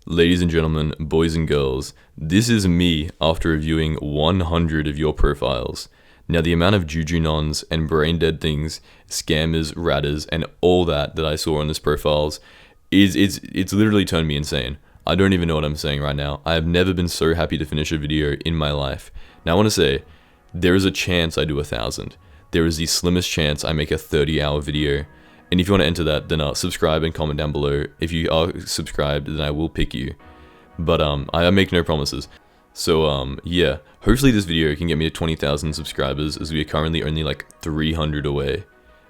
Ladies and gentlemen, boys and girls, this is me after reviewing 100 of your profiles. Now the amount of juju nons and brain dead things, scammers, ratters, and all that I saw on this profiles it's literally turned me insane. I don't even know what I'm saying right now. I have never been so happy to finish a video in my life. Now I want to say, there is a chance I do 1,000. There is the slimmest chance I make a 30-hour video. And if you want to enter that, then subscribe and comment down below. If you are subscribed, then I will pick you. But I make no promises. So yeah, hopefully this video can get me to 20,000 subscribers, as we are currently only like 300 away.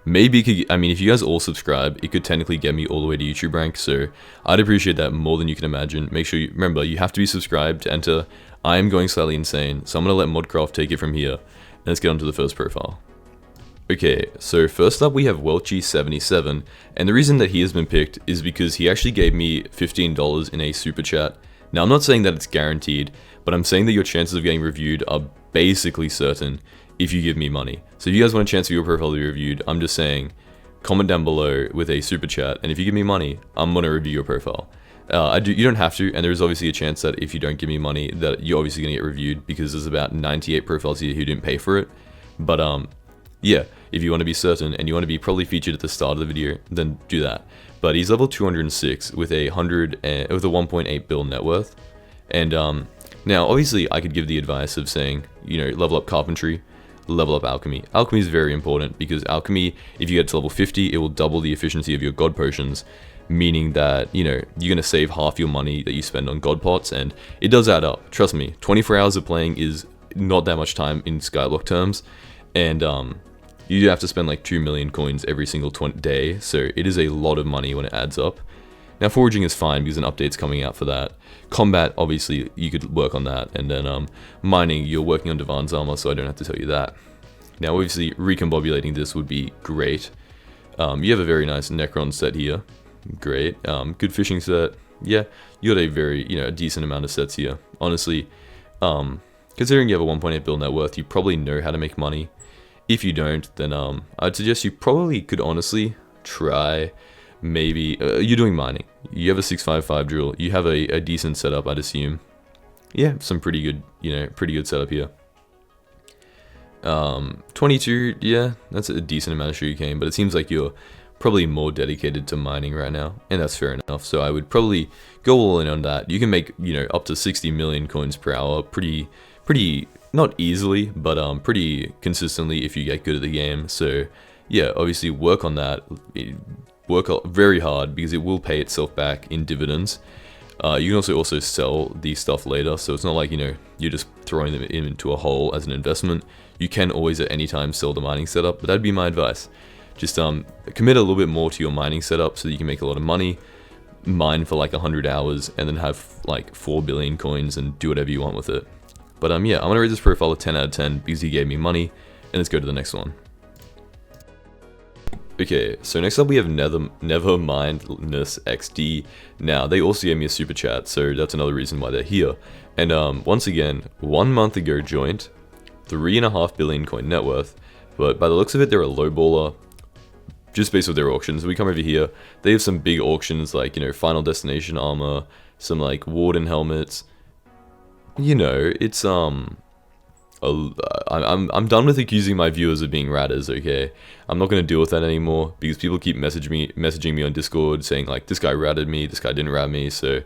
Maybe it could, I mean, if you guys all subscribe, it could technically get me all the way to YouTube rank, so I'd appreciate that more than you can imagine. Make sure you, remember, you have to be subscribed to enter. I am going slightly insane, so I'm going to let Modcraft take it from here, and let's get on to the first profile. Okay, so first up we have Welchy77, and the reason that he has been picked is because he actually gave me $15 in a super chat. Now I'm not saying that it's guaranteed, but I'm saying that your chances of getting reviewed are basically certain if you give me money. So if you guys want a chance for your profile to be reviewed, I'm just saying, comment down below with a super chat, and if you give me money, I'm gonna review your profile. You don't have to, and there is obviously a chance that if you don't give me money, that you're obviously gonna get reviewed, because there's about 98 profiles here who didn't pay for it. But yeah, if you want to be certain and you want to be probably featured at the start of the video, then do that. But he's level 206 with a 1.8 bill net worth. And now obviously I could give the advice of saying, you know, level up carpentry, level up alchemy. Alchemy is very important because alchemy, if you get to level 50, it will double the efficiency of your god potions, meaning that, you know, you're going to save half your money that you spend on god pots, and it does add up. Trust me, 24 hours of playing is not that much time in Skyblock terms, and you have to spend like 2 million coins every single day, so it is a lot of money when it adds up. Now foraging is fine because an update's coming out for that. Combat, obviously, you could work on that, and then mining, you're working on Divan's armor, so I don't have to tell you that. Now obviously, recombobulating this would be great. You have a very nice Necron set here, great. Good fishing set, yeah, you got a very, you know, a decent amount of sets here. Honestly, considering you have a 1.8 bill net worth, you probably know how to make money. If you don't, then I'd suggest you probably could honestly try, maybe, you're doing mining. You have a 655 drill, you have a decent setup, I'd assume. Yeah, some pretty good, you know, pretty good setup here. 22, yeah, that's a decent amount of sugarcane, but it seems like you're probably more dedicated to mining right now, and that's fair enough. So I would probably go all in on that. You can make, you know, up to 60 million coins per hour, pretty, not easily, but pretty consistently if you get good at the game. So yeah, obviously work on that, work very hard, because it will pay itself back in dividends. You can also sell these stuff later, so it's not like, you know, you're just throwing them into a hole as an investment. You can always at any time sell the mining setup, but that'd be my advice. Just commit a little bit more to your mining setup so that you can make a lot of money, mine for like 100 hours, and then have like 4 billion coins and do whatever you want with it. But yeah, I'm gonna rate this profile a 10 out of 10 because he gave me money, and let's go to the next one. Okay, so next up we have Nevermindness XD. Now, they also gave me a super chat, so that's another reason why they're here. And once again, 1 month ago joined, 3.5 billion coin net worth, but by the looks of it, they're a low baller, just based on their auctions. We come over here, they have some big auctions like, you know, Final Destination armor, some like Warden helmets. You know, it's I'm done with accusing my viewers of being ratters, okay? I'm not gonna deal with that anymore because people keep messaging me on Discord saying like, this guy ratted me, this guy didn't rat me. So,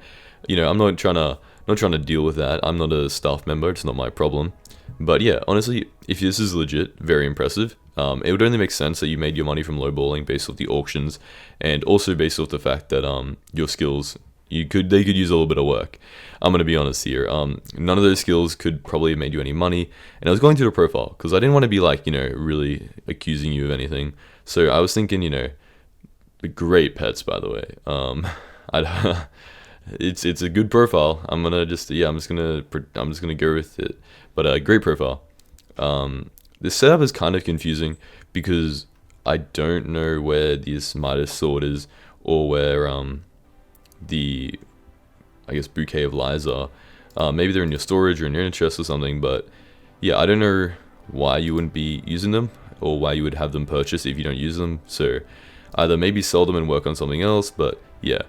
you know, I'm not trying to deal with that. I'm not a staff member, it's not my problem. But yeah, honestly, if this is legit, very impressive. It would only make sense that you made your money from lowballing based off the auctions, and also based off the fact that your skills, they could use a little bit of work. I'm gonna be honest here. None of those skills could probably have made you any money. And I was going through the profile because I didn't want to be like, you know, really accusing you of anything. So I was thinking, you know, great pets, by the way. It's a good profile. I'm just gonna go with it. But great profile. This setup is kind of confusing because I don't know where this Midas sword is, or where the, I guess, bouquet of lies are. Maybe they're in your storage or in your inner chest or something, but yeah, I don't know why you wouldn't be using them, or why you would have them purchased if you don't use them. So either maybe sell them and work on something else, but yeah.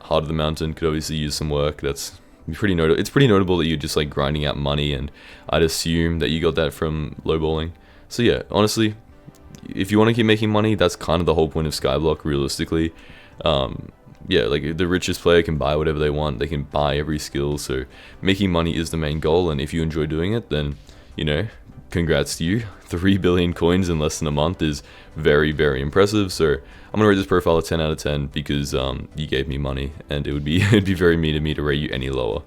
Heart of the Mountain could obviously use some work. That's pretty notable. It's pretty notable that you're just like grinding out money, and I'd assume that you got that from lowballing. So yeah, honestly, if you want to keep making money, that's kind of the whole point of Skyblock, realistically. Yeah, like the richest player can buy whatever they want. They can buy every skill, so making money is the main goal, and if you enjoy doing it, then, you know, congrats to you. 3 billion coins in less than a month is very, very impressive. So I'm gonna rate this profile a 10 out of 10 because you gave me money, and it'd be very mean of me to rate you any lower.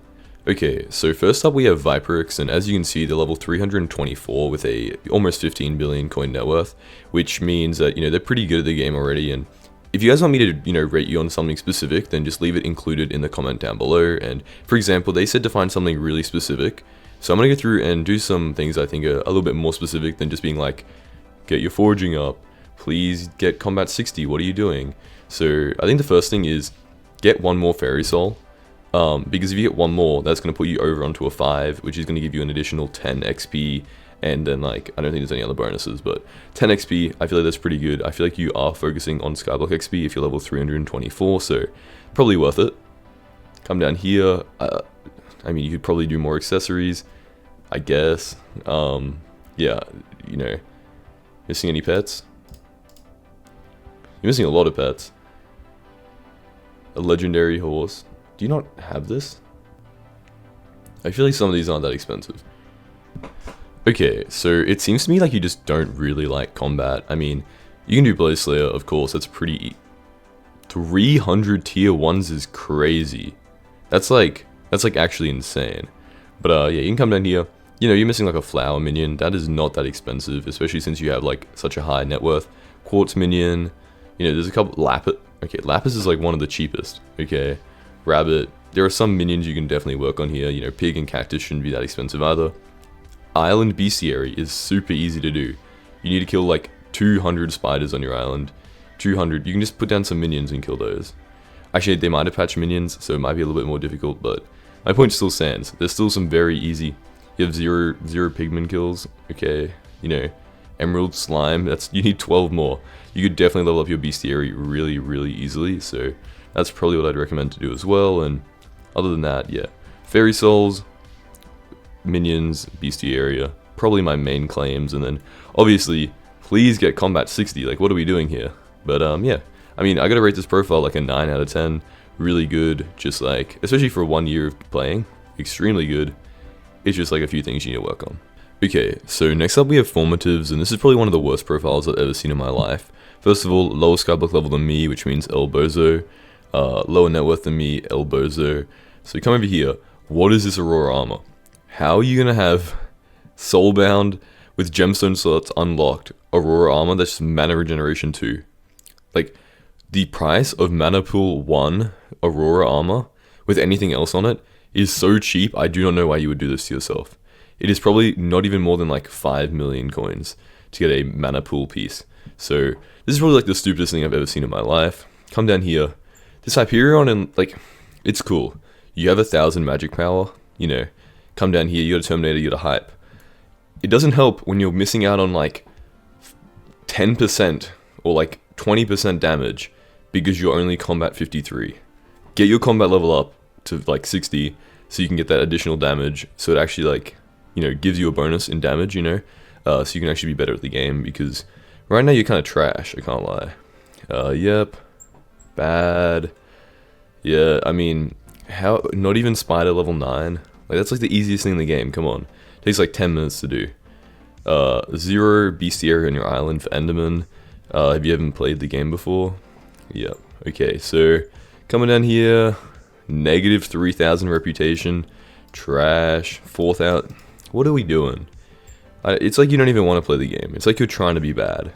Okay, so first up we have Hypixel, and as you can see, they're level 324 with a almost 15 billion coin net worth, which means that, you know, they're pretty good at the game already. And if you guys want me to, you know, rate you on something specific, then just leave it included in the comment down below. And for example, they said to find something really specific, so I'm gonna go through and do some things I think are a little bit more specific than just being like, get your foraging up, please get combat 60, what are you doing? So I think the first thing is get one more fairy soul, because if you get one more, that's going to put you over onto a 5, which is going to give you an additional 10 XP, and then like, I don't think there's any other bonuses, but 10 XP, I feel like that's pretty good. I feel like you are focusing on Skyblock XP if you're level 324, so probably worth it. Come down here, I mean, you could probably do more accessories, I guess. Yeah, you know, missing any pets? You're missing a lot of pets. A legendary horse. Do you not have this? I feel like some of these aren't that expensive. Okay, so it seems to me like you just don't really like combat. I mean, you can do Blaze Slayer, of course, that's pretty... 300 tier 1s is crazy. That's like actually insane. But yeah, you can come down here. You know, you're missing like a flower minion. That is not that expensive, especially since you have like such a high net worth. Quartz minion. You know, there's a couple... Lapis. Okay, Lapis is like one of the cheapest. Okay. Rabbit. There are some minions you can definitely work on here. You know, pig and cactus shouldn't be that expensive either. Island bestiary is super easy to do. You need to kill like 200 spiders on your island. 200. You can just put down some minions and kill those. Actually, they might have patched minions, so it might be a little bit more difficult, but my point still stands. There's still some very easy. You have zero pigman kills. Okay, you know, emerald slime. You need 12 more. You could definitely level up your bestiary really, really easily. So that's probably what I'd recommend to do as well. And other than that, yeah, fairy souls, minions, bestiary, probably my main claims. And then obviously, please get combat 60. Like, what are we doing here? But yeah, I mean, I gotta rate this profile like a 9 out of 10. Really good, just like, especially for 1 year of playing, extremely good. It's just like a few things you need to work on. Okay, so next up we have formatives, and this is probably one of the worst profiles I've ever seen in my life. First of all, lower Skyblock level than me, which means El Bozo. Lower net worth than me, El Bozo. So you come over here, what is this Aurora armor? How are you gonna have Soulbound with gemstone slots unlocked Aurora armor that's just mana regeneration 2? Like, the price of mana pool 1 Aurora armor with anything else on it is so cheap, I do not know why you would do this to yourself. It is probably not even more than like 5 million coins to get a mana pool piece. So this is probably like the stupidest thing I've ever seen in my life. Come down here. This Hyperion, and like, it's cool. You have 1,000 magic power, you know. Come down here, you got a Terminator, you got a Hype. It doesn't help when you're missing out on like 10% or like 20% damage because you're only combat 53. Get your combat level up to like 60 so you can get that additional damage, so it actually like, you know, gives you a bonus in damage, you know, so you can actually be better at the game, because right now you're kind of trash, I can't lie. Yep, bad. Yeah, I mean, how, not even spider level 9, like that's like the easiest thing in the game, come on. It takes like 10 minutes to do. 0 bestiary on your island for Enderman. Have you ever played the game before? Yep, okay, so coming down here, negative 3,000 reputation, trash, 4,000. What are we doing? It's like you don't even want to play the game. It's like you're trying to be bad.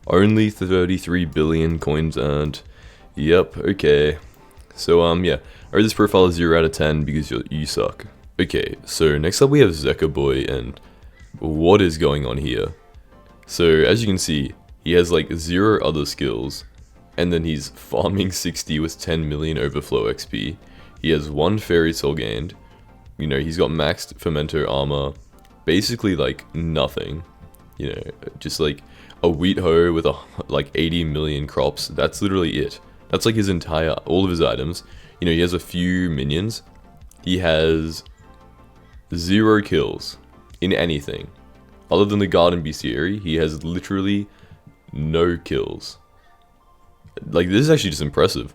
Only 33 billion coins earned. Yep, okay. So, yeah, I rate this profile a 0 out of 10 because you suck. Okay, so next up we have Zeka Boy, and what is going on here? So, as you can see, he has like 0 other skills, and then he's farming 60 with 10 million overflow XP. He has 1 fairy soul gained. You know, he's got maxed fermento armor. Basically, like, nothing. You know, just like a wheat hoe with like 80 million crops. That's literally it. That's like his entire, all of his items. you know, he has a few minions. He has 0 kills in anything. Other than the Garden Bestiary, he has literally no kills. Like, this is actually just impressive.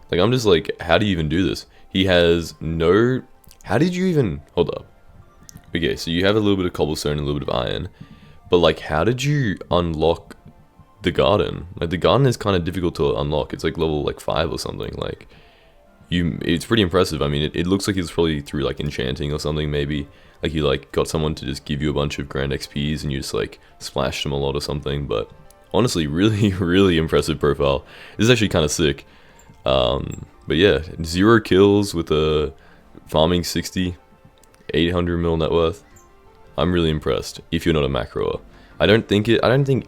Like, I'm just like, how do you even do this? He has no... How did you even... Hold up. Okay, so you have a little bit of cobblestone and a little bit of iron. But, like, how did you unlock the garden? Like, the garden is kind of difficult to unlock. It's like level, like, 5 or something. Like, it's pretty impressive. I mean, it looks like it's probably through, like, enchanting or something, maybe. Like, you, like, got someone to just give you a bunch of grand XPs and you just, like, splashed them a lot or something. But, honestly, really, really impressive profile. This is actually kind of sick. But yeah, 0 kills with a farming 60, 800 mil net worth. I'm really impressed. If you're not a macroer, I don't think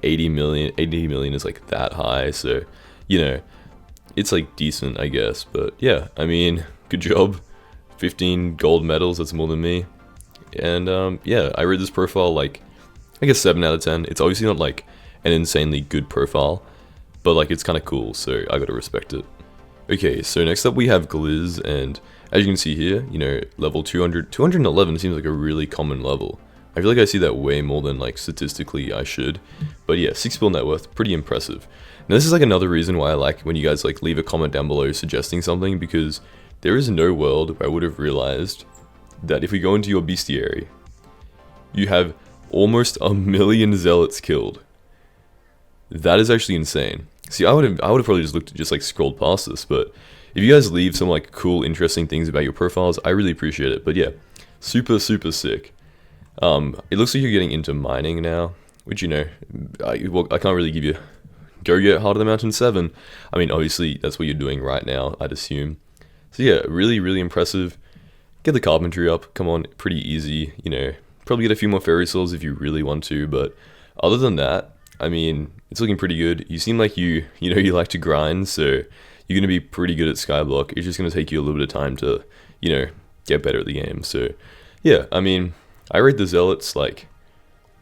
80 million is like that high. So, you know, it's like decent, I guess. But yeah, I mean, good job. 15 gold medals. That's more than me. And yeah, I read this profile like I guess 7 out of 10. It's obviously not like an insanely good profile, but like it's kind of cool. So I gotta respect it. Okay, so next up we have Gliz, and as you can see here, you know, level 211 seems like a really common level. I feel like I see that way more than like statistically I should. But yeah, 6 bill net worth, pretty impressive. Now this is like another reason why I like when you guys like leave a comment down below suggesting something, because there is no world where I would have realized that if we go into your bestiary, you have almost 1 million zealots killed. That is actually insane. See, I would have probably just like scrolled past this, but if you guys leave some like cool, interesting things about your profiles, I really appreciate it. But yeah, super sick. It looks like you're getting into mining now, which, you know, I can't really give you go get Heart of the Mountain 7. I mean, obviously that's what you're doing right now, I'd assume. So yeah, really impressive. Get the carpentry up. Come on, pretty easy. You know, probably get a few more fairy souls if you really want to, but other than that, I mean, it's looking pretty good. You seem like you like to grind, so you're going to be pretty good at Skyblock. It's just going to take you a little bit of time to, you know, get better at the game. So, yeah, I mean, I rate the Zealots like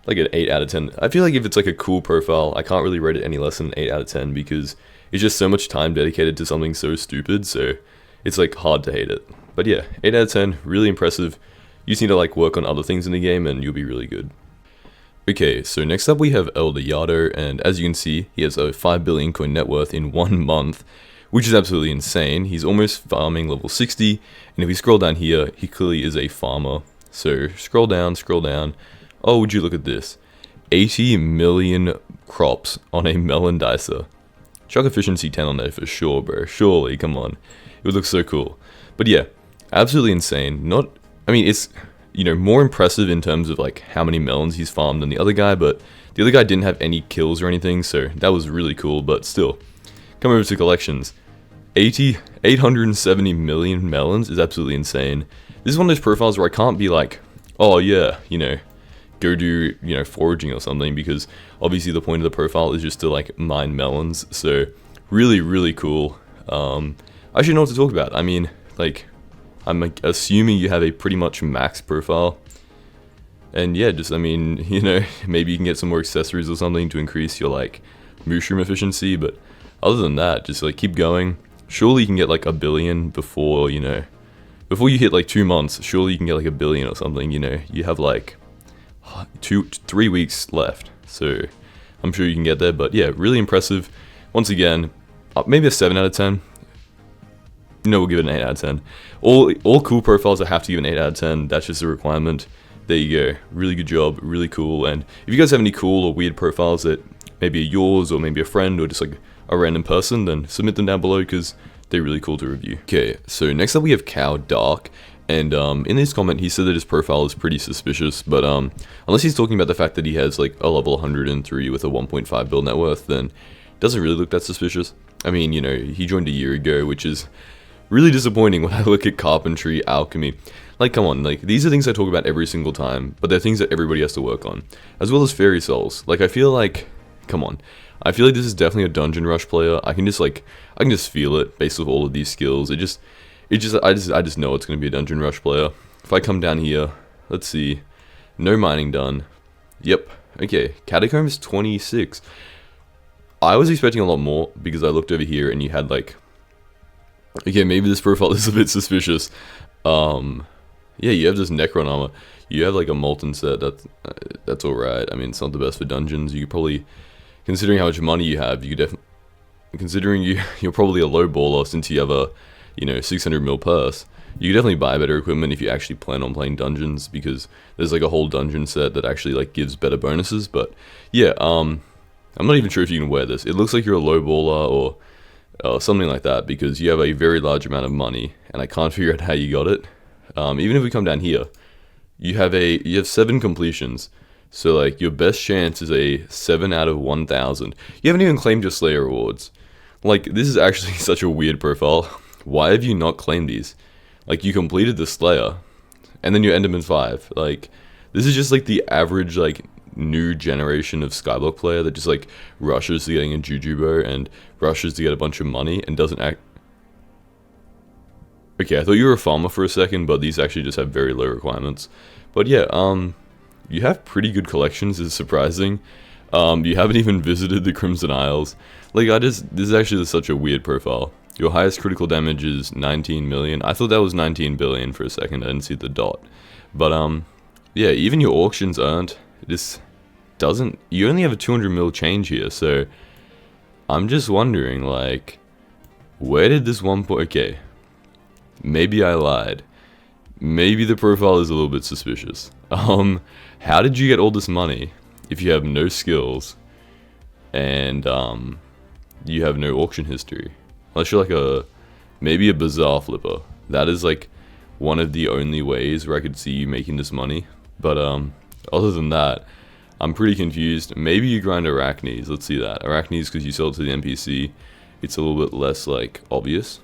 an 8 out of 10. I feel like if it's like a cool profile, I can't really rate it any less than an 8 out of 10 because it's just so much time dedicated to something so stupid, so it's like hard to hate it. But yeah, 8 out of 10, really impressive. You just need to like work on other things in the game and you'll be really good. Okay, so next up we have Elder Yardo, and as you can see, he has a 5 billion coin net worth in 1 month, which is absolutely insane. He's almost farming level 60, and if we scroll down here, he clearly is a farmer. So scroll down. Oh, would you look at this? 80 million crops on a melon dicer. Chuck efficiency 10 on there for sure, bro. Surely, come on. It would look so cool. But yeah, absolutely insane. I mean, it's, you know, more impressive in terms of like how many melons he's farmed than the other guy, but the other guy didn't have any kills or anything, so that was really cool. But still, come over to collections. 870 million melons is absolutely insane. This is one of those profiles where I can't be like, oh yeah, you know, go do, you know, foraging or something, because obviously the point of the profile is just to like mine melons. So really cool. I should know what to talk about. I mean, like, I'm like, assuming you have a pretty much max profile. And yeah, just, I mean, you know, maybe you can get some more accessories or something to increase your like mushroom efficiency. But other than that, just like keep going. Surely you can get like 1 billion before, you know, before you hit like 2 months. Surely you can get like 1 billion or something, you know. You have like 3 weeks left. So I'm sure you can get there. But yeah, really impressive. Once again, maybe a 7 out of 10. No, we'll give it an 8 out of 10. All cool profiles I have to give an 8 out of 10. That's just a requirement. There you go. Really good job. Really cool. And if you guys have any cool or weird profiles that maybe are yours or maybe a friend or just like a random person, then submit them down below because they're really cool to review. Okay, so next up we have Cow Dark. And in his comment, he said that his profile is pretty suspicious. But unless he's talking about the fact that he has like a level 103 with a 1.5 bill net worth, then it doesn't really look that suspicious. I mean, you know, he joined a year ago, which is really disappointing when I look at carpentry, alchemy. Like, come on, like, these are things I talk about every single time, but they're things that everybody has to work on. As well as fairy souls. Like, I feel like, come on. I feel like this is definitely a dungeon rush player. I can just feel it based off all of these skills. I just know it's going to be a dungeon rush player. If I come down here, let's see. No mining done. Yep. Okay, catacombs 26. I was expecting a lot more because I looked over here and you had like Okay, maybe this profile is a bit suspicious. Yeah, you have this Necron armor. You have like a molten set. That's all right. I mean, it's not the best for dungeons. You could probably, considering how much money you have, you could definitely, considering you're probably a low baller since you have a, 600 mil purse. You could definitely buy better equipment if you actually plan on playing dungeons, because there's like a whole dungeon set that actually like gives better bonuses. But yeah, I'm not even sure if you can wear this. It looks like you're a low baller or something like that, because you have a very large amount of money, and I can't figure out how you got it. Even if we come down here, you have 7 completions, so like your best chance is a 7 out of 1,000. You haven't even claimed your Slayer rewards. Like, this is actually such a weird profile. Why have you not claimed these? Like, you completed the Slayer, and then you Enderman 5. Like, this is just like the average like new generation of Skyblock player that just like rushes to getting a Juju bow and rushes to get a bunch of money and doesn't act. Okay, I thought you were a farmer for a second, but these actually just have very low requirements. But yeah, you have pretty good collections, is surprising. You haven't even visited the Crimson Isles. Like, this is actually such a weird profile. Your highest critical damage is 19 million. I thought that was 19 billion for a second, I didn't see the dot. But, yeah, even your auctions aren't. This doesn't, you only have a 200 mil change here, so I'm just wondering, like, where did this okay. Maybe I lied. Maybe the profile is a little bit suspicious. How did you get all this money if you have no skills and you have no auction history? Unless you're like maybe a bazaar flipper. That is like one of the only ways where I could see you making this money. But other than that, I'm pretty confused. Maybe you grind arachnes. Let's see that. Arachnes, because you sell it to the NPC, it's a little bit less like obvious.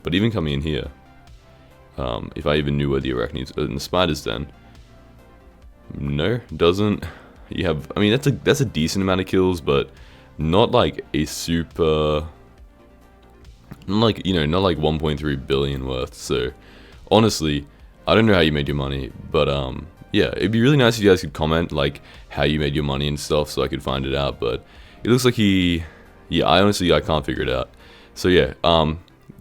But even coming in here, if I even knew where the arachnes in the spider's den, no, doesn't. You have, I mean, that's a decent amount of kills, but not like a super, not like 1.3 billion worth. So honestly, I don't know how you made your money, but yeah, it'd be really nice if you guys could comment like how you made your money and stuff, so I could find it out. But it looks like I can't figure it out. So yeah,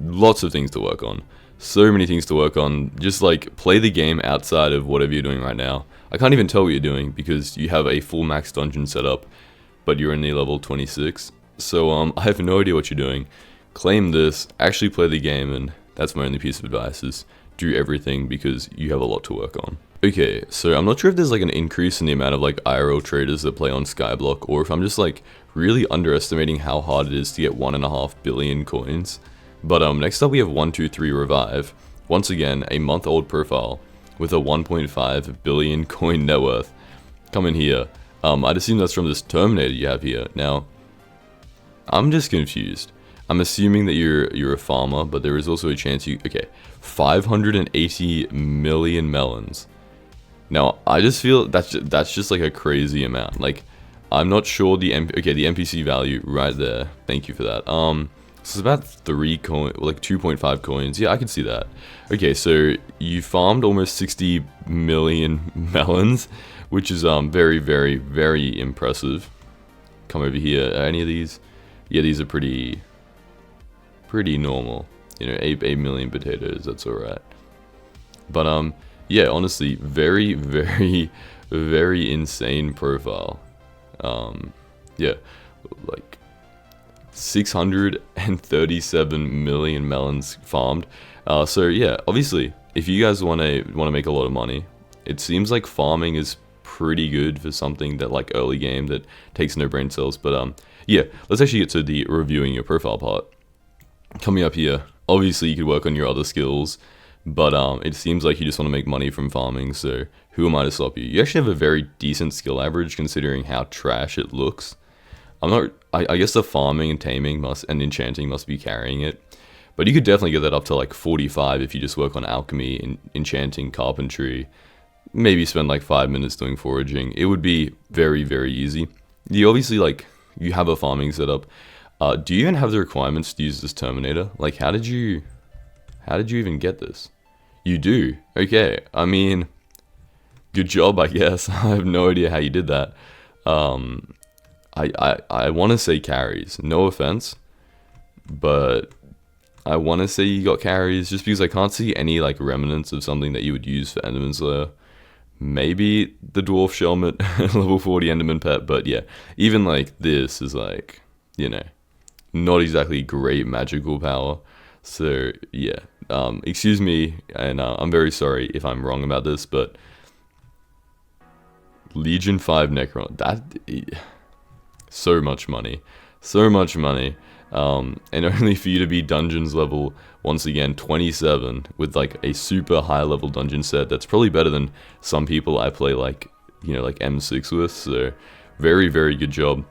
lots of things to work on. So many things to work on. Just like play the game outside of whatever you're doing right now. I can't even tell what you're doing because you have a full max dungeon set up, but you're only level 26. So I have no idea what you're doing. Claim this, actually play the game, and that's my only piece of advice, is do everything because you have a lot to work on. Okay, so I'm not sure if there's like an increase in the amount of like IRL traders that play on Skyblock, or if I'm just like really underestimating how hard it is to get 1.5 billion coins. But next up we have 123 Revive. Once again, a month-old profile with a 1.5 billion coin net worth. Come in here. I'd assume that's from this Terminator you have here. Now, I'm just confused. I'm assuming that you're a farmer, but there is also a chance okay, 580 million melons. Now, I just feel that's just like a crazy amount. Like, I'm not sure the NPC value right there. Thank you for that. So it's about 2.5 coins. Yeah, I can see that. Okay, so you farmed almost 60 million melons, which is very, very, very impressive. Come over here. Are any of these? Yeah, these are pretty normal. 8 million potatoes. That's all right. But yeah, honestly, very, very, very insane profile. Yeah, like 637 million melons farmed. So yeah, obviously, if you guys want to make a lot of money, it seems like farming is pretty good for something that like early game that takes no brain cells. But yeah, let's actually get to the reviewing your profile part. Coming up here, obviously you could work on your other skills, but it seems like you just want to make money from farming. So who am I to stop you? You actually have a very decent skill average considering how trash it looks. I guess the farming and taming and enchanting must be carrying it. But you could definitely get that up to like 45 if you just work on alchemy, and enchanting, carpentry. Maybe spend like 5 minutes doing foraging. It would be very, very easy. You obviously you have a farming setup. Do you even have the requirements to use this Terminator? Like, how did you even get this? You do. Okay. I mean, good job, I guess. I have no idea how you did that. I want to say carries. No offense, but I want to say you got carries, just because I can't see any like remnants of something that you would use for Enderman Slayer. Maybe the Dwarf Shelmet level 40 Enderman pet, but yeah, even like this is like, you know, not exactly great magical power. So yeah, excuse me, and I'm very sorry if I'm wrong about this, but Legion 5 Necron, that, so much money, so much money. And only for you to be dungeons level, once again, 27, with like a super high level dungeon set, that's probably better than some people I play like, you know, like M6 with, so very, very good job.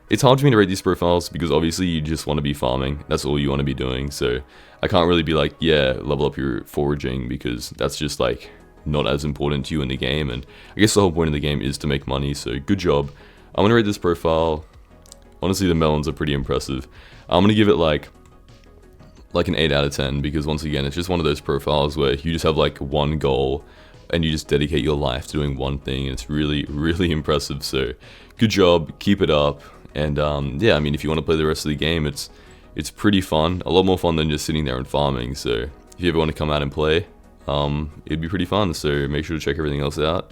It's hard for me to rate these profiles, because obviously you just want to be farming, that's all you want to be doing, so I can't really be like, yeah, level up your foraging, because that's just like, not as important to you in the game, and I guess the whole point of the game is to make money, so good job. I'm gonna rate this profile. Honestly, the melons are pretty impressive. I'm gonna give it like an 8 out of 10, because once again, it's just one of those profiles where you just have like one goal and you just dedicate your life to doing one thing, and it's really, really impressive. So good job, keep it up, and yeah, I mean, if you want to play the rest of the game, it's pretty fun, a lot more fun than just sitting there and farming. So if you ever want to come out and play, it'd be pretty fun, so make sure to check everything else out,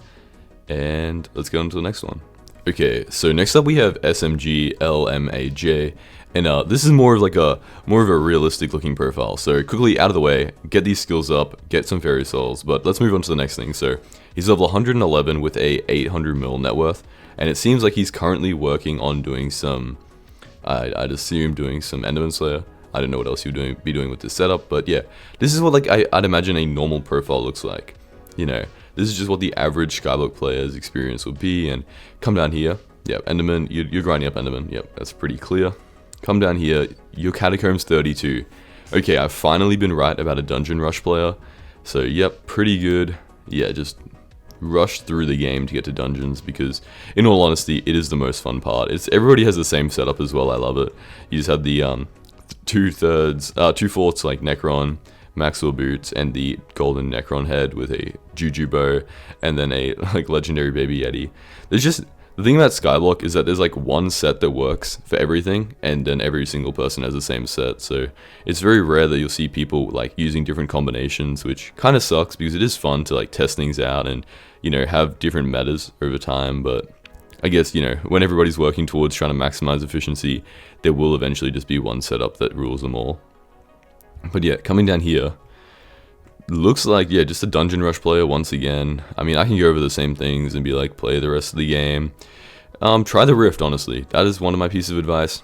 and let's go on to the next one. Okay, so next up we have SMG LMAJ, and this is more of a realistic looking profile. So quickly out of the way, get these skills up, get some fairy souls, but let's move on to the next thing. So he's level 111 with a 800 mil net worth, and it seems like he's currently working on doing some, I'd assume doing some Enderman Slayer. I don't know what else you'd be doing with this setup, but yeah, this is what like I'd imagine a normal profile looks like. You know, this is just what the average Skyblock player's experience would be. And come down here, yep, Enderman, you're grinding up Enderman, yep, that's pretty clear. Come down here, your Catacombs 32. Okay, I've finally been right about a Dungeon Rush player, so yep, pretty good. Yeah, just rush through the game to get to dungeons, because in all honesty, it is the most fun part. Everybody has the same setup as well. I love it. You just have the 2/4 like Necron, Maxwell boots, and the golden Necron head with a Juju bow, and then a like legendary baby Yeti. There's just, the thing about Skyblock is that there's like one set that works for everything, and then every single person has the same set, so it's very rare that you'll see people like using different combinations, which kind of sucks, because it is fun to like test things out and, you know, have different metas over time. But I guess, you know, when everybody's working towards trying to maximize efficiency, there will eventually just be one setup that rules them all. But yeah, coming down here, looks like, yeah, just a Dungeon Rush player once again. I mean, I can go over the same things and be like, play the rest of the game. Try the Rift, honestly. That is one of my pieces of advice.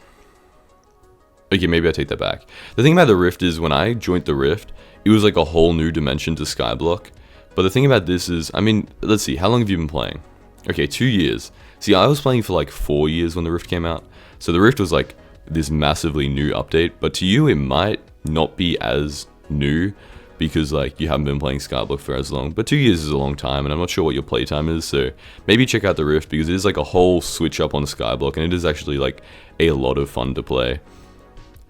Okay, maybe I take that back. The thing about the Rift is, when I joined the Rift, it was like a whole new dimension to Skyblock. But the thing about this is, I mean, let's see, how long have you been playing? Okay, 2 years. See, I was playing for like 4 years when the Rift came out. So the Rift was like this massively new update, but to you it might not be as new, because like you haven't been playing Skyblock for as long. But 2 years is a long time, and I'm not sure what your playtime is, so maybe check out the Rift, because it is like a whole switch up on Skyblock, and it is actually like a lot of fun to play.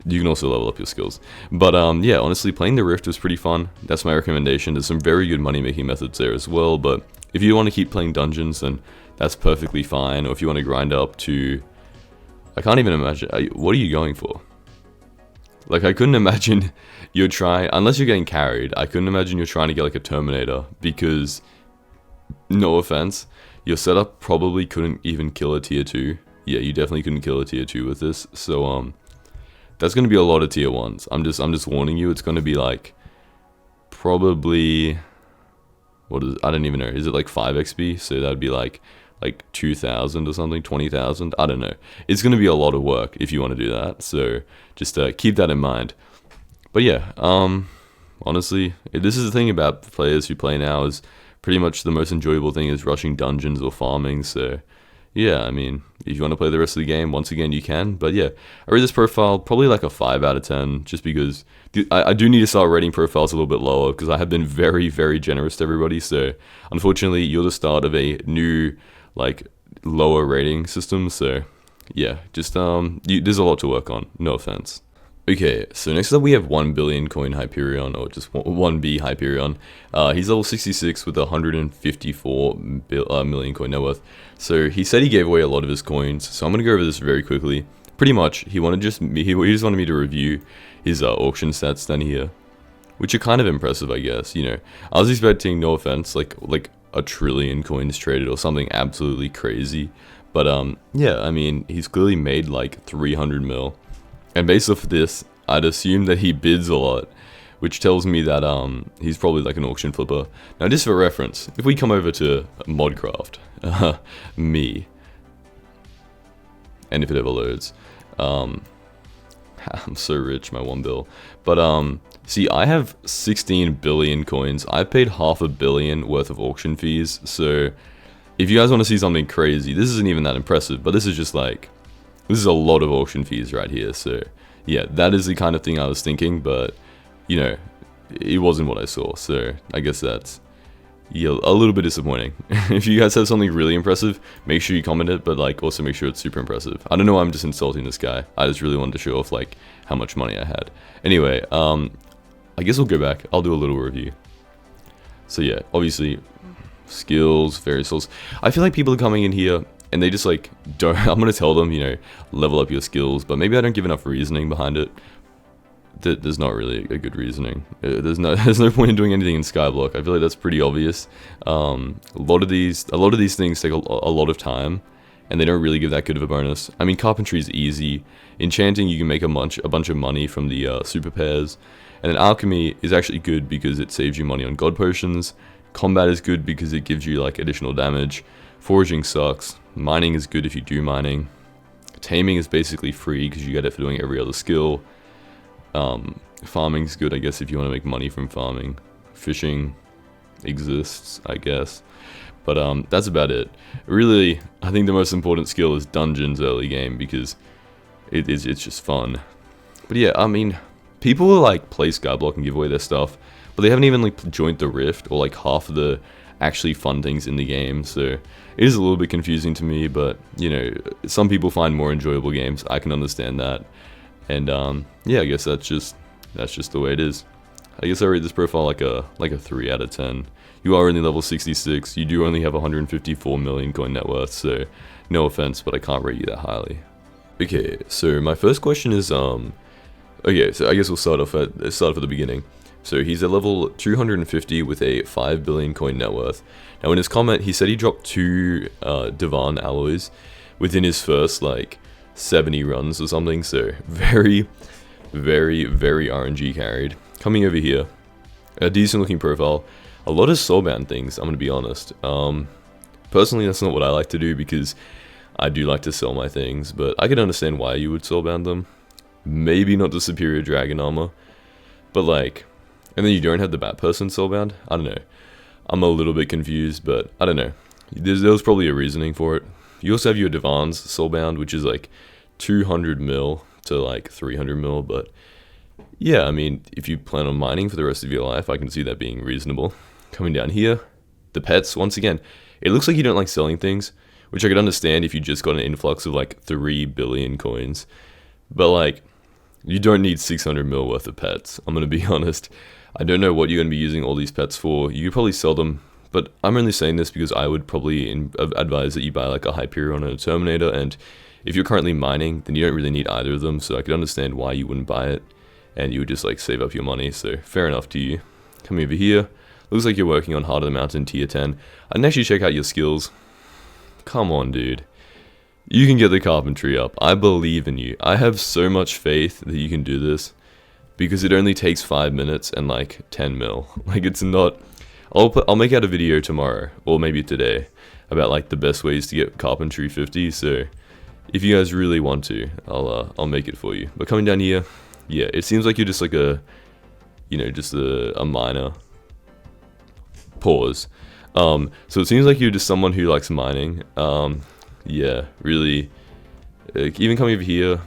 You can also level up your skills. But yeah, honestly, playing the Rift was pretty fun. That's my recommendation. There's some very good money making methods there as well, but if you want to keep playing dungeons, then that's perfectly fine. Or if you want to grind up to, I can't even imagine, what are you going for? Like, I couldn't imagine you're trying, unless you're getting carried, I couldn't imagine you're trying to get like a Terminator, because, no offense, your setup probably couldn't even kill a tier 2. Yeah, you definitely couldn't kill a tier 2 with this. So that's going to be a lot of tier 1s. I'm just warning you, it's going to be like probably, what is it? I don't even know. Is it like 5 XP? So that'd be like 2,000 or something, 20,000. I don't know. It's going to be a lot of work if you want to do that. So just keep that in mind. But yeah, honestly, this is the thing about players who play now, is pretty much the most enjoyable thing is rushing dungeons or farming. So yeah, I mean, if you want to play the rest of the game, once again, you can. But yeah, I rate this profile probably like a 5 out of 10, just because I do need to start rating profiles a little bit lower, because I have been very, very generous to everybody. So unfortunately, you're the start of a new, like, lower rating system. So yeah, just there's a lot to work on, no offense. Okay, so next up we have 1 billion coin Hyperion, or just 1B Hyperion. He's level 66 with 154 million coin net worth. So he said he gave away a lot of his coins, so I'm going to go over this very quickly. pretty much, he just wanted me to review his auction stats down here, which are kind of impressive, I guess. You know, I was expecting, no offense, like a trillion coins traded or something absolutely crazy, but yeah, I mean, he's clearly made like 300 mil, and based off this, I'd assume that he bids a lot, which tells me that he's probably like an auction flipper. Now, just for reference, if we come over to Modcraft, me, and if it ever loads, I'm so rich, my 1 bill. But see, I have 16 billion coins. I paid $500 million worth of auction fees. So if you guys want to see something crazy, this isn't even that impressive, but this is just like, this is a lot of auction fees right here. So yeah, that is the kind of thing I was thinking, but you know, it wasn't what I saw. So I guess that's, yeah, a little bit disappointing. If you guys have something really impressive, make sure you comment it, but like also make sure it's super impressive. I don't know why I'm just insulting this guy. I just really wanted to show off like how much money I had. Anyway, I guess we'll go back. I'll do a little review. So yeah, obviously skills, various skills. I feel like people are coming in here and they just like don't. I'm gonna tell them, you know, level up your skills, but maybe I don't give enough reasoning behind it. There's not really a good reasoning. There's no point in doing anything in Skyblock. I feel like that's pretty obvious. A lot of these things take a lot of time, and they don't really give that good of a bonus. I mean, carpentry is easy. Enchanting, you can make a bunch of money from the super pairs, and then alchemy is actually good because it saves you money on god potions. Combat is good because it gives you like additional damage. Foraging sucks. Mining is good if you do mining. Taming is basically free because you get it for doing every other skill. Farming's good, I guess, if you want to make money from farming. Fishing exists, I guess, but that's about it. Really, I think the most important skill is dungeons early game because it's just fun. But yeah, I mean, people will like play Skyblock and give away their stuff, but they haven't even like joined the Rift or like half of the actually fun things in the game. So it is a little bit confusing to me, but you know, some people find more enjoyable games. I can understand that. And yeah, I guess that's just the way it is. I guess I rate this profile like a 3 out of 10. You are only level 66. You do only have 154 million coin net worth, so no offense, but I can't rate you that highly. Okay, so my first question is okay, so I guess we'll start off at the beginning. So he's at level 250 with a 5 billion coin net worth. Now in his comment, he said he dropped 2 Divan alloys within his first like 70 runs or something, so very RNG carried. Coming over here, a decent looking profile, a lot of soulbound things, I'm gonna be honest. Personally, that's not what I like to do because I do like to sell my things, but I can understand why you would soulbound them. Maybe not the superior dragon armor, but like, and then you don't have the bat person soulbound. I don't know, I'm a little bit confused, but I don't know, there was probably a reasoning for it. You also have your Divans soulbound, which is like 200 mil to like 300 mil, but yeah, I mean, if you plan on mining for the rest of your life, I can see that being reasonable. Coming down here, the pets, once again, it looks like you don't like selling things, which I could understand if you just got an influx of like 3 billion coins, but like, you don't need 600 mil worth of pets, I'm gonna be honest. I don't know what you're gonna be using all these pets for. You could probably sell them, but I'm only saying this because I would probably advise that you buy like a Hyperion and a Terminator, and if you're currently mining, then you don't really need either of them, so I could understand why you wouldn't buy it, and you would just like save up your money, so fair enough to you. Coming over here, looks like you're working on Heart of the Mountain tier 10. I didn't actually check out your skills. Come on, dude. You can get the carpentry up. I believe in you. I have so much faith that you can do this, because it only takes 5 minutes and like 10 mil. Like, it's not... I'll make out a video tomorrow, or maybe today, about like the best ways to get carpentry 50, so if you guys really want to, I'll make it for you. But coming down here, yeah, it seems like you're just like a, you know, just a miner. Pause. So it seems like you're just someone who likes mining. Yeah, really, even coming over here,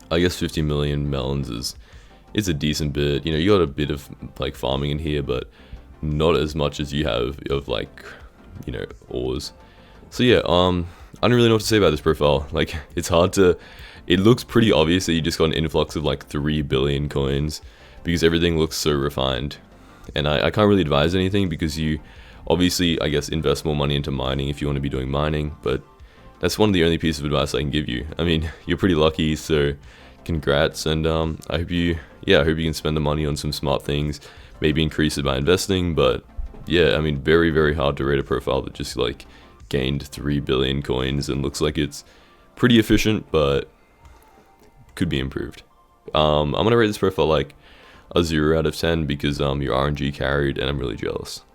I guess 50 million melons is a decent bit. You know, you got a bit of like farming in here, but not as much as you have of like, you know, ores. So yeah, I don't really know what to say about this profile. Like, it's hard to, it looks pretty obvious that you just got an influx of like 3 billion coins because everything looks so refined. And I can't really advise anything because you obviously, I guess, invest more money into mining if you want to be doing mining, but that's one of the only pieces of advice I can give you. I mean, you're pretty lucky, so congrats, and I hope you can spend the money on some smart things, maybe increase it by investing. But yeah, I mean, very, very hard to rate a profile that just like gained 3 billion coins and looks like it's pretty efficient, but could be improved. I'm gonna rate this profile like a 0 out of 10 because your RNG carried, and I'm really jealous.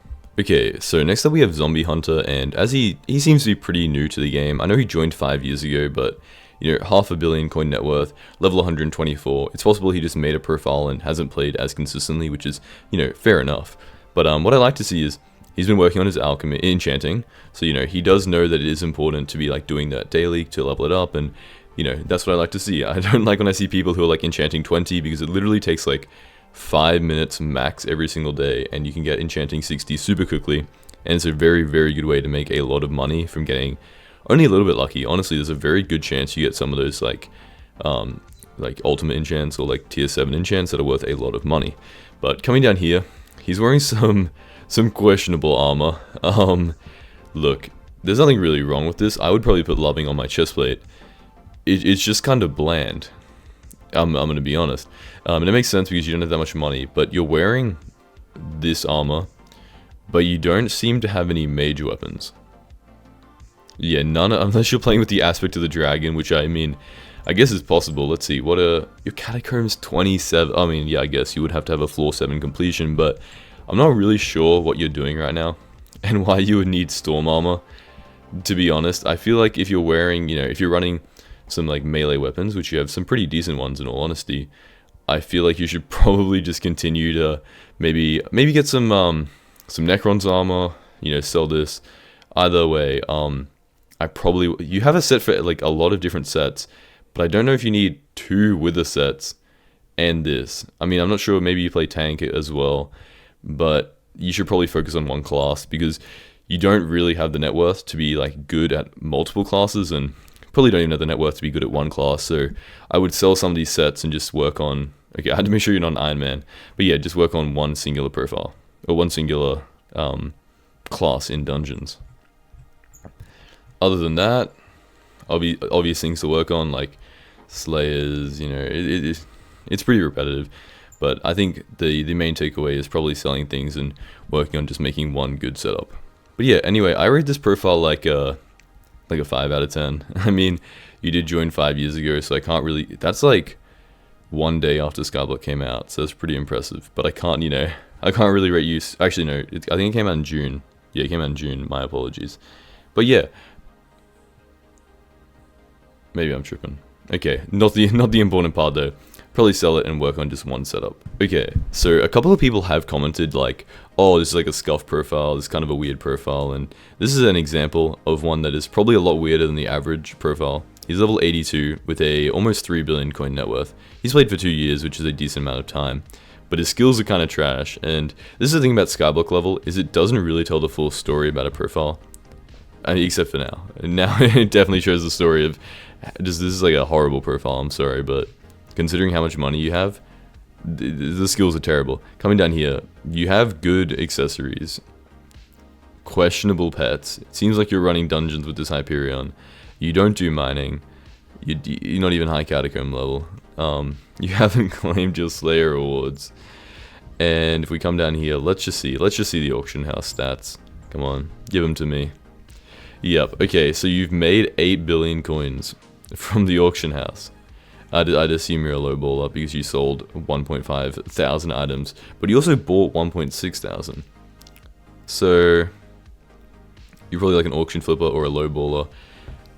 Okay, so next up we have Zombie Hunter, and as he seems to be pretty new to the game. I know he joined 5 years ago, but you know, 500 million coin net worth, level 124. It's possible he just made a profile and hasn't played as consistently, which is, you know, fair enough. But what I like to see is he's been working on his alchemy, enchanting. So, you know, he does know that it is important to be like doing that daily to level it up, and you know, that's what I like to see. I don't like when I see people who are like enchanting 20, because it literally takes like 5 minutes max every single day, and you can get enchanting 60 super quickly, and it's a very, very good way to make a lot of money from getting only a little bit lucky. Honestly, there's a very good chance you get some of those like ultimate enchants or like tier 7 enchants that are worth a lot of money. But coming down here, he's wearing some questionable armor. Look, there's nothing really wrong with this. I would probably put loving on my chestplate. It's just kind of bland. I'm gonna be honest. And it makes sense because you don't have that much money, but you're wearing this armor, but you don't seem to have any mage weapons. Yeah, none, unless you're playing with the aspect of the dragon, which I mean, I guess is possible. Let's see, what are your catacombs 27? I mean, yeah, I guess you would have to have a floor 7 completion, but I'm not really sure what you're doing right now and why you would need storm armor. To be honest, I feel like if you're wearing, you know, if you're running some like melee weapons, which you have some pretty decent ones in all honesty, I feel like you should probably just continue to maybe get some Necron's armor, you know, sell this. Either way, you have a set for like a lot of different sets, but I don't know if you need 2 wither sets and this. I mean, I'm not sure, maybe you play tank as well, but you should probably focus on one class because you don't really have the net worth to be like good at multiple classes, and probably don't even have the net worth to be good at one class. So I would sell some of these sets and just work on, okay, I had to make sure you're not an Iron Man, but yeah, just work on one singular profile or one singular class in dungeons. Other than that, obvious things to work on, like Slayers, you know, it's pretty repetitive. But I think the main takeaway is probably selling things and working on just making one good setup. But yeah, anyway, I rate this profile like a 5 out of 10. I mean, you did join 5 years ago, so I can't really, that's like 1 day after Skyblock came out, so it's pretty impressive. But I can't really rate you, actually no, I think it came out in June. Yeah, it came out in June, my apologies. But yeah, maybe I'm tripping. Okay, not the important part though. Probably sell it and work on just one setup. Okay, so a couple of people have commented like, oh, this is like a scuff profile, this is kind of a weird profile, and this is an example of one that is probably a lot weirder than the average profile. He's level 82 with a almost 3 billion coin net worth. He's played for 2 years, which is a decent amount of time, but his skills are kind of trash, and this is the thing about Skyblock level, is it doesn't really tell the full story about a profile. I mean, except for now. Now it definitely shows the story of just, this is like a horrible profile, I'm sorry, but considering how much money you have, the skills are terrible. Coming down here, you have good accessories, questionable pets. It seems like you're running dungeons with this Hyperion. You don't do mining. You're not even high catacomb level. You haven't claimed your Slayer awards. And if we come down here, let's just see the auction house stats. Come on, give them to me. Yep. Okay, so you've made 8 billion coins from the auction house. I'd assume you're a low baller because you sold 1.5 thousand items, but you also bought 1.6 thousand. So you're probably like an auction flipper or a low baller,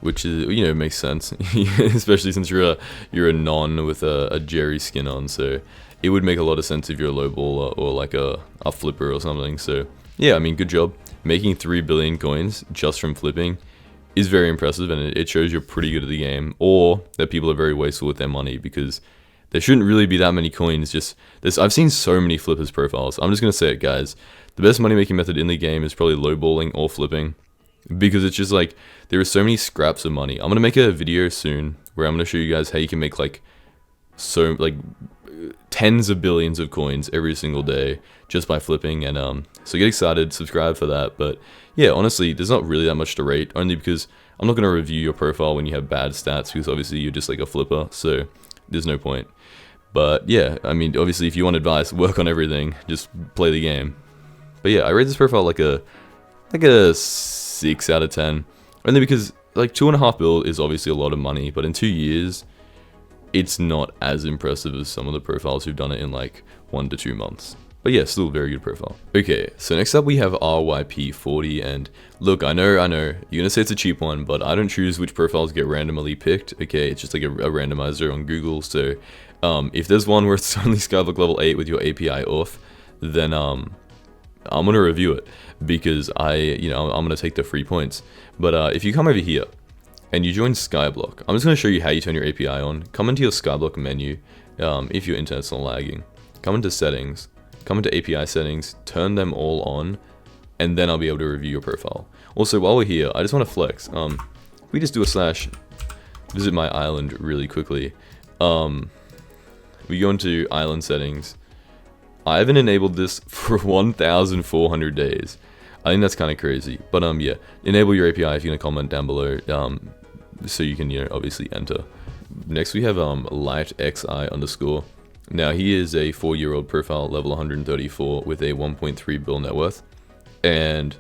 which is, you know, makes sense, especially since you're a non with a Jerry skin on. So it would make a lot of sense if you're a low baller or like a flipper or something. So yeah, I mean, good job. Making 3 billion coins just from flipping is very impressive, and it shows you're pretty good at the game, or that people are very wasteful with their money, because there shouldn't really be that many coins. Just this, I've seen so many flippers profiles. I'm just gonna say it, guys. The best money making method in the game is probably lowballing or flipping, because it's just like there are so many scraps of money. I'm gonna make a video soon where I'm gonna show you guys how you can make like tens of billions of coins every single day just by flipping. And so get excited, subscribe for that. But yeah, honestly, there's not really that much to rate, only because I'm not going to review your profile when you have bad stats, because obviously you're just like a flipper, so there's no point. But yeah, I mean, obviously if you want advice, work on everything, just play the game. But yeah, I rate this profile like a 6 out of 10, only because like 2.5 bill is obviously a lot of money, but in 2 years, it's not as impressive as some of the profiles who've done it in like 1 to 2 months. But yeah, still a very good profile. Okay, so next up we have RYP40, and look, I know, you're gonna say it's a cheap one, but I don't choose which profiles get randomly picked. Okay, it's just like a randomizer on Google, so if there's one where it's only Skyblock level 8 with your API off, then I'm gonna review it, because I'm gonna take the free points. But if you come over here, and you join Skyblock, I'm just gonna show you how you turn your API on. Come into your Skyblock menu, if your internet's not lagging. Come into settings, come into API settings, turn them all on, and then I'll be able to review your profile. Also, while we're here, I just want to flex. We just do a / visit my island really quickly. We go into island settings. I haven't enabled this for 1,400 days. I think that's kind of crazy. But yeah, enable your API if you're gonna comment down below, so you can obviously enter. Next we have lightxi_. Now he is a 4-year-old profile, level 134, with a 1.3 bill net worth. And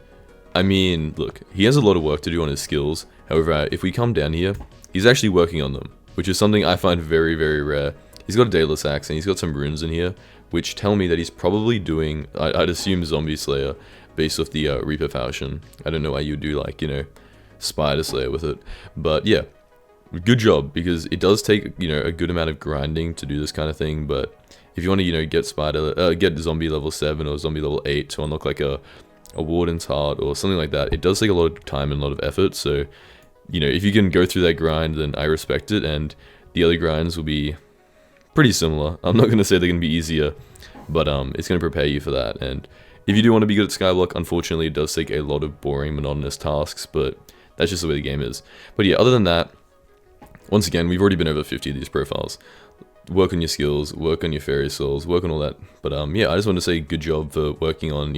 I mean, look, he has a lot of work to do on his skills. However, if we come down here, he's actually working on them, which is something I find very, very rare. He's got a Daedalus Axe and he's got some runes in here, which tell me that he's probably doing, I'd assume, Zombie Slayer, based off the Reaper Falchion. I don't know why you would do like, Spider Slayer with it. But yeah, good job, because it does take, a good amount of grinding to do this kind of thing. But if you want to, get Zombie level 7 or Zombie level 8 to unlock like a Warden's Heart or something like that, it does take a lot of time and a lot of effort. So, if you can go through that grind, then I respect it, and the other grinds will be pretty similar. I'm not going to say they're going to be easier, but it's going to prepare you for that. And if you do want to be good at Skyblock, unfortunately it does take a lot of boring, monotonous tasks, but that's just the way the game is. But yeah, other than that, once again, we've already been over 50 of these profiles. Work on your skills, work on your fairy souls, work on all that. But yeah, I just want to say good job for working on,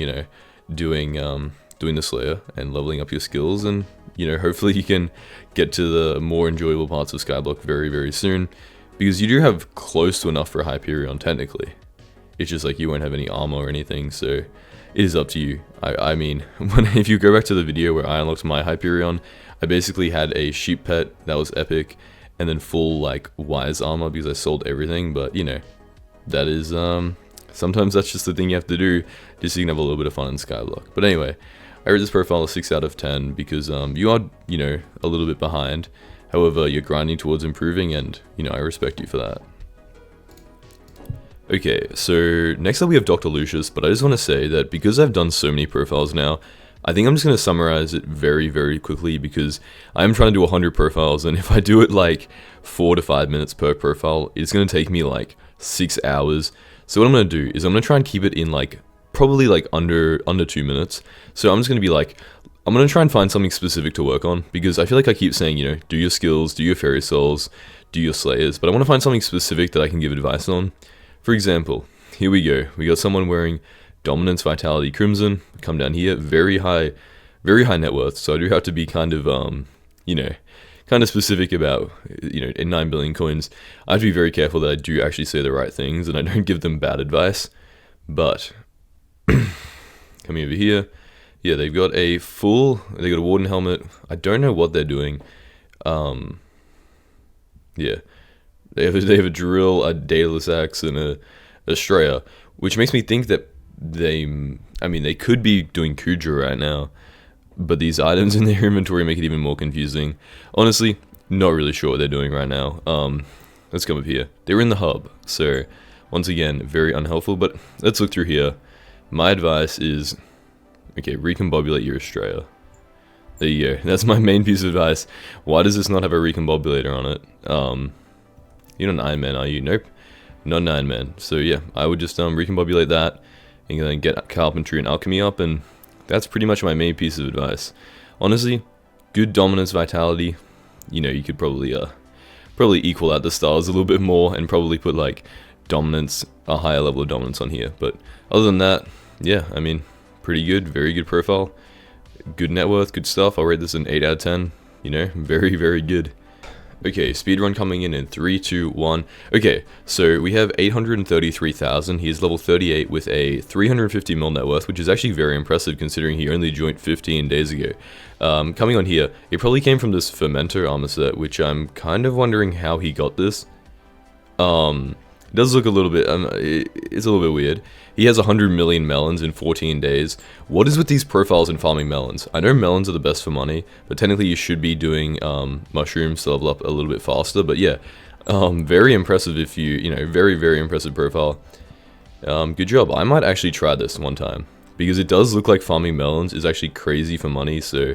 doing the Slayer and leveling up your skills, and hopefully you can get to the more enjoyable parts of Skyblock very, very soon, because you do have close to enough for a Hyperion technically. It's just like you won't have any armor or anything, so it is up to you. I mean, if you go back to the video where I unlocked my Hyperion, I basically had a sheep pet that was epic, and then full like wise armor because I sold everything. But that is sometimes that's just the thing you have to do, just so you can have a little bit of fun in Skyblock. But anyway, I rate this profile a 6 out of 10 because you are a little bit behind. However, you're grinding towards improving, and I respect you for that. Okay, so next up we have Dr. Lucius, but I just want to say that because I've done so many profiles now, I think I'm just going to summarize it very, very quickly, because I'm trying to do 100 profiles, and if I do it like 4 to 5 minutes per profile, it's going to take me like 6 hours. So what I'm going to do is I'm going to try and keep it in like, probably like under 2 minutes. So I'm just going to be like, I'm going to try and find something specific to work on, because I feel like I keep saying, do your skills, do your fairy souls, do your slayers, but I want to find something specific that I can give advice on. For example, here we go. We got someone wearing Dominance, Vitality, Crimson. Come down here, very high net worth. So I do have to be kind of, kind of specific about, 9 billion coins. I have to be very careful that I do actually say the right things and I don't give them bad advice. But coming over here, yeah, they've got a Warden helmet. I don't know what they're doing. Yeah. They have a drill, a Daedalus Axe, and a Straya, which makes me think that they could be doing Kudra right now, but these items in their inventory make it even more confusing. Honestly, not really sure what they're doing right now. Let's come up here. They're in the hub, so once again, very unhelpful, but let's look through here. My advice is, okay, recombobulate your Straya. There you go. That's my main piece of advice. Why does this not have a recombobulator on it? You're not an Iron Man, are you? Nope. Not an Iron Man. So yeah, I would just recombobulate that and then get Carpentry and Alchemy up, and that's pretty much my main piece of advice. Honestly, good Dominance, Vitality. You could probably equal out the stars a little bit more and probably put like dominance, a higher level of dominance on here. But other than that, yeah, I mean, pretty good, very good profile, good net worth, good stuff. I'll rate this an 8 out of 10. You know, very, very good. Okay, speedrun coming in 3, 2, 1. Okay, so we have 833,000. He's level 38 with a 350 mil net worth, which is actually very impressive considering he only joined 15 days ago. Coming on here, it probably came from this fermenter armor set, which I'm kind of wondering how he got this. It does look a little bit, it's a little bit weird. He has 100 million melons in 14 days. What is with these profiles in farming melons? I know melons are the best for money, but technically you should be doing mushrooms to level up a little bit faster. But yeah, very impressive if you know, very, very impressive profile. Good job. I might actually try this one time, because it does look like farming melons is actually crazy for money, so...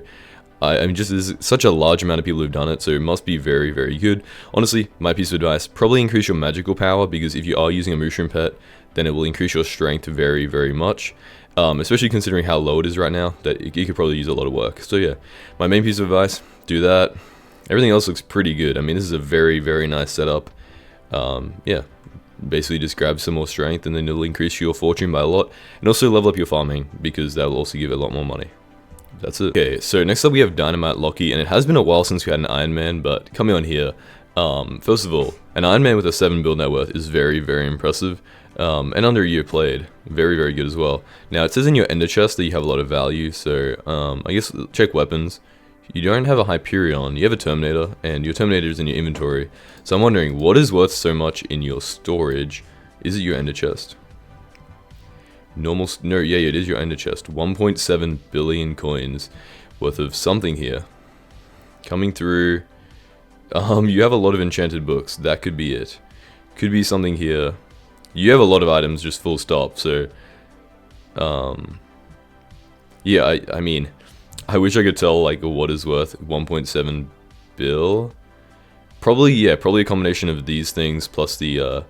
I mean, just there's such a large amount of people who've done it, so it must be very, very good. Honestly, my piece of advice, probably increase your magical power, because if you are using a mushroom pet, then it will increase your strength very, very much. Especially considering how low it is right now, that you could probably use a lot of work. So yeah, my main piece of advice, do that. Everything else looks pretty good. I mean, this is a very, very nice setup. Yeah, basically just grab some more strength, and then it'll increase your fortune by a lot. And also level up your farming, because that will also give it a lot more money. That's it. Okay, so next up we have Dynamite Locky, and it has been a while since we had an Iron Man, but coming on here, first of all, an Iron Man with a 7 build net worth is very, very impressive, and under a year played, very, very good as well. Now, it says in your ender chest that you have a lot of value, so, I guess, check weapons. You don't have a Hyperion, you have a Terminator, and your Terminator is in your inventory, so I'm wondering, what is worth so much in your storage? Is it your ender chest? No, yeah, it is your ender chest. 1.7 billion coins worth of something here. Coming through. You have a lot of enchanted books. That could be it. Could be something here. You have a lot of items, just full stop, so... yeah, I mean, I wish I could tell, like, what is worth 1.7 bill. Probably, yeah, probably a combination of these things plus the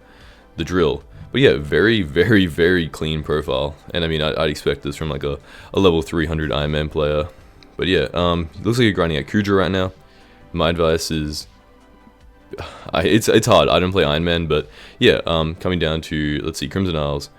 drill. But yeah, very, very, very clean profile. And I mean, I'd expect this from like a level 300 Iron Man player. But yeah, looks like you're grinding at Kudra right now. My advice is, it's hard. I don't play Iron Man, but yeah, coming down to, let's see, Crimson Isles.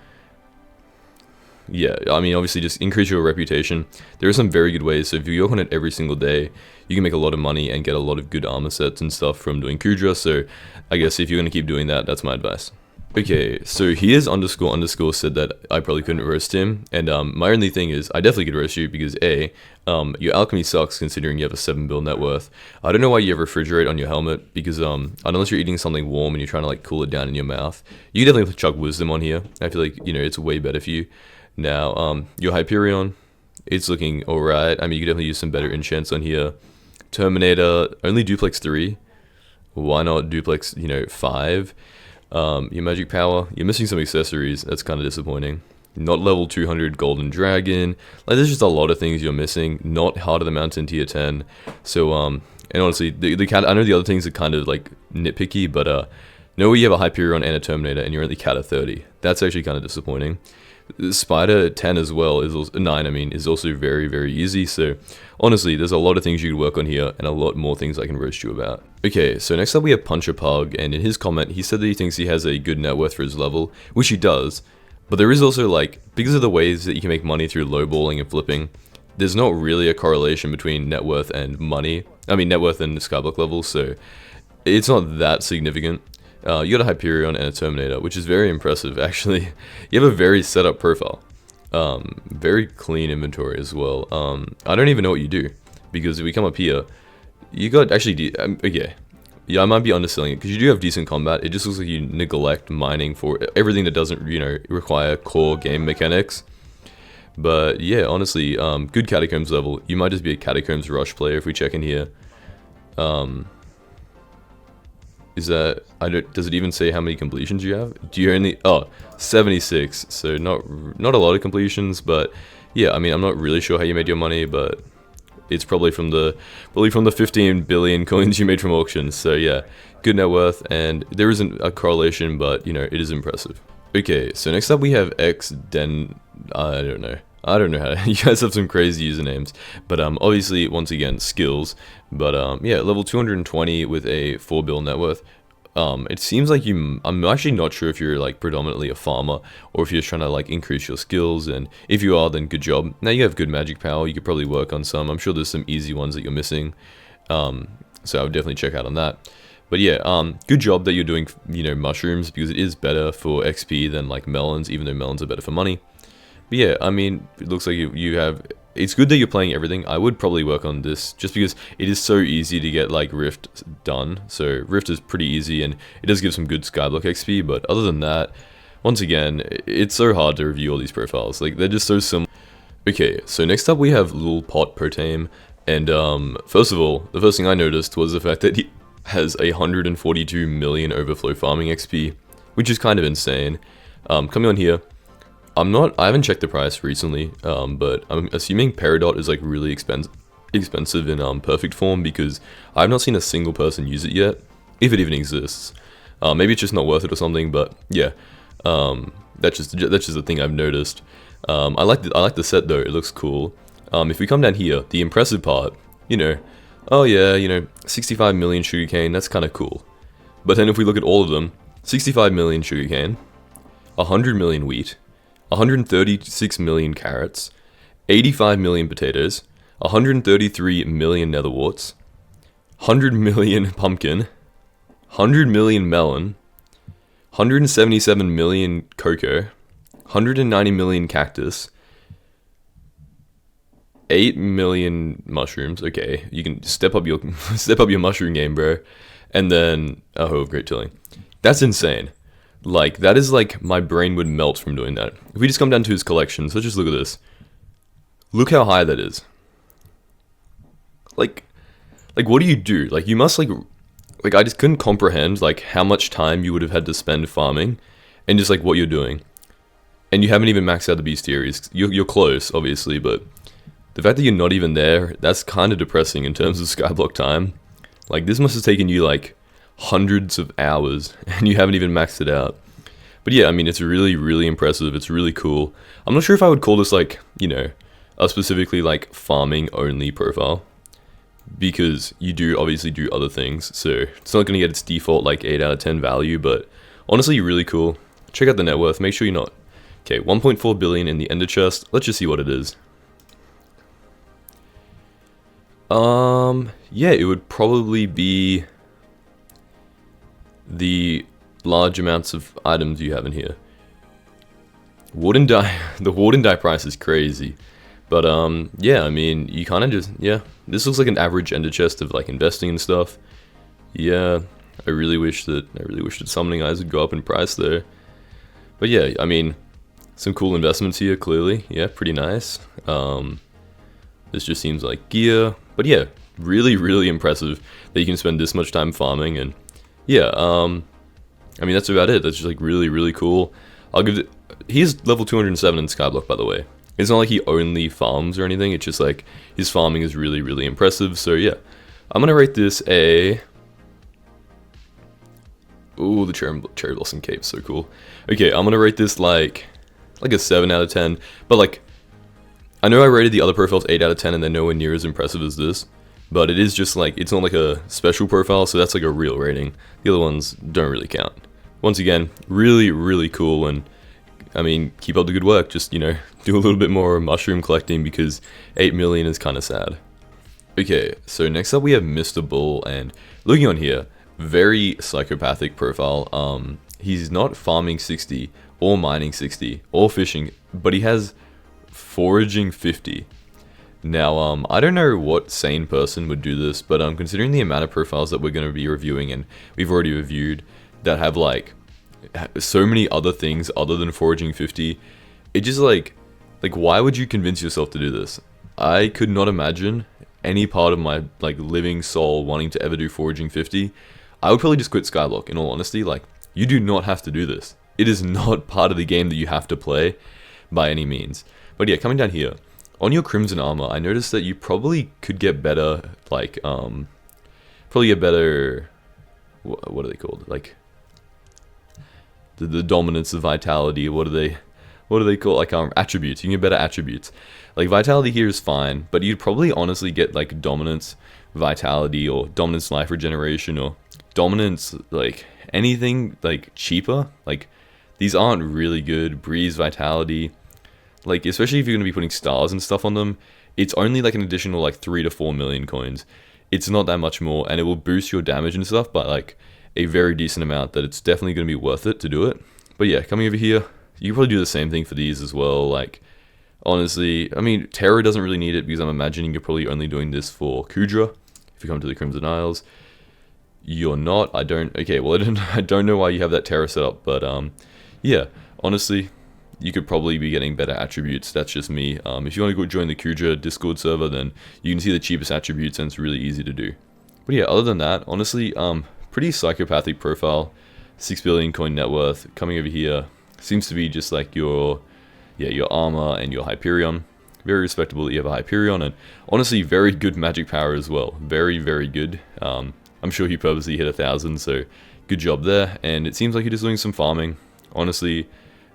Yeah, I mean, obviously just increase your reputation. There are some very good ways, so if you work on it every single day, you can make a lot of money and get a lot of good armor sets and stuff from doing Kudra, so I guess if you're going to keep doing that, that's my advice. Okay, so here's __ said that I probably couldn't roast him, and my only thing is, I definitely could roast you, because A, your alchemy sucks considering you have a 7 build net worth. I don't know why you have refrigerate on your helmet, because unless you're eating something warm and you're trying to like cool it down in your mouth, you can definitely chuck wisdom on here. I feel like, you know, it's way better for you. Now, your Hyperion, it's looking alright. I mean, you could definitely use some better enchants on here. Terminator, only duplex 3. Why not duplex, you know, 5? Your magic power, you're missing some accessories, that's kind of disappointing. Not level 200 golden dragon, like there's just a lot of things you're missing. Not Heart of the Mountain tier 10, so and honestly, I know the other things are kind of like nitpicky, but know you have a Hyperion and a Terminator and you're only cat at 30, that's actually kind of disappointing. Spider 10 as well, is also, 9 I mean, is also very, very easy, so honestly, there's a lot of things you could work on here, and a lot more things I can roast you about. Okay, so next up we have Puncher Pug, and in his comment, he said that he thinks he has a good net worth for his level, which he does, but there is also, like, because of the ways that you can make money through lowballing and flipping, there's not really a correlation between net worth and money, I mean net worth and Skyblock levels, so it's not that significant. You got a Hyperion and a Terminator, which is very impressive, actually. You have a very set up profile. Very clean inventory as well. I don't even know what you do, because if we come up here, you got actually, okay, yeah, I might be underselling it, because you do have decent combat. It just looks like you neglect mining for everything that doesn't, you know, require core game mechanics. But yeah, honestly, good Catacombs level. You might just be a Catacombs Rush player if we check in here. Is that, does it even say how many completions you have? Do you only, 76, so not a lot of completions, but yeah, I mean, I'm not really sure how you made your money, but it's probably from the 15 billion coins you made from auctions, so yeah, good net worth, and there isn't a correlation, but, you know, it is impressive. Okay, so next up we have XDen, I don't know how to, you guys have some crazy usernames, but obviously, once again, skills, but yeah, level 220 with a 4 bill net worth. It seems like I'm actually not sure if you're like predominantly a farmer or if you're just trying to like increase your skills, and if you are, then good job. Now you have good magic power, you could probably work on some. I'm sure there's some easy ones that you're missing. So I would definitely check out on that. But yeah, good job that you're doing, mushrooms, because it is better for XP than like melons, even though melons are better for money. But yeah, I mean, it looks like you have... It's good that you're playing everything. I would probably work on this, just because it is so easy to get, like, Rift done. So, Rift is pretty easy, and it does give some good Skyblock XP, but other than that, once again, it's so hard to review all these profiles. Like, they're just so similar. Okay, so next up we have Lil Pot Protame, and, first of all, the first thing I noticed was the fact that he has 142 million overflow farming XP, which is kind of insane. Coming on here, I haven't checked the price recently, but I'm assuming Peridot is like really expensive in perfect form, because I have not seen a single person use it yet, if it even exists. Maybe it's just not worth it or something, but yeah, that's just the thing I've noticed. I like the set though, it looks cool. If we come down here, the impressive part, oh yeah, 65 million sugarcane, that's kind of cool. But then if we look at all of them, 65 million sugarcane, 100 million wheat, 136 million carrots, 85 million potatoes, 133 million netherworts, 100 million pumpkin, 100 million melon, 177 million cocoa, 190 million cactus, 8 million mushrooms. Okay, you can step up your mushroom game, bro. And then oh, great tilling. That's insane. Like, that is like, my brain would melt from doing that. If we just come down to his collection, so just look at this. Look how high that is. Like what do you do? Like, you must like I just couldn't comprehend like how much time you would have had to spend farming, and just like what you're doing. And you haven't even maxed out the bestiaries. You're close, obviously, but the fact that you're not even there, that's kind of depressing in terms of Skyblock time. Like, this must have taken you like hundreds of hours, and you haven't even maxed it out. But yeah, I mean, it's really, really impressive. It's really cool. I'm not sure if I would call this like, a specifically like farming only profile, because you do obviously do other things, so it's not going to get its default like 8 out of 10 value, but honestly, really cool. Check out the net worth. Make sure you're not... Okay, 1.4 billion in the ender chest. Let's just see what it is. Yeah, it would probably be the large amounts of items you have in here. Wood and dye, the wood and dye price is crazy. But yeah, I mean, you kind of just, yeah, this looks like an average ender chest of like investing and stuff. Yeah, I really wish that summoning eyes would go up in price there. But yeah, I mean, some cool investments here, clearly. Yeah, pretty nice. This just seems like gear. But yeah, really, really impressive that you can spend this much time farming. And yeah, I mean, that's about it. That's just like really, really cool. I'll give it... He's level 207 in Skyblock, by the way. It's not like he only farms or anything. It's just like his farming is really, really impressive. So yeah, I'm gonna rate this a... Ooh, the cherry blossom cape, so cool. Okay, I'm gonna rate this like a 7 out of 10. But like, I know I rated the other profiles 8 out of 10, and they're nowhere near as impressive as this. But it is just like, it's not like a special profile, so that's like a real rating. The other ones don't really count. Once again, really, really cool, and I mean, keep up the good work. Just, do a little bit more mushroom collecting, because 8 million is kind of sad. Okay, so next up we have Mr. Bull, and looking on here, very psychopathic profile. He's not farming 60, or mining 60, or fishing, but he has foraging 50. Now, I don't know what sane person would do this, but considering the amount of profiles that we're going to be reviewing, and we've already reviewed, that have like so many other things other than foraging 50, it just like why would you convince yourself to do this? I could not imagine any part of my like living soul wanting to ever do foraging 50. I would probably just quit Skyblock, in all honesty. Like, you do not have to do this. It is not part of the game that you have to play by any means. But yeah, coming down here, on your Crimson Armor, I noticed that you probably could get better, like, probably get better, what are they called? Like, the dominance of vitality, what are they called? Like, attributes. You can get better attributes. Like, vitality here is fine, but you'd probably honestly get, like, dominance, vitality, or dominance life regeneration, or dominance, like anything like cheaper, like these aren't really good. Breeze, vitality, like especially if you're going to be putting stars and stuff on them, it's only like an additional like 3 to 4 million coins. It's not that much more, and it will boost your damage and stuff by like a very decent amount that it's definitely going to be worth it to do it. But yeah, coming over here, you can probably do the same thing for these as well. Like, honestly, I mean, Terra doesn't really need it because I'm imagining you're probably only doing this for Kudra. If you come to the Crimson Isles, you're not. Okay, well, I don't know why you have that Terra set up, but yeah, honestly, you could probably be getting better attributes. That's just me. If you want to go join the Kudra Discord server, then you can see the cheapest attributes, and it's really easy to do. But yeah, other than that, honestly, pretty psychopathic profile. 6 billion coin net worth. Coming over here, seems to be just like your armor and your Hyperion. Very respectable that you have a Hyperion, and honestly, very good magic power as well. Very, very good. I'm sure he purposely hit 1,000, so good job there. And it seems like you're just doing some farming. Honestly,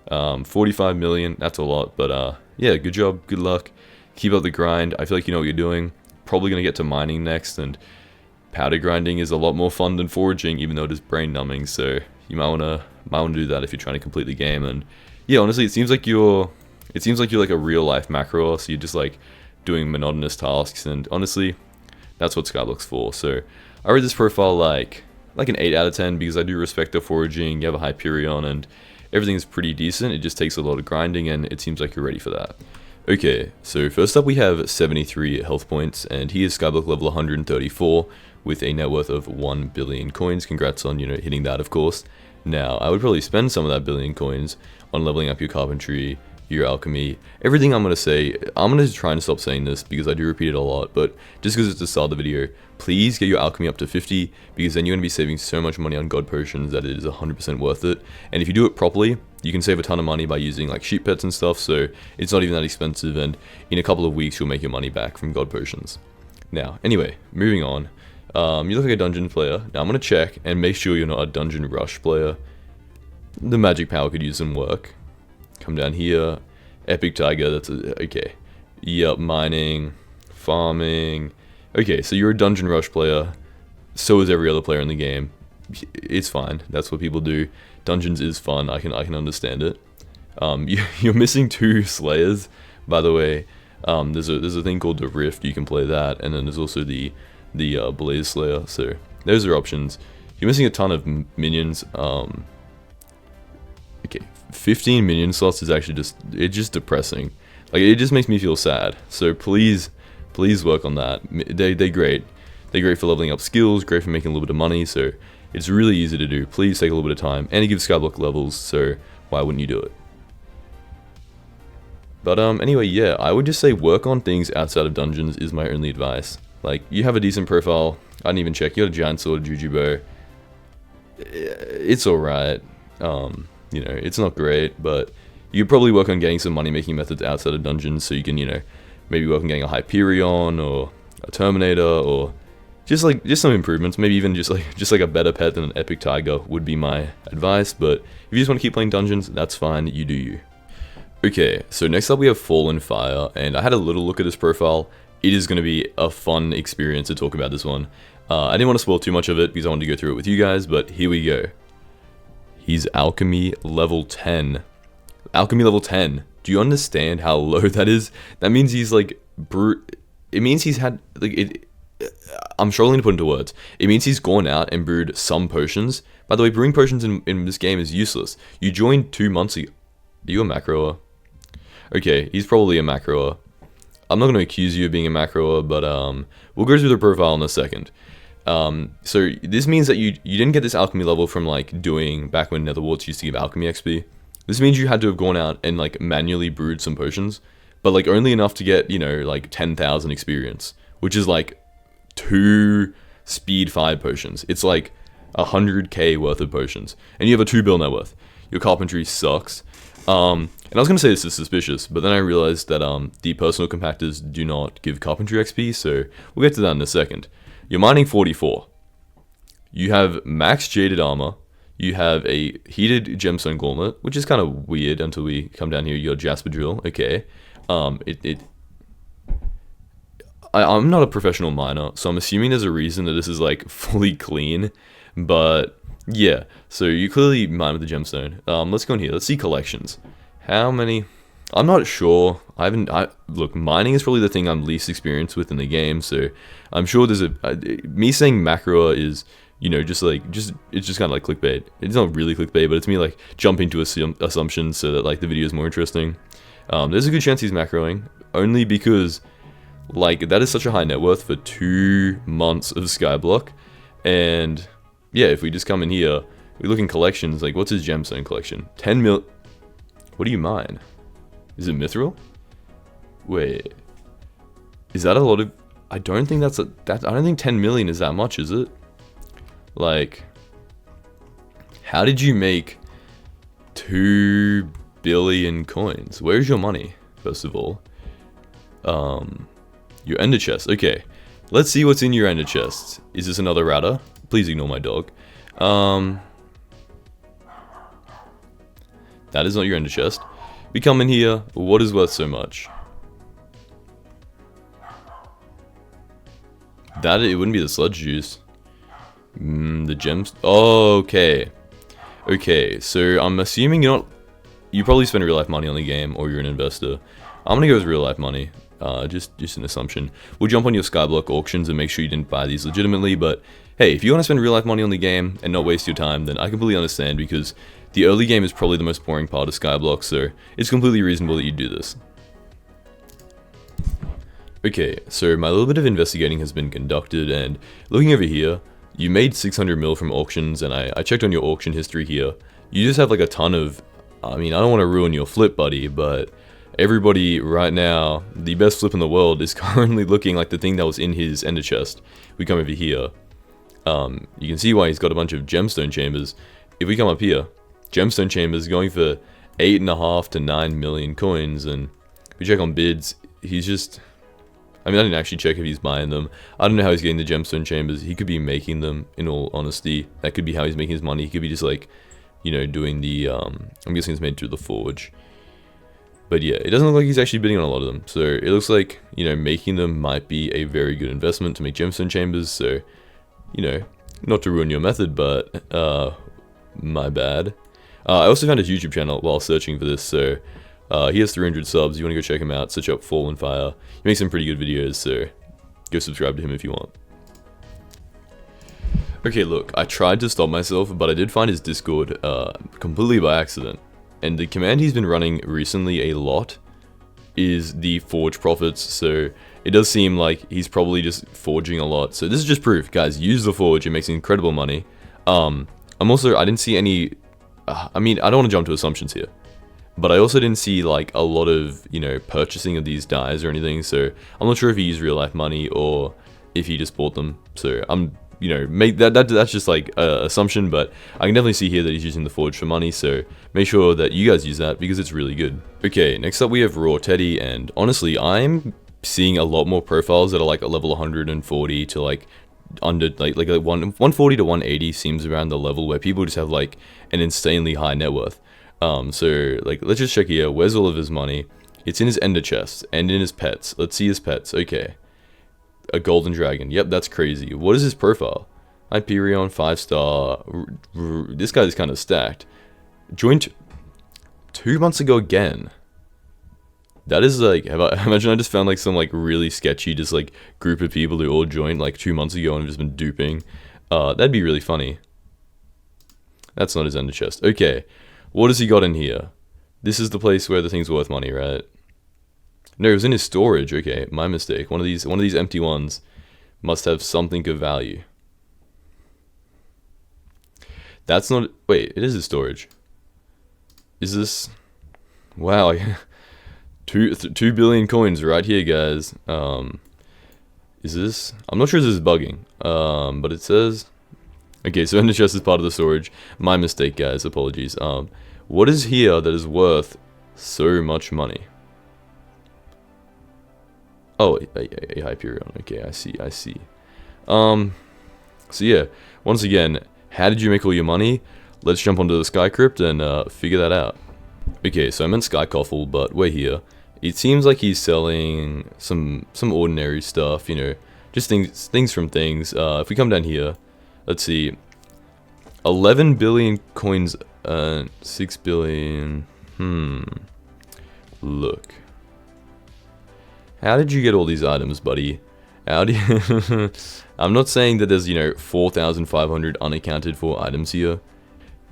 45 million, that's a lot, but yeah, good job, good luck. Keep up the grind. I feel like you know what you're doing. Probably going to get to mining next, and powder grinding is a lot more fun than foraging, even though it is brain numbing, so you might wanna do that if you're trying to complete the game. And yeah, honestly, it seems like you're like a real life macro, so you're just like doing monotonous tasks, and honestly, that's what Skyblock's for. So I read this profile like an 8 out of 10 because I do respect the foraging. You have a Hyperion, and everything is pretty decent. It just takes a lot of grinding, and it seems like you're ready for that. Okay, so first up we have 73 health points, and he is Skyblock level 134 with a net worth of 1 billion coins. Congrats on, hitting that, of course. Now, I would probably spend some of that billion coins on leveling up your carpentry, your alchemy, everything I'm going to say. I'm going to try and stop saying this because I do repeat it a lot, but just because it's the start of the video, please get your alchemy up to 50, because then you're going to be saving so much money on god potions that it is 100% worth it. And if you do it properly, you can save a ton of money by using like sheep pets and stuff, so it's not even that expensive, and in a couple of weeks you'll make your money back from god potions. Now, anyway, moving on. You look like a dungeon player. Now I'm going to check and make sure you're not a dungeon rush player. The magic power could use some work. Come down here. Epic tiger, that's okay. Yep, mining, farming. Okay, so you're a dungeon rush player. So is every other player in the game. It's fine. That's what people do. Dungeons is fun. I can understand it. You're missing 2 slayers, by the way. There's a thing called the Rift. You can play that, and then there's also the Blaze Slayer. So those are options. You're missing a ton of minions. Okay, 15 minion slots is actually just depressing. Like, it just makes me feel sad. So please work on that. They're great. They're great for leveling up skills, great for making a little bit of money, so it's really easy to do. Please take a little bit of time, and it gives Skyblock levels, so why wouldn't you do it? But anyway, yeah, I would just say work on things outside of dungeons is my only advice. Like, you have a decent profile. I didn't even check. You got a giant sword, Juju bow. It's alright. It's not great, but you could probably work on getting some money-making methods outside of dungeons, so you can, maybe work on getting a Hyperion or a Terminator, or just some improvements. Maybe even just like a better pet than an epic tiger would be my advice. But if you just want to keep playing dungeons, that's fine. You do you. Okay, so next up we have Fallen Fire, and I had a little look at this profile. It is going to be a fun experience to talk about this one. I didn't want to spoil too much of it because I wanted to go through it with you guys, but here we go. He's Alchemy level 10. Alchemy level 10. Do you understand how low that is? That means he's like it means he's had I'm struggling to put into words. It means he's gone out and brewed some potions. By the way, brewing potions in this game is useless. You joined 2 months ago. Are you a macroer? Okay, he's probably a macroer. I'm not going to accuse you of being a macroer, but we'll go through the profile in a second. So this means that you didn't get this alchemy level from like doing back when Netherwarts used to give alchemy XP. This means you had to have gone out and like manually brewed some potions, but like only enough to get, like 10,000 experience, which is like 2 speed 5 potions. It's like 100k worth of potions, and you have a 2 bill net worth. Your carpentry sucks. And I was going to say this is suspicious, but then I realized that the personal compactors do not give carpentry XP, so we'll get to that in a second. You're mining 44. You have max jaded armor. You have a heated gemstone gauntlet, which is kind of weird until we come down here. Your jasper drill, okay. I'm not a professional miner, so I'm assuming there's a reason that this is like fully clean. But yeah, so you clearly mine with the gemstone. Let's go in here. Let's see collections. How many? I'm not sure. Look, mining is probably the thing I'm least experienced with in the game, so I'm sure there's me saying macro is, you know, it's just kind of like clickbait. It's not really clickbait, but it's me like jumping to assumptions so that like the video is more interesting. There's a good chance he's macroing, only because like that is such a high net worth for 2 months of Skyblock, and yeah, if we just come in here, we look in collections. Like, what's his gemstone collection? 10 mil. What do you mine? Is it mithril? Wait, is that a lot of? I don't think that's I don't think 10 million is that much, is it? Like, how did you make 2 billion coins? Where's your money, first of all? Your ender chest. Okay, let's see what's in your ender chest. Is this another ratter? Please ignore my dog. That is not your ender chest. We come in here. What is worth so much? That it wouldn't be the sludge juice. The gems. Oh, okay. Okay, so I'm assuming you probably spend real life money on the game, or you're an investor. I'm gonna go with real life money. Just an assumption. We'll jump on your Skyblock auctions and make sure you didn't buy these legitimately, but hey, if you want to spend real life money on the game and not waste your time, then I completely understand, because the early game is probably the most boring part of Skyblock, so it's completely reasonable that you do this. Okay, so my little bit of investigating has been conducted, and looking over here, you made 600 mil from auctions, and I checked on your auction history here. You just have like a ton of, I mean, I don't want to ruin your flip, buddy, but everybody right now, the best flip in the world is currently looking like the thing that was in his ender chest. We come over here. You can see why he's got a bunch of gemstone chambers. If we come up here, gemstone chambers going for 8.5 to 9 million coins, and if we check on bids, he's just, I mean, I didn't actually check if he's buying them. I don't know how he's getting the gemstone chambers. He could be making them, in all honesty. That could be how he's making his money. He could be just like, you know, doing the, I'm guessing it's made through the forge. But yeah, it doesn't look like he's actually bidding on a lot of them. So it looks like, you know, making them might be a very good investment to make gemstone chambers. So, you know, not to ruin your method, but my bad. I also found his YouTube channel while searching for this. So he has 300 subs. You want to go check him out. Search up Fallen Fire. He makes some pretty good videos. So go subscribe to him if you want. Okay, look, I tried to stop myself, but I did find his Discord completely by accident. And the command he's been running recently a lot is the forge profits, so it does seem like he's probably just forging a lot. So this is just proof, guys, use the forge, it makes incredible money. I didn't see any, I mean, I don't want to jump to assumptions here, but I also didn't see like a lot of, you know, purchasing of these dyes or anything, so I'm not sure if he used real life money or if he just bought them. So I'm, you know, that's just like assumption, but I can definitely see here that he's using the forge for money, so make sure that you guys use that because it's really good. Okay, next up we have Raw Teddy, and honestly, I'm seeing a lot more profiles that are like a level 140 to like under like 140 to 180 seems around the level where people just have like an insanely high net worth. So like let's just check here. Where's all of his money? It's in his ender chest and in his pets. Let's see his pets. Okay. A golden dragon. Yep, that's crazy. What is his profile? Hyperion, 5-star. This guy's kind of stacked. Joined 2 months ago again. That is like, imagine I just found like some like really sketchy just like group of people who all joined like 2 months ago and have just been duping. That'd be really funny. That's not his ender chest. Okay, what has he got in here? This is the place where the thing's worth money, right? No, it was in his storage. Okay, my mistake. One of these empty ones must have something of value. That's not. Wait, it is his storage. Is this? Wow, 2 billion coins right here, guys. Is this? I'm not sure if this is bugging. But it says. Okay, so ender chest is part of the storage. My mistake, guys. Apologies. What is here that is worth so much money? Oh, a Hyperion. Okay, I see. So yeah, once again, how did you make all your money? Let's jump onto the Sky Crypt and figure that out. Okay, so I meant Sky Coffle, but we're here. It seems like he's selling some ordinary stuff, you know, just things from things. If we come down here, let's see. 11 billion coins, 6 billion. Look. How did you get all these items, buddy? How do you... I'm not saying that there's, 4,500 unaccounted for items here.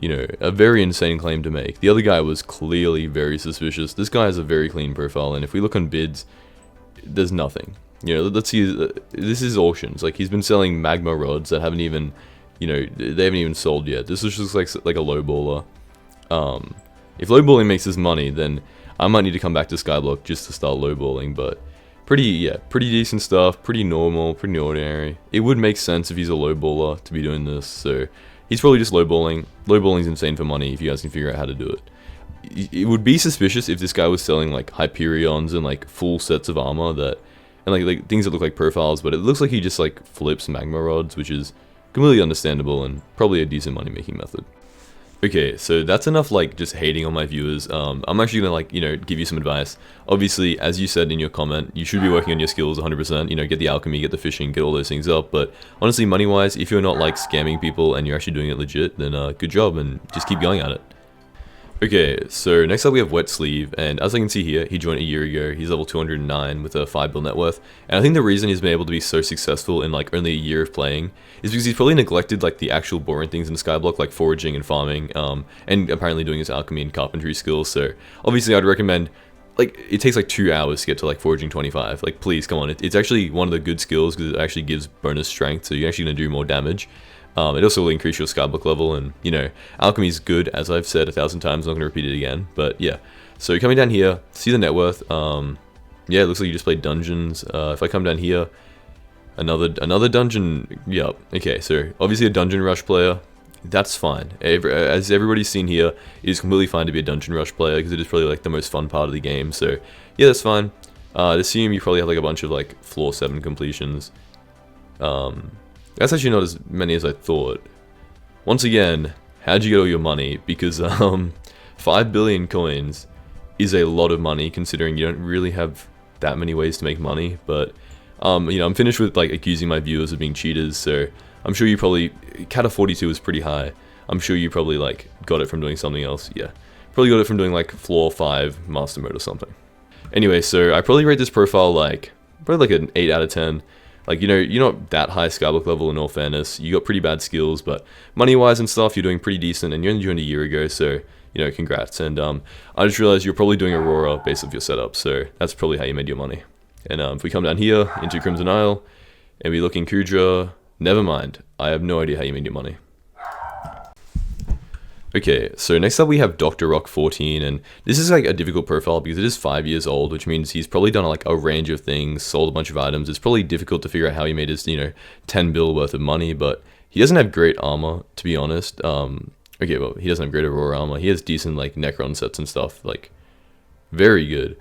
A very insane claim to make. The other guy was clearly very suspicious. This guy has a very clean profile, and if we look on bids, there's nothing. Let's see, this is auctions. Like, he's been selling magma rods that haven't even, they haven't even sold yet. This is just like a lowballer. If lowballing makes us money, then I might need to come back to Skyblock just to start lowballing, but pretty decent stuff, pretty normal, pretty ordinary. It would make sense if he's a lowballer to be doing this, so he's probably just lowballing. Lowballing's insane for money if you guys can figure out how to do it. It would be suspicious if this guy was selling like Hyperions and like full sets of armor and like things that look like profiles, but it looks like he just like flips magma rods, which is completely understandable and probably a decent money making method. Okay, so that's enough like just hating on my viewers. I'm actually gonna like, give you some advice. Obviously, as you said in your comment, you should be working on your skills 100%, get the alchemy, get the fishing, get all those things up, but honestly, money-wise, if you're not like scamming people and you're actually doing it legit, then good job and just keep going at it. Okay, so next up we have Wet Sleeve, and as I can see here, he joined a year ago. He's level 209 with a 5 bill net worth, and I think the reason he's been able to be so successful in like only a year of playing is because he's probably neglected like the actual boring things in Skyblock, like foraging and farming, and apparently doing his alchemy and carpentry skills. So obviously I'd recommend, like, it takes like 2 hours to get to like foraging 25. Like, please, come on, it's actually one of the good skills because it actually gives bonus strength, so you're actually gonna do more damage. It also will increase your Skyblock level, and, alchemy is good, as I've said 1,000 times, I'm not going to repeat it again, but yeah. So coming down here, see the net worth, yeah, it looks like you just played dungeons. If I come down here, another dungeon, yep, okay, so obviously a dungeon rush player, that's fine. As everybody's seen here, it is completely fine to be a dungeon rush player, because it is probably like the most fun part of the game, so yeah, that's fine. I'd assume you probably have like a bunch of like floor 7 completions. That's actually not as many as I thought. Once again, how'd you get all your money? Because 5 billion coins is a lot of money considering you don't really have that many ways to make money. But I'm finished with like accusing my viewers of being cheaters, so I'm sure you probably, Cat of 42 is pretty high. I'm sure you probably like got it from doing something else. Yeah, probably got it from doing like floor 5 master mode or something. Anyway, so I probably rate this profile like probably like an 8 out of 10. Like, you're not that high Skyblock level in all fairness. You got pretty bad skills, but money-wise and stuff, you're doing pretty decent, and you only joined a year ago, so, congrats. And I just realized you're probably doing Aurora based off your setup, so that's probably how you made your money. And if we come down here into Crimson Isle, and we look in Kudra, never mind. I have no idea how you made your money. Okay, so next up we have Dr. Rock 14, and this is like a difficult profile because it is 5 years old, which means he's probably done like a range of things, sold a bunch of items. It's probably difficult to figure out how he made his, 10 bill worth of money, but he doesn't have great armor, to be honest. Okay, well, he doesn't have great Aurora armor. He has decent like Necron sets and stuff, like very good.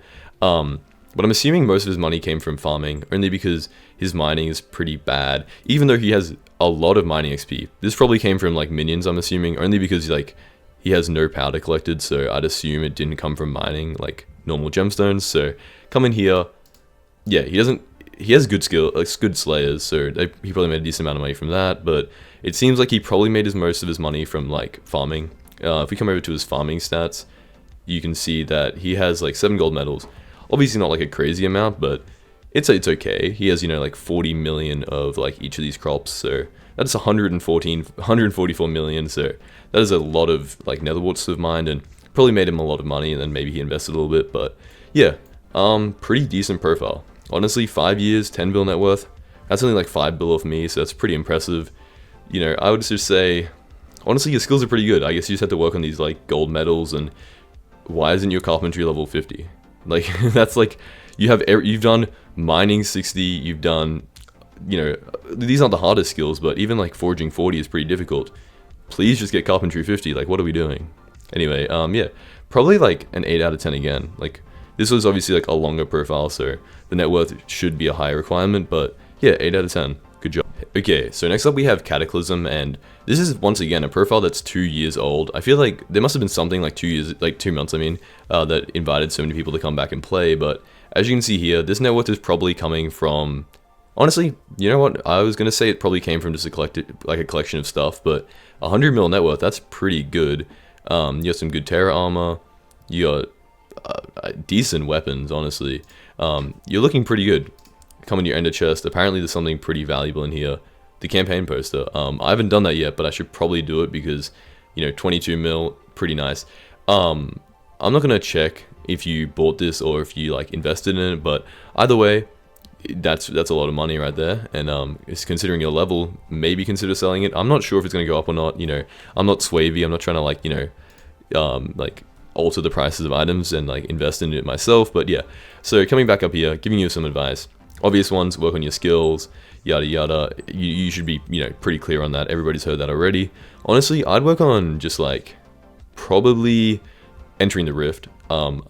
But I'm assuming most of his money came from farming, only because his mining is pretty bad, even though he has a lot of mining XP. This probably came from like minions, I'm assuming, only because like he has no powder collected, so I'd assume it didn't come from mining like normal gemstones. So come in here, yeah, he has good skill, like good slayers, so he probably made a decent amount of money from that, but it seems like he probably made most of his money from like farming. If we come over to his farming stats, you can see that he has like 7 gold medals. Obviously not like a crazy amount, but it's okay. He has, like 40 million of like each of these crops, so that's 144 million, so that is a lot of like netherwarts to have mined, and probably made him a lot of money, and then maybe he invested a little bit, but yeah, pretty decent profile. Honestly, 5 years, 10 bill net worth, that's only like 5 bill off me, so that's pretty impressive. I would just say, honestly, your skills are pretty good. I guess you just have to work on these like gold medals, and why isn't your carpentry level 50? Like, that's like, you've done mining 60, you've done, these aren't the hardest skills, but even like foraging 40 is pretty difficult. Please just get carpentry 50, like, what are we doing? Anyway, yeah, probably like an 8 out of 10 again. Like, this was obviously like a longer profile, so the net worth should be a higher requirement, but yeah, 8 out of 10, good job. Okay, so next up we have Cataclysm, and this is once again a profile that's 2 years old. I feel like there must have been something like 2 years, like 2 months, I mean, that invited so many people to come back and play, but as you can see here, this net worth is probably coming from Honestly, you know what? I was gonna say it probably came from just a collection of stuff, but 100 mil net worth, that's pretty good. You got some good Terra armor. You got decent weapons, honestly. You're looking pretty good. Come in your ender chest. Apparently, there's something pretty valuable in here. The campaign poster. I haven't done that yet, but I should probably do it because, 22 mil, pretty nice. I'm not gonna check if you bought this or if you like invested in it, but either way, that's a lot of money right there. And it's considering your level, maybe consider selling it. I'm not sure if it's gonna go up or not. I'm not swavy. I'm not trying to like alter the prices of items and like invest in it myself. But yeah, so coming back up here, giving you some advice. Obvious ones: work on your skills, yada yada. You should be pretty clear on that. Everybody's heard that already. Honestly, I'd work on just like probably entering the rift. I'm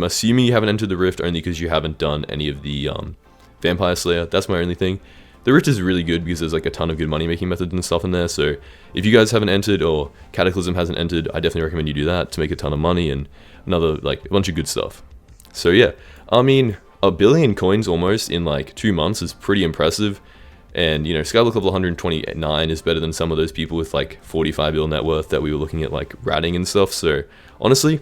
assuming you haven't entered the rift only because you haven't done any of the Vampire Slayer. That's my only thing. The rift is really good because there's like a ton of good money making methods and stuff in there. So if you guys haven't entered or Cataclysm hasn't entered, I definitely recommend you do that to make a ton of money and another like a bunch of good stuff. So yeah, I mean, 1 billion coins almost in like 2 months is pretty impressive. And Skyblock level 129 is better than some of those people with like 45 mil net worth that we were looking at like ratting and stuff. So honestly,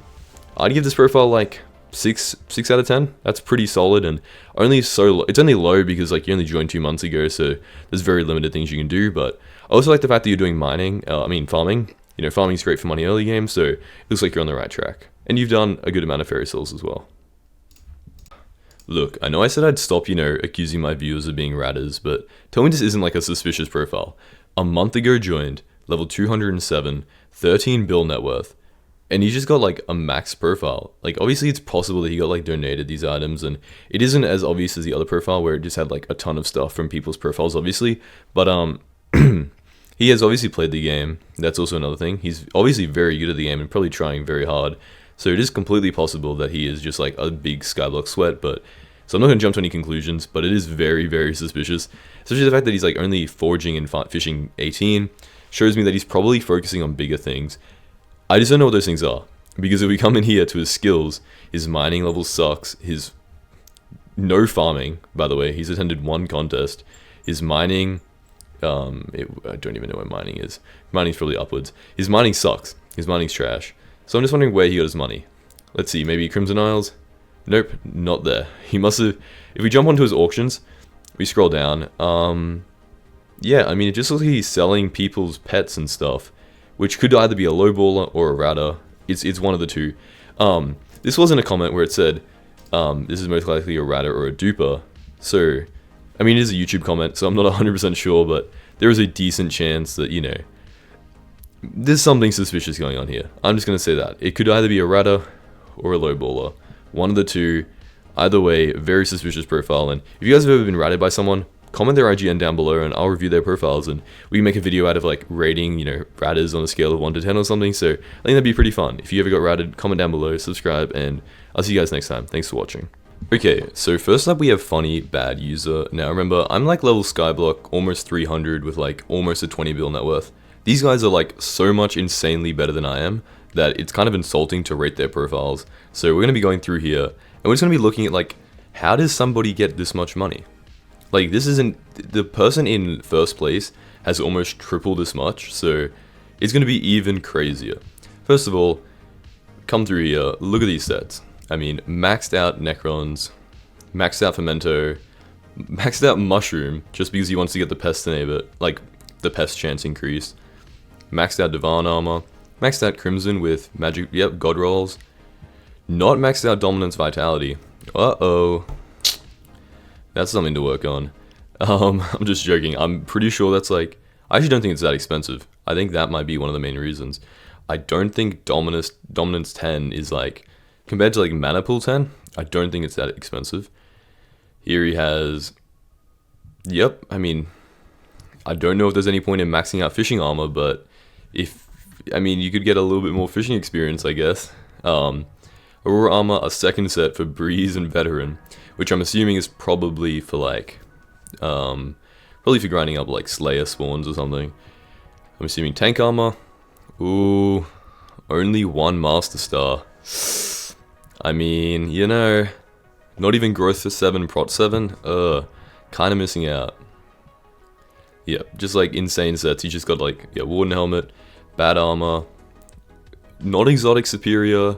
I'd give this profile like 6 out of 10. That's pretty solid, and it's only low because like you only joined 2 months ago, so there's very limited things you can do. But I also like the fact that you're doing farming. Farming's great for money early game, so it looks like you're on the right track, and you've done a good amount of fairy souls as well. Look, I know I said I'd stop, accusing my viewers of being ratters, but tell me this isn't like a suspicious profile. A month ago joined, level 207, 13 bill net worth, and he just got like a max profile. Like obviously it's possible that he got like donated these items, and it isn't as obvious as the other profile where it just had like a ton of stuff from people's profiles obviously, but he has obviously played the game. That's also another thing. He's obviously very good at the game and probably trying very hard. So it is completely possible that he is just like a big Skyblock sweat, but so I'm not going to jump to any conclusions, but it is very, very suspicious. Especially the fact that he's like only foraging and fishing 18 shows me that he's probably focusing on bigger things. I just don't know what those things are, because if we come in here to his skills, his mining level sucks, his no farming, by the way, he's attended 1 contest, his mining, I don't even know where mining is, mining's probably upwards, his mining sucks, his mining's trash. So I'm just wondering where he got his money. Let's see, maybe Crimson Isles? Nope, not there. He must have... If we jump onto his auctions, we scroll down. Yeah, I mean, it just looks like he's selling people's pets and stuff, which could either be a lowballer or a ratter. It's one of the two. This wasn't a comment where it said, this is most likely a ratter or a duper. So, I mean, it is a YouTube comment, so I'm not 100% sure, but there is a decent chance that, there's something suspicious going on here. I'm just going to say that. It could either be a ratter or a lowballer. One of the two. Either way, very suspicious profile. And if you guys have ever been ratted by someone, comment their IGN down below and I'll review their profiles. And we can make a video out of like rating, ratters on a scale of 1 to 10 or something. So I think that'd be pretty fun. If you ever got ratted, comment down below, subscribe, and I'll see you guys next time. Thanks for watching. Okay, so first up we have Funny Bad User. Now remember, I'm like level Skyblock, almost 300 with like almost a 20 bill net worth. These guys are like so much insanely better than I am that it's kind of insulting to rate their profiles. So we're going to be going through here and we're just going to be looking at like, how does somebody get this much money? Like this isn't, the person in first place has almost triple this much, so it's going to be even crazier. First of all, come through here, look at these stats. I mean, maxed out Necrons, maxed out Femento, maxed out Mushroom, just because he wants to get the pest enable, like the pest chance increased. Maxed out Divine Armor, maxed out Crimson with magic, God rolls. Not maxed out Dominance Vitality. Uh-oh. That's something to work on. I'm just joking. I'm pretty sure that's like, I actually don't think it's that expensive. I think that might be one of the main reasons. I don't think Dominance 10 is like, compared to like Mana Pool 10, I don't think it's that expensive. Here he has, I mean, I don't know if there's any point in maxing out fishing armor, but you could get a little bit more fishing experience, I guess. Aurora armor, a second set for Breeze and Veteran, which I'm assuming is probably for like, probably for grinding up like Slayer spawns or something. I'm assuming tank armor. Ooh, only 1 Master Star. I mean, not even growth for 7, prot 7. Kind kind of missing out. Yeah, just like insane sets. You just got like, yeah, Warden Helmet, Bad Armor, not exotic superior,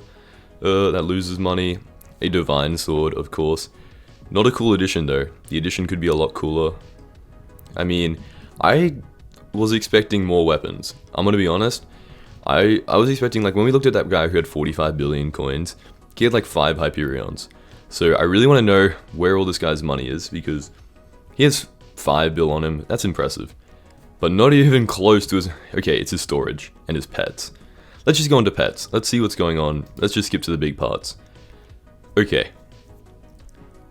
that loses money, a Divine Sword, of course. Not a cool edition though. The edition could be a lot cooler. I mean, I was expecting more weapons. I'm gonna be honest. I was expecting, like, when we looked at that guy who had 45 billion coins, he had like 5 Hyperions. So I really want to know where all this guy's money is, because he has 5 bill on him. That's impressive. But not even close to his... Okay, it's his storage and his pets. Let's just go into pets. Let's see what's going on. Let's just skip to the big parts. Okay.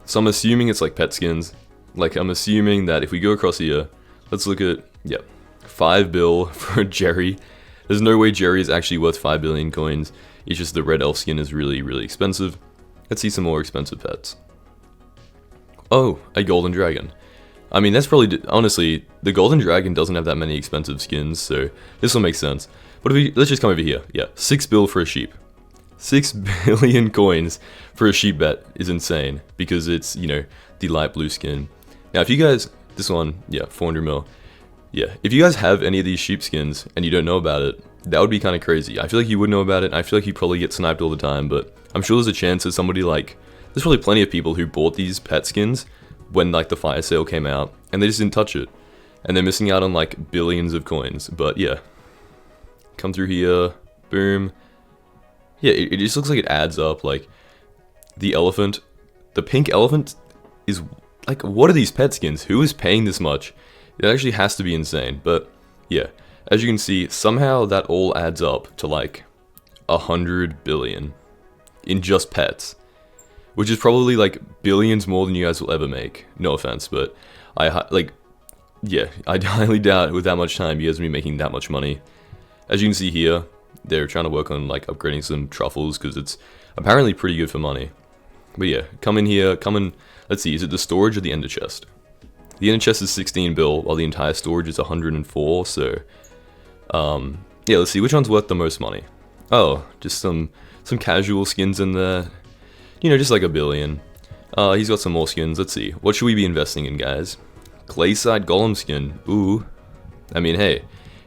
So I'm assuming it's like pet skins. Like, I'm assuming that if we go across here, let's look at, yeah, 5 bill for Jerry. There's no way Jerry is actually worth 5 billion coins. It's just the red elf skin is really, really expensive. Let's see some more expensive pets. Oh, a golden dragon. I mean, that's probably, honestly, the golden dragon doesn't have that many expensive skins, so this will make sense. But if we, let's just come over here. Yeah, 6 bill for a sheep. 6 billion coins for a sheep bet is insane, because it's, you know, the light blue skin. Now, if you guys, this one, yeah, 400 mil. Yeah, if you guys have any of these sheep skins and you don't know about it, that would be kind of crazy. I feel like you would know about it. I feel like you probably get sniped all the time, but I'm sure there's a chance that somebody like... There's probably plenty of people who bought these pet skins when like the fire sale came out, and they just didn't touch it. And they're missing out on like billions of coins. But yeah. Come through here. Boom. Yeah, it just looks like it adds up. Like, the elephant. The pink elephant is... Like, what are these pet skins? Who is paying this much? It actually has to be insane, but yeah. As you can see, somehow that all adds up to like 100 billion in just pets, which is probably like billions more than you guys will ever make. No offense, but I highly doubt with that much time you guys will be making that much money. As you can see here, they're trying to work on like upgrading some truffles because it's apparently pretty good for money. But yeah, come in here, let's see, is it the storage or the ender chest? The ender chest is 16 bill, while the entire storage is 104, so... yeah, let's see, which one's worth the most money? Oh, just some casual skins in there. You know, just like a billion. He's got some more skins, let's see. What should we be investing in, guys? Clayside Golem skin, ooh. I mean, hey,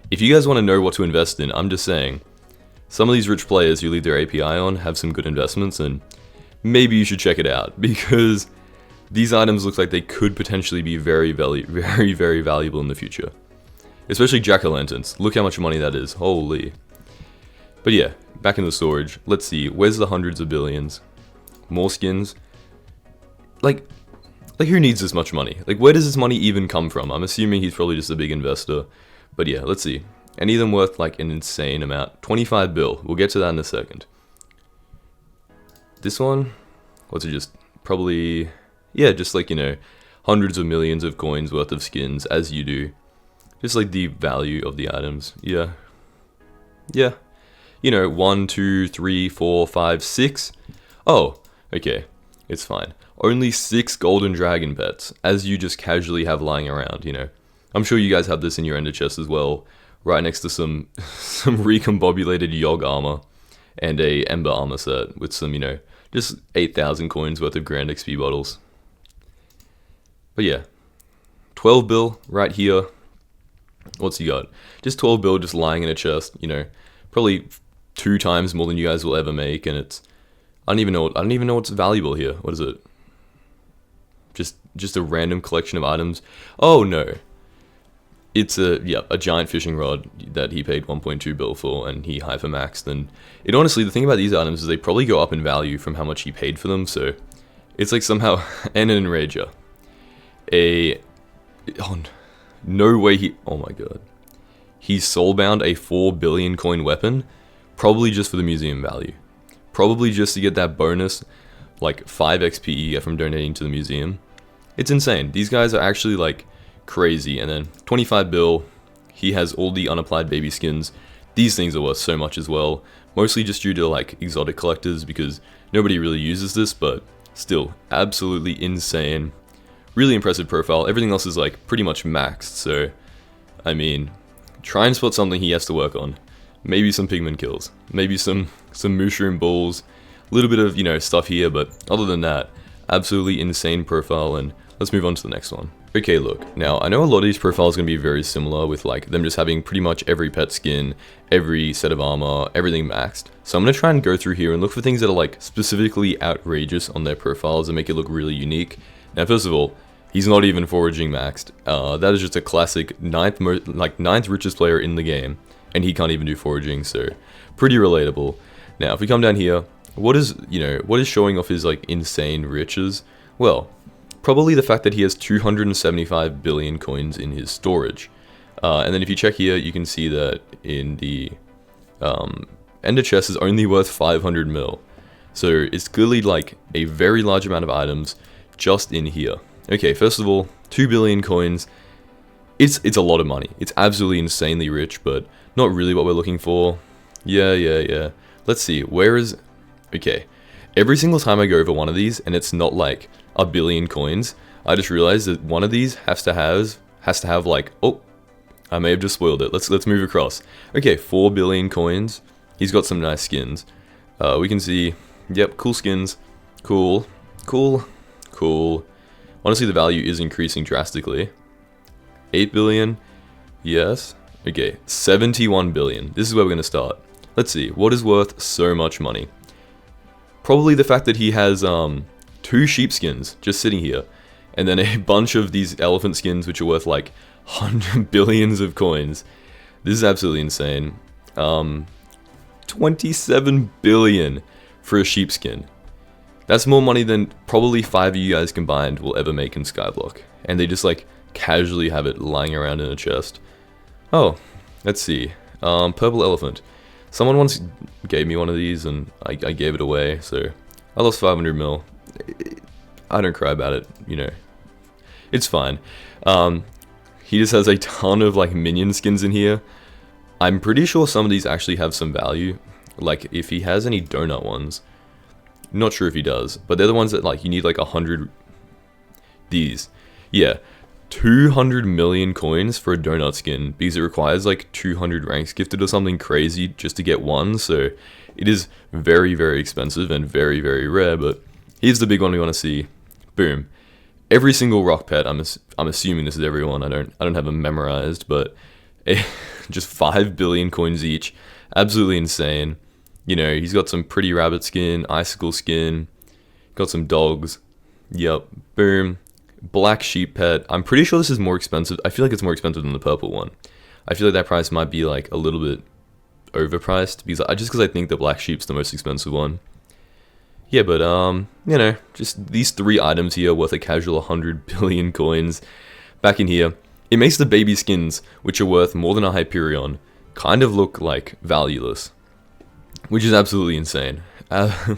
if you guys want to know what to invest in, I'm just saying. Some of these rich players who leave their API on have some good investments, and maybe you should check it out, because... These items look like they could potentially be very, very valuable in the future. Especially jack-o'-lanterns. Look how much money that is. Holy. But yeah, back in the storage. Let's see. Where's the hundreds of billions? More skins. Like who needs this much money? Like, where does this money even come from? I'm assuming he's probably just a big investor. But yeah, let's see. Any of them worth like an insane amount? 25 bill. We'll get to that in a second. This one? What's it just? Probably... Yeah, just like, you know, hundreds of millions of coins worth of skins, as you do. Just like the value of the items. Yeah. Yeah. You know, 1, 2, 3, 4, 5, 6. Oh, okay. It's fine. Only 6 golden dragon pets, as you just casually have lying around, you know. I'm sure you guys have this in your ender chest as well, right next to some recombobulated Yogg armor and a Ember armor set with some, you know, just 8,000 coins worth of Grand XP bottles. But yeah, 12 bill right here. What's he got? Just 12 bill just lying in a chest, you know, probably 2 times more than you guys will ever make, and it's I don't even know what's valuable here. What is it? Just a random collection of items. Oh no. It's a giant fishing rod that he paid 1.2 bill for, and he hypermaxed. And it honestly, the thing about these items is they probably go up in value from how much he paid for them, so it's like somehow and an enrager. No way oh my god. He's soulbound a 4 billion coin weapon, probably just for the museum value. Probably just to get that bonus, like 5 XP you get from donating to the museum. It's insane. These guys are actually like crazy. And then 25 bill, he has all the unapplied baby skins. These things are worth so much as well. Mostly just due to like exotic collectors, because nobody really uses this, but still absolutely insane. Really impressive profile. Everything else is like pretty much maxed, so I mean, try and spot something he has to work on. Maybe some pigment kills, maybe some mushroom balls, a little bit of, you know, stuff here, but other than that, Absolutely insane profile, and let's move on to the next one. Okay, look, now I know a lot of these profiles are going to be very similar with like them just having pretty much every pet skin, every set of armor, everything maxed. So I'm going to try and go through here and look for things that are like specifically outrageous on their profiles and make it look really unique. Now, first of all, he's not even foraging maxed. That is just a classic ninth richest player in the game, and he can't even do foraging, so pretty relatable. Now, if we come down here, what is showing off his like insane riches? Well, probably the fact that he has 275 billion coins in his storage. And then if you check here, you can see that in the ender chest is only worth 500 mil. So it's clearly like a very large amount of items just in here. Okay, first of all, 2 billion coins. It's a lot of money. It's absolutely insanely rich, but not really what we're looking for. Yeah. Let's see, where is... Okay, every single time I go over one of these, and it's not like a billion coins, I just realized that one of these has to have like... Oh, I may have just spoiled it. Let's move across. Okay, 4 billion coins. He's got some nice skins. We can see... Yep, cool skins. Cool. Honestly, the value is increasing drastically. 8 billion. Yes. Okay, 71 billion. This is where we're going to start. Let's see, what is worth so much money? Probably the fact that he has 2 sheep skins just sitting here, and then a bunch of these elephant skins which are worth like 100 billions of coins. This is absolutely insane. 27 billion for a sheep skin. That's more money than probably 5 of you guys combined will ever make in Skyblock. And they just like casually have it lying around in a chest. Oh, let's see. Purple elephant. Someone once gave me one of these and I gave it away, so I lost 500 mil. I don't cry about it, you know. It's fine. He just has a ton of like minion skins in here. I'm pretty sure some of these actually have some value. Like if he has any donut ones. Not sure if he does, but they're the ones that like you need like 100. These. Yeah. 200 million coins for a donut skin because it requires like 200 ranks gifted or something crazy just to get one, so it is very, very expensive and very, very rare. But here's the big one we want to see. Boom. Every single rock pet, I'm assuming this is everyone, I don't have them memorized, but just 5 billion coins each. Absolutely insane. You know, he's got some pretty rabbit skin, icicle skin, got some dogs. Yep. Boom. Black sheep pet. I'm pretty sure this is more expensive. I feel like it's more expensive than the purple one. I feel like that price might be like a little bit overpriced because I think the black sheep's the most expensive one. Yeah, but you know, just these 3 items here worth a casual 100 billion coins. Back in here, it makes the baby skins, which are worth more than a Hyperion, kind of look like valueless, which is absolutely insane. I mean,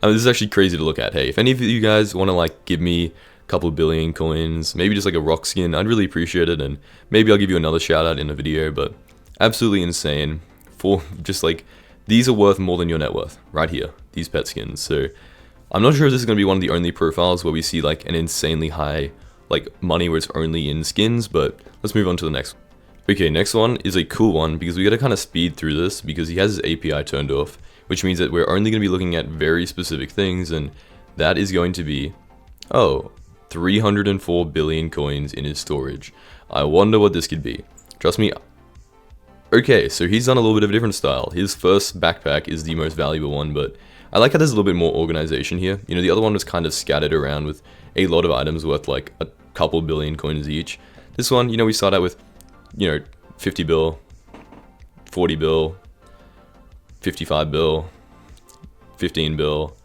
this is actually crazy to look at. Hey, if any of you guys want to like give me couple billion coins, maybe just like a rock skin, I'd really appreciate it, and maybe I'll give you another shout out in a video. But absolutely insane. For just like, these are worth more than your net worth right here, these pet skins. So I'm not sure if this is going to be one of the only profiles where we see like an insanely high like money where it's only in skins, but let's move on to the next one. Okay, next one is a cool one because we got to kind of speed through this because he has his API turned off, which means that we're only going to be looking at very specific things, and that is going to be 304 billion coins in his storage. I wonder what this could be. Trust me. Okay, so he's done a little bit of a different style. His first backpack is the most valuable one, but I like how there's a little bit more organization here. You know, the other one was kind of scattered around with a lot of items worth like a couple billion coins each. This one, you know, we start out with, you know, 50 bill, 40 bill, 55 bill, 15 bill,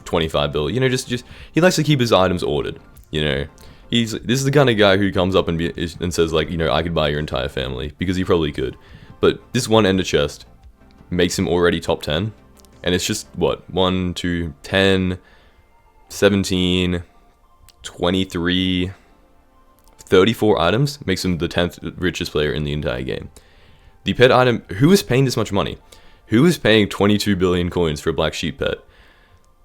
25 bill, you know, just he likes to keep his items ordered, you know. This is the kind of guy who comes up and says like, you know, I could buy your entire family, because he probably could. But this one ender chest makes him already top 10, and it's just what, 1, 2, 10, 17, 23, 34 items makes him the 10th richest player in the entire game. The pet item, who is paying this much money? Who is paying 22 billion coins for a black sheep pet?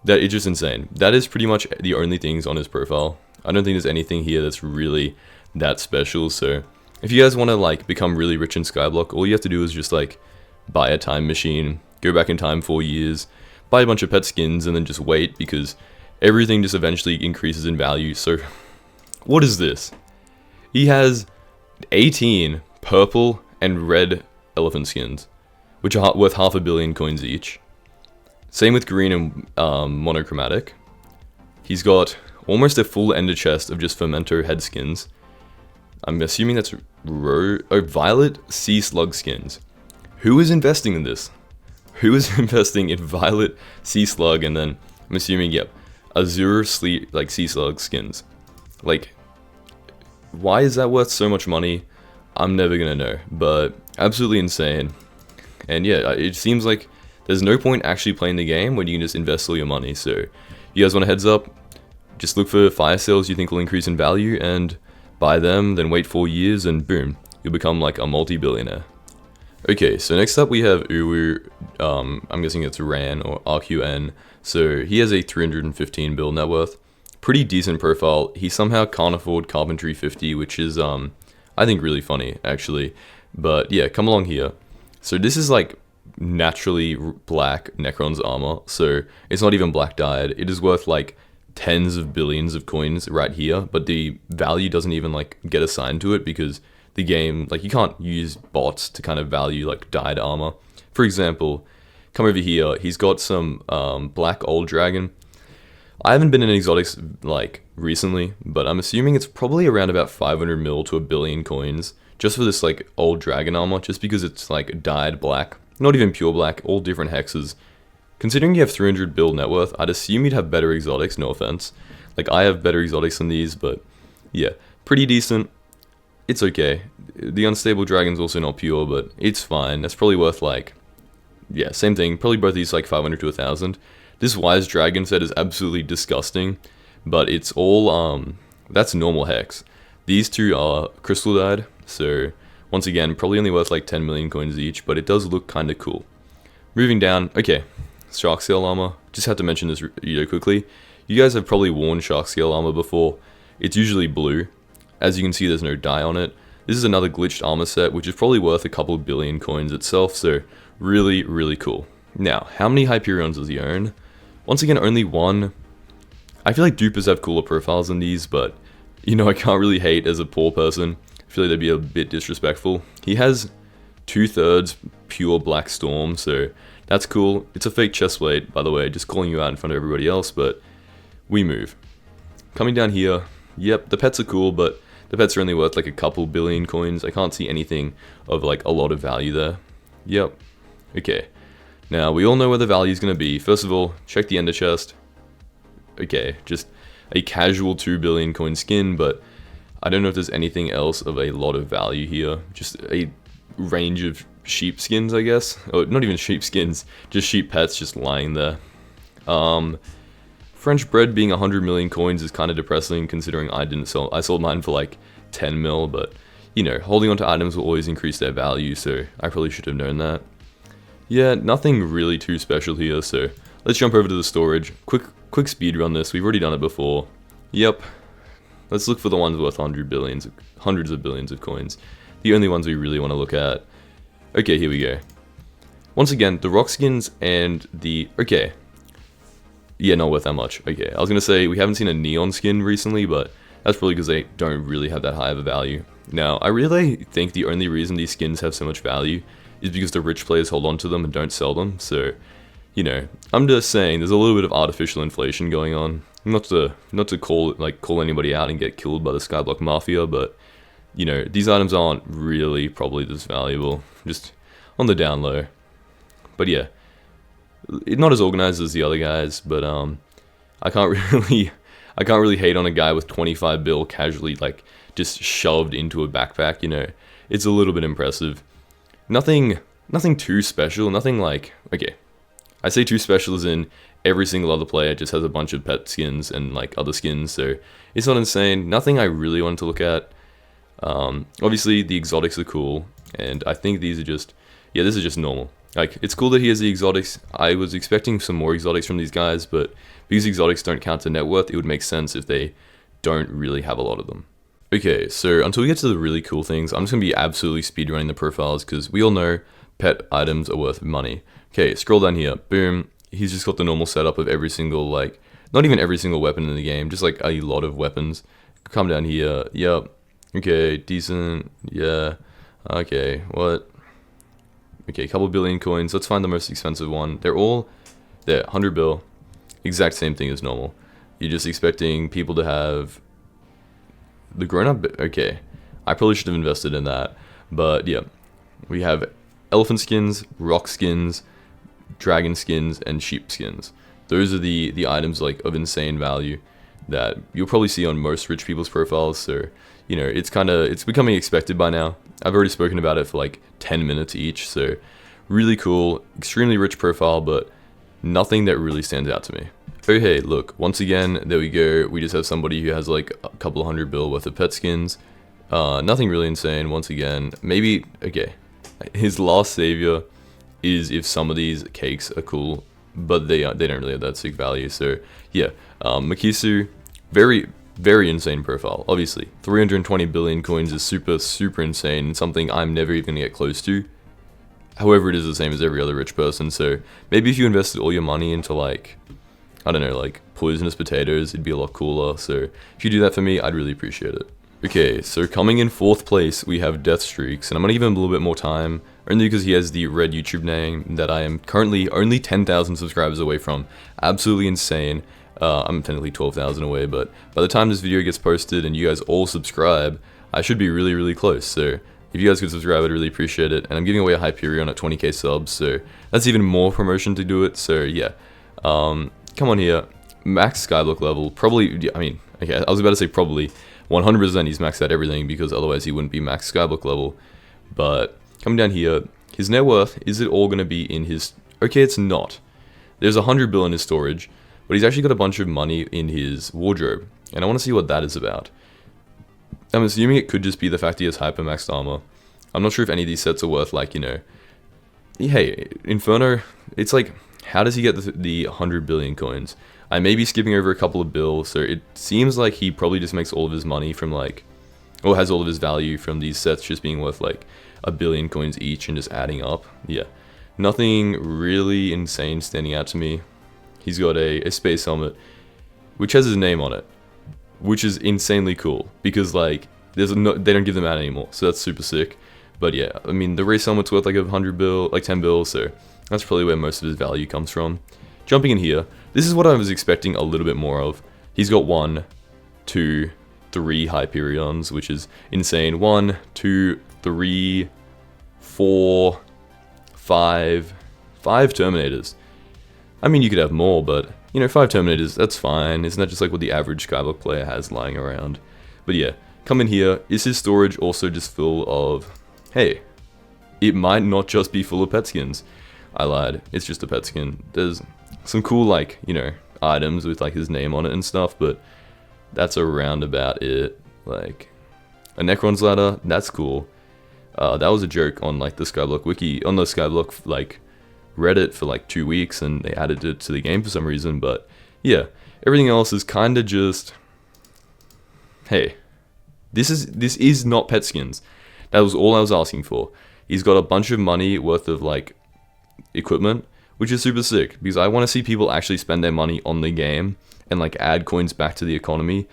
That is just insane. That is pretty much the only things on his profile. I don't think there's anything here that's really that special. So if you guys want to like become really rich in Skyblock, all you have to do is just like buy a time machine, go back in time 4 years, buy a bunch of pet skins, and then just wait, because everything just eventually increases in value. So what is this? He has 18 purple and red elephant skins, which are worth 500 million coins each. Same with green and monochromatic. He's got almost a full ender chest of just fermento head skins. I'm assuming that's violet sea slug skins. Who is investing in this? Who is investing in violet sea slug, and then I'm assuming, yep, azure sea slug skins? Like, why is that worth so much money? I'm never gonna know, but absolutely insane. And yeah, it seems like there's no point actually playing the game when you can just invest all your money. So you guys want a heads up? Just look for fire sales you think will increase in value and buy them, then wait 4 years and boom, you'll become like a multi-billionaire. Okay, so next up we have Uwu, I'm guessing it's Ran or RQN. So he has a 315 bill net worth. Pretty decent profile. He somehow can't afford Carpentry 50, which is, I think really funny, actually. But yeah, come along here. So this is like naturally black Necron's armor, so it's not even black dyed. It is worth like tens of billions of coins right here, but the value doesn't even like get assigned to it because the game, like, you can't use bots to kind of value like dyed armor. For example, come over here, he's got some black old dragon. I haven't been in exotics like recently, but I'm assuming it's probably around about 500 mil to 1 billion coins just for this like old dragon armor, just because it's like dyed black, not even pure black, all different hexes. Considering you have 300 bill net worth, I'd assume you'd have better exotics, no offense. Like, I have better exotics than these, but yeah, pretty decent. It's okay. The unstable dragon's also not pure, but it's fine. That's probably worth like, yeah, same thing. Probably both these like 500 to 1,000. This wise dragon set is absolutely disgusting, but it's all, that's normal hex. These two are crystal dyed, so once again, probably only worth like 10 million coins each, but it does look kind of cool. Moving down, okay, shark scale armor. Just have to mention this quickly. You guys have probably worn shark scale armor before. It's usually blue. As you can see, there's no dye on it. This is another glitched armor set, which is probably worth a couple billion coins itself, so really, really cool. Now, how many Hyperions does he own? Once again, only one. I feel like dupers have cooler profiles than these, but, you know, I can't really hate as a poor person. I feel like that'd be a bit disrespectful. He has 2/3 pure black storm, so that's cool. It's a fake chest plate, by the way, just calling you out in front of everybody else, but we move. Coming down here, yep, the pets are cool, but the pets are only worth like a couple billion coins. I can't see anything of like a lot of value there. Yep. Okay. Now, we all know where the value is going to be. First of all, check the ender chest. Okay, just a casual 2 billion coin skin, but I don't know if there's anything else of a lot of value here. Just a range of sheep skins, I guess. Oh, not even sheep skins, just sheep pets just lying there. French bread being 100 million coins is kind of depressing, considering I sold mine for like 10 mil, but you know, holding on to items will always increase their value, so I probably should have known that. Yeah, nothing really too special here, so let's jump over to the storage. Quick speed run this. We've already done it before. Yep. Let's look for the ones worth hundreds of billions of coins. The only ones we really want to look at. Okay, here we go. Once again, the rock skins and the... Okay. Yeah, not worth that much. Okay, I was going to say, we haven't seen a neon skin recently, but that's probably because they don't really have that high of a value. Now, I really think the only reason these skins have so much value is because the rich players hold on to them and don't sell them, so, you know, I'm just saying, there's a little bit of artificial inflation going on. Not to call anybody out and get killed by the Skyblock Mafia, but, you know, these items aren't really probably this valuable, just on the down low. But yeah, not as organized as the other guys, but I can't really hate on a guy with 25 bill casually like just shoved into a backpack, you know. It's a little bit impressive. Nothing too special, nothing like, okay, I say too special as in every single other player just has a bunch of pet skins and like other skins, so it's not insane. Nothing I really wanted to look at. Obviously the exotics are cool, and I think these are just, yeah, this is just normal. Like, it's cool that he has the exotics. I was expecting some more exotics from these guys, but because exotics don't count to net worth, it would make sense if they don't really have a lot of them. Okay, so until we get to the really cool things, I'm just going to be absolutely speedrunning the profiles, because we all know pet items are worth money. Okay, scroll down here. Boom. He's just got the normal setup of every single, like, not even every single weapon in the game, just like a lot of weapons. Come down here. Yep. Okay, decent. Yeah. Okay, what? Okay, couple billion coins. Let's find the most expensive one. They're all there. 100 bill. Exact same thing as normal. You're just expecting people to have the grown-up. Okay, I probably should have invested in that. But yeah, we have elephant skins, rock skins, dragon skins, and sheep skins. Those are the items like of insane value that you'll probably see on most rich people's profiles. So you know, it's becoming expected by now. I've already spoken about it for like 10 minutes each. So really cool, extremely rich profile, but nothing that really stands out to me. Oh hey, look, once again, there we go. We just have somebody who has like a couple of 100 bill worth of pet skins. Nothing really insane. Once again, maybe okay. His last savior is if some of these cakes are cool, but they don't really have that sick value. So yeah, Makisu, very insane profile. Obviously, 320 billion coins is super insane, and something I'm never even gonna get close to. However, it is the same as every other rich person. So maybe if you invested all your money into like, I don't know, like poisonous potatoes, it'd be a lot cooler. So if you do that for me, I'd really appreciate it. Okay, so coming in 4th place, we have Death Streaks, and I'm gonna give him a little bit more time, only because he has the red YouTube name that I am currently only 10,000 subscribers away from. Absolutely insane. I'm technically 12,000 away, but by the time this video gets posted and you guys all subscribe, I should be really close. So if you guys could subscribe, I'd really appreciate it. And I'm giving away a Hyperion at 20k subs, so that's even more promotion to do it. So yeah, come on here, max Skyblock level, probably, I mean, okay, I was about to say probably, 100% he's maxed out everything, because otherwise he wouldn't be max Skyblock level. But coming down here, his net worth, is it all going to be in his, okay, it's not. There's 100 bill in his storage, but he's actually got a bunch of money in his wardrobe, and I want to see what that is about. I'm assuming it could just be the fact he has hyper-maxed armor. I'm not sure if any of these sets are worth, like, you know, hey, Inferno, it's like, how does he get the 100 billion coins? I may be skipping over a couple of bills, so it seems like he probably just makes all of his money from, like, or has all of his value from these sets just being worth, like, a billion coins each and just adding up. Yeah, nothing really insane standing out to me. He's got a space helmet, which has his name on it, which is insanely cool, because, like, they don't give them out anymore, so that's super sick. But yeah, I mean, the race helmet's worth like 100 bill, like 10 bills, so that's probably where most of his value comes from. Jumping in here, this is what I was expecting a little bit more of. He's got 1, 2, 3 Hyperions, which is insane. 1, 2, 3, 4, 5 Terminators. I mean, you could have more, but, you know, 5 Terminators, that's fine. Isn't that just like what the average Skyblock player has lying around? But yeah, come in here. Is his storage also just full of, hey, it might not just be full of pet skins. I lied, it's just a pet skin. There's some cool, like, you know, items with like his name on it and stuff, but that's around about it. Like, a Necron's ladder, that's cool. That was a joke on like the Skyblock wiki, on the Skyblock like Reddit for like 2 weeks, and they added it to the game for some reason. But yeah, everything else is kind of just, hey, this is not pet skins. That was all I was asking for. He's got a bunch of money worth of like equipment, which is super sick, because I want to see people actually spend their money on the game and like add coins back to the economy,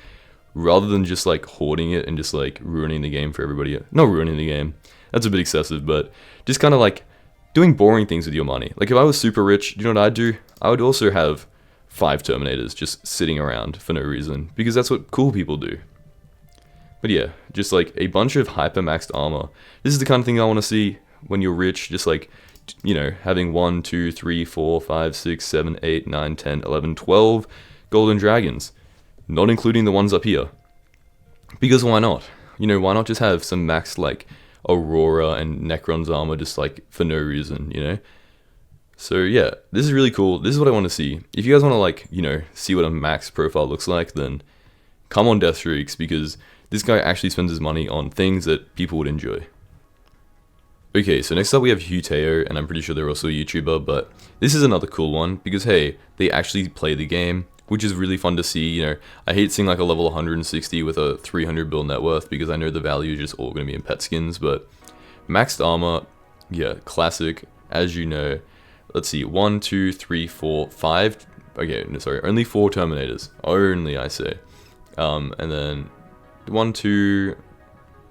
rather than just like hoarding it and just like ruining the game for everybody. Not ruining the game, that's a bit excessive, but just kind of like doing boring things with your money. Like if I was super rich, you know what I'd do? I would also have 5 Terminators just sitting around for no reason, because that's what cool people do. But yeah, just like a bunch of hyper-maxed armor. This is the kind of thing I want to see when you're rich, just like, you know, having 1, 2, 3, 4, 5, 6, 7, 8, 9, 10, 11, 12 golden dragons. Not including the ones up here. Because why not? You know, why not just have some maxed like Aurora and Necron's armor just like for no reason, you know? So yeah, this is really cool. This is what I want to see. If you guys want to like, you know, see what a max profile looks like, then come on Death Streaks, because this guy actually spends his money on things that people would enjoy. Okay, so next up we have Huteo, and I'm pretty sure they're also a YouTuber, but this is another cool one, because hey, they actually play the game, which is really fun to see. You know, I hate seeing like a level 160 with a 300 bill net worth, because I know the value is just all going to be in pet skins, but maxed armor, yeah, classic, as you know. Let's see, 1, 2, 3, 4, 5 okay, no, sorry, only 4 Terminators. Only, I say. And then 1, 2,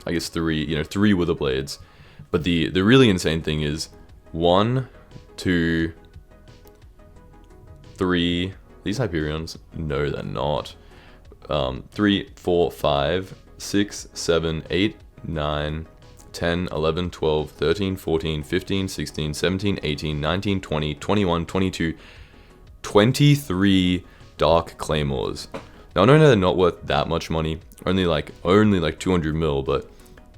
I guess 3, you know, 3 Wither Blades. But the really insane thing is 1, 2, 3. These Hyperions? No, they're not. 3, 4, 5, 6, 7, 8, 9, 10, 11, 12, 13, 14, 15, 16, 17, 18, 19, 20, 21, 22, 23 Dark Claymores. Now I know they're not worth that much money, only like 200 mil, but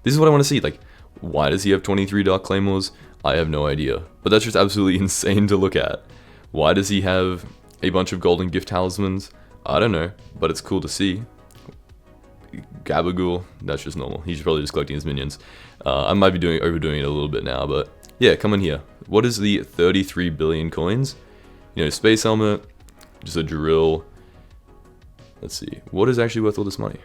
this is what I want to see. Like, why does he have 23 Dark Claymores? I have no idea, but that's just absolutely insane to look at. Why does he have a bunch of golden gift talismans? I don't know, but it's cool to see. Gabagool, that's just normal. He's probably just collecting his minions. I might be overdoing it a little bit now, but yeah, come in here. What is the 33 billion coins? You know, space helmet, just a drill. Let's see, what is actually worth all this money?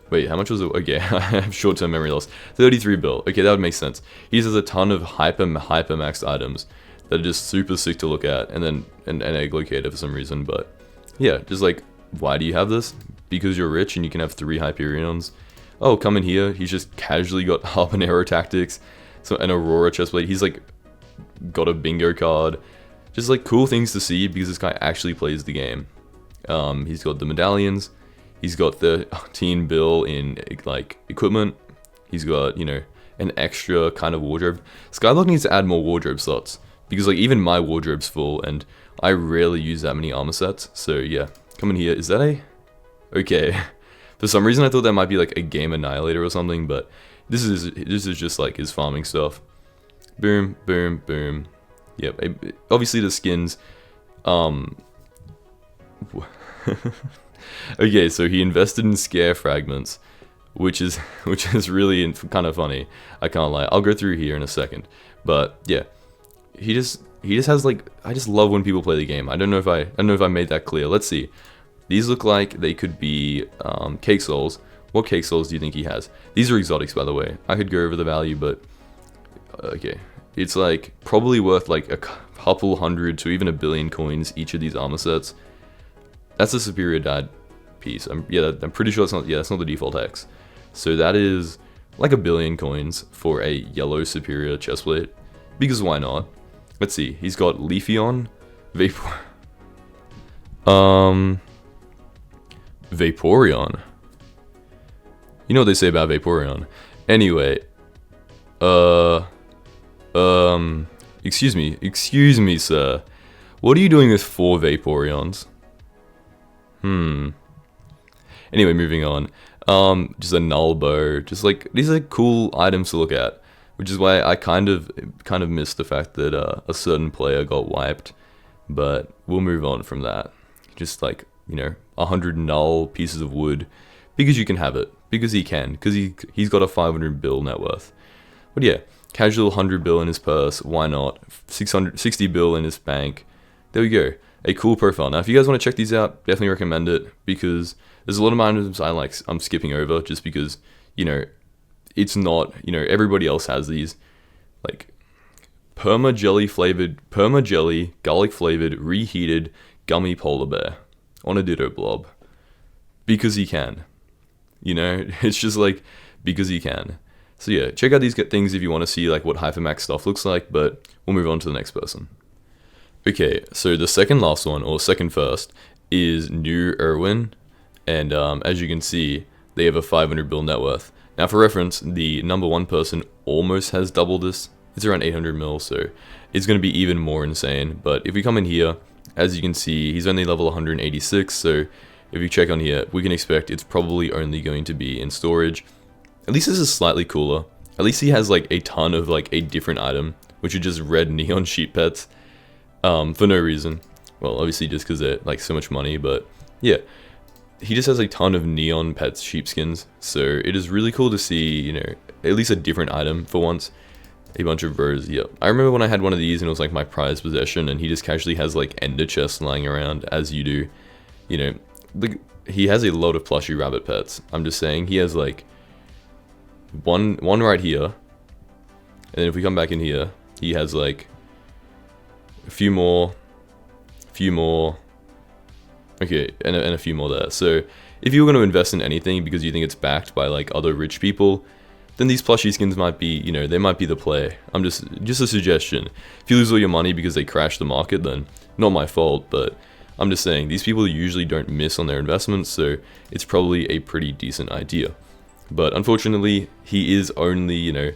Wait, how much was it? Okay, I have short-term memory loss. 33 bill. Okay, that would make sense. He just has a ton of hyper maxed items that are just super sick to look at, and then an egg locator for some reason. But yeah, just like, why do you have this? Because you're rich and you can have 3 Hyperions. Oh, come in here. He's just casually got Habanero Tactics, so an Aurora chestplate. He's like got a bingo card. Just like cool things to see because this guy actually plays the game. He's got the medallions. He's got 13 bill in like equipment. He's got, you know, an extra kind of wardrobe. Skyblock needs to add more wardrobe slots because like even my wardrobe's full and I rarely use that many armor sets. So yeah, come in here. Is that a... Okay. For some reason I thought that might be like a game annihilator or something, but this is just like his farming stuff. Boom, boom, boom. Yep. Obviously the skins. Okay, so he invested in scare fragments, which is really kind of funny. I can't lie. I'll go through here in a second, but yeah, he just has like, I just love when people play the game. I don't know if I made that clear. Let's see. These look like they could be cake souls. What cake souls do you think he has? These are exotics, by the way. I could go over the value, but okay, it's like probably worth like a couple hundred to even 1 billion coins each of these armor sets. That's a superior dyed piece. I'm pretty sure that's not the default hex. So that is like 1 billion coins for a yellow superior chestplate. Because why not? Let's see. He's got Leafeon, Vaporeon. You know what they say about Vaporeon. Anyway, excuse me, sir. What are you doing with 4 Vaporeons? Anyway, moving on. Just a null bow. Just like, these are cool items to look at, which is why I kind of missed the fact that a certain player got wiped. But we'll move on from that. Just like, you know, 100 null pieces of wood, because you can have it, because he can, because he's got a 500 bill net worth. But yeah, casual 100 bill in his purse. Why not? 660 bill in his bank. There we go. A cool profile. Now, if you guys want to check these out, definitely recommend it, because there's a lot of items I'm skipping over just because, you know, it's not, you know, everybody else has these, like, perma jelly, garlic flavored, reheated, gummy polar bear on a Ditto blob. Because he can. You know, it's just like, because he can. So yeah, check out these things if you want to see like what Hypermax stuff looks like, but we'll move on to the next person. Okay, so the second last one, or second first, is New Erwin, and as you can see, they have a 500 bill net worth. Now for reference, the number 1 person almost has double this. It's around 800 mil, so it's going to be even more insane. But if we come in here, as you can see, he's only level 186, so if you check on here, we can expect it's probably only going to be in storage. At least this is slightly cooler. At least he has like a ton of like a different item, which are just red neon sheep pets. For no reason. Well, obviously just because they're like so much money, but yeah. He just has a ton of neon pets sheepskins, so it is really cool to see, you know, at least a different item for once. A bunch of rows, yeah. I remember when I had one of these and it was like my prized possession, and he just casually has like ender chests lying around, as you do. You know, he has a lot of plushy rabbit pets. I'm just saying, he has like one right here, and then if we come back in here, he has like a few more, okay, and a few more there. So if you're going to invest in anything because you think it's backed by like other rich people, then these plushie skins might be, you know, they might be the play. I'm just a suggestion. If you lose all your money because they crash the market, then not my fault, but I'm just saying these people usually don't miss on their investments, so it's probably a pretty decent idea. But unfortunately, he is only, you know,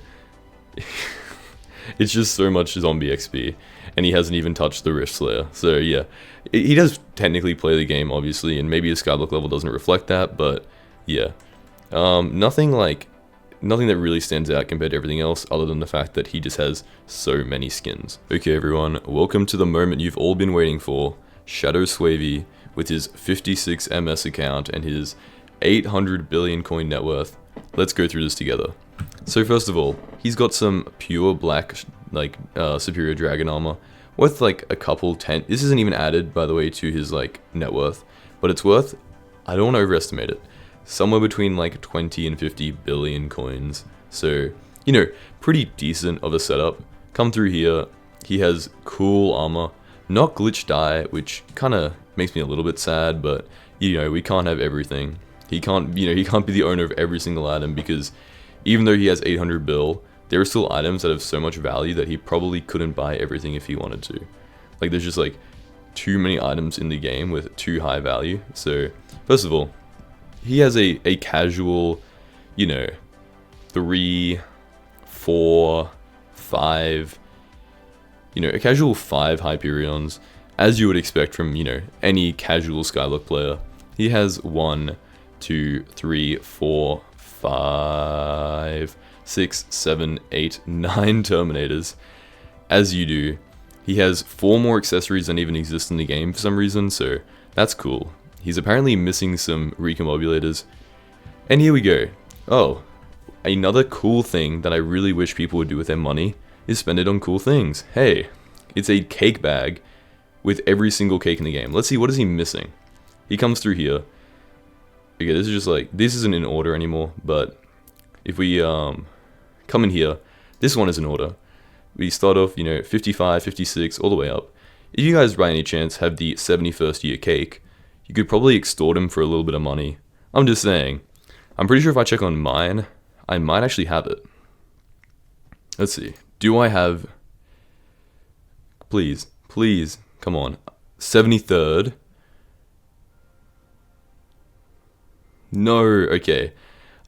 it's just so much zombie XP, and he hasn't even touched the Rift Slayer. So yeah, he does technically play the game, obviously, and maybe his Skyblock level doesn't reflect that, but yeah. Nothing that really stands out compared to everything else, other than the fact that he just has so many skins. Okay everyone, welcome to the moment you've all been waiting for. Shadow Swavey with his 56 MS account and his 800 billion coin net worth. Let's go through this together. So first of all, he's got some pure black, like, superior dragon armor, worth like a couple 10, this isn't even added, by the way, to his, like, net worth, but it's worth, I don't want to overestimate it, somewhere between, like, 20 and 50 billion coins. So, you know, pretty decent of a setup. Come through here, he has cool armor, not glitch die, which kind of makes me a little bit sad, but, you know, we can't have everything. He can't, you know, he can't be the owner of every single item, because even though he has 800 bill, there are still items that have so much value that he probably couldn't buy everything if he wanted to. Like, there's just, like, too many items in the game with too high value. So, first of all, he has a casual, you know, 3, 4, 5, you know, a casual 5 Hyperions, as you would expect from, you know, any casual Skyblock player. He has 1, 2, 3, 4, 5, 6, 7, 8, 9 Terminators, as you do. He has 4 more accessories than even exist in the game for some reason, so that's cool. He's apparently missing some recommobulators. And here we go. Oh, another cool thing that I really wish people would do with their money is spend it on cool things. Hey, it's a cake bag with every single cake in the game. Let's see, what is he missing? He comes through here. Okay, this is just like, this isn't in order anymore, but if we come in here, this one is in order. We start off, you know, 55, 56, all the way up. If you guys by any chance have the 71st year cake, you could probably extort him for a little bit of money. I'm just saying. I'm pretty sure if I check on mine, I might actually have it. Let's see. Do I have... Please, please, come on. 73rd. No, okay.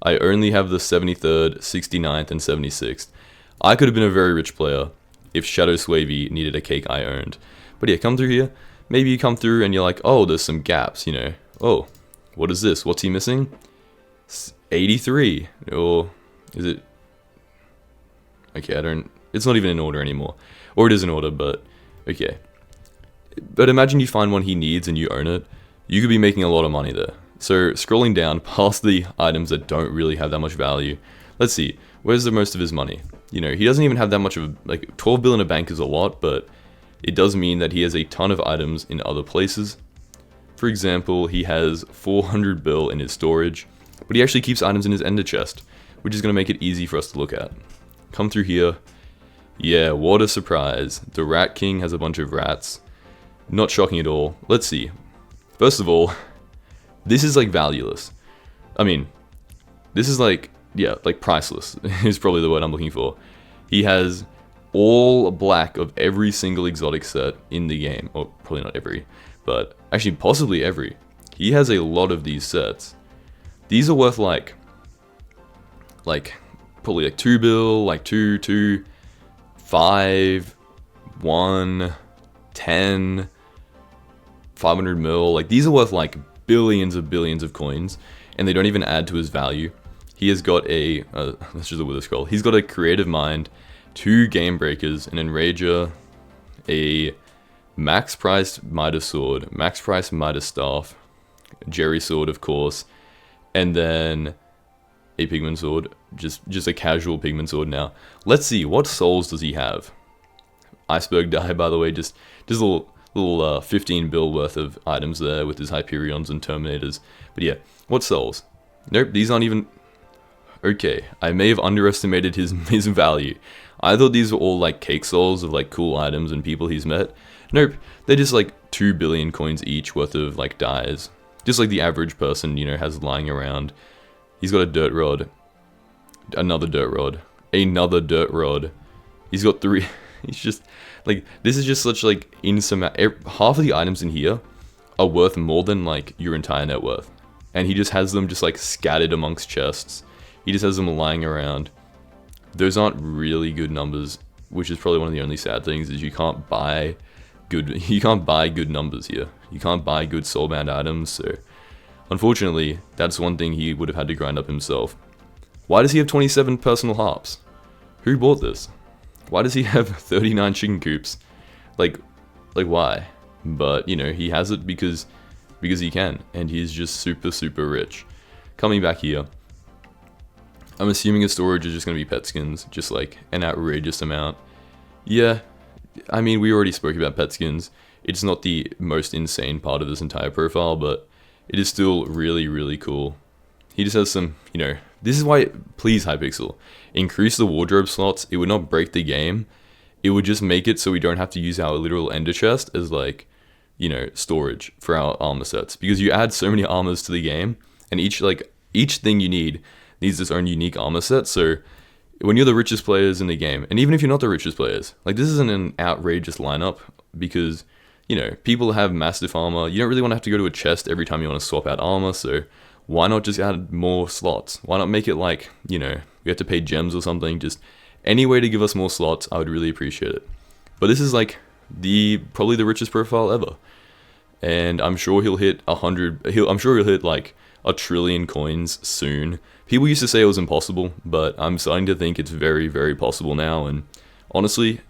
I only have the 73rd, 69th, and 76th. I could have been a very rich player if Shadow Swavey needed a cake I owned. But yeah, come through here. Maybe you come through and you're like, oh, there's some gaps, you know. Oh, what is this? What's he missing? 83. Or is it... Okay, I don't... It's not even in order anymore. Or it is in order, but... Okay. But imagine you find one he needs and you own it. You could be making a lot of money there. So, scrolling down past the items that don't really have that much value. Let's see. Where's the most of his money? You know, he doesn't even have that much of... Like, 12 bill in a bank is a lot, but... It does mean that he has a ton of items in other places. For example, he has 400 bill in his storage, but he actually keeps items in his ender chest, which is going to make it easy for us to look at. Come through here. Yeah, what a surprise. The Rat King has a bunch of rats. Not shocking at all. Let's see. First of all, this is like valueless. I mean, this is like, yeah, like priceless is probably the word I'm looking for. He has all black of every single exotic set in the game. Or probably not every, but actually possibly every. He has a lot of these sets. These are worth like probably like 2 bill, like 2, 2, 5, 1, 10, 500 mil. Like these are worth like billions of coins, and they don't even add to his value. He has got a, let's just look at the scroll. He's got a Creative Mind, 2 Game Breakers, an Enrager, a max priced Midas Sword, max priced Midas Staff, Jerry Sword of course, and then a Pigment Sword, just a casual Pigment Sword now. Let's see, what souls does he have? Iceberg Die, by the way, just a little 15 bill worth of items there with his Hyperions and Terminators. But yeah, what souls? Nope, these aren't even... Okay, I may have underestimated his value. I thought these were all like cake souls of like cool items and people he's met, Nope, they're just like 2 billion coins each worth of like dies. Just like the average person, you know, has lying around. He's got a dirt rod, another dirt rod, another dirt rod. He's got 3. He's just like, this is just such like half of the items in here are worth more than like your entire net worth. And he just has them just like scattered amongst chests. He just has them lying around. Those aren't really good numbers, which is probably one of the only sad things, is you can't buy good numbers here. You can't buy good soulbound items, so unfortunately, that's one thing he would have had to grind up himself. Why does he have 27 personal harps? Who bought this? Why does he have 39 chicken coops? Like why? But, you know, he has it because he can, and he's just super, super rich. Coming back here, I'm assuming his storage is just going to be pet skins, just like an outrageous amount. Yeah, I mean, we already spoke about pet skins. It's not the most insane part of this entire profile, but it is still really, really cool. He just has some, you know, this is why, please Hypixel, increase the wardrobe slots. It would not break the game. It would just make it so we don't have to use our literal ender chest as like, you know, storage for our armor sets. Because you add so many armors to the game, and each thing you need needs its own unique armor set. So when you're the richest players in the game, and even if you're not the richest players, like this isn't an outrageous lineup because, you know, people have massive armor. You don't really want to have to go to a chest every time you want to swap out armor, so why not just add more slots? Why not make it like, you know, we have to pay gems or something? Just any way to give us more slots, I would really appreciate it. But this is like probably the richest profile ever. And I'm sure he'll hit 100, I'm sure he'll hit like 1 trillion coins soon. People used to say it was impossible, but I'm starting to think it's very, very possible now. And honestly,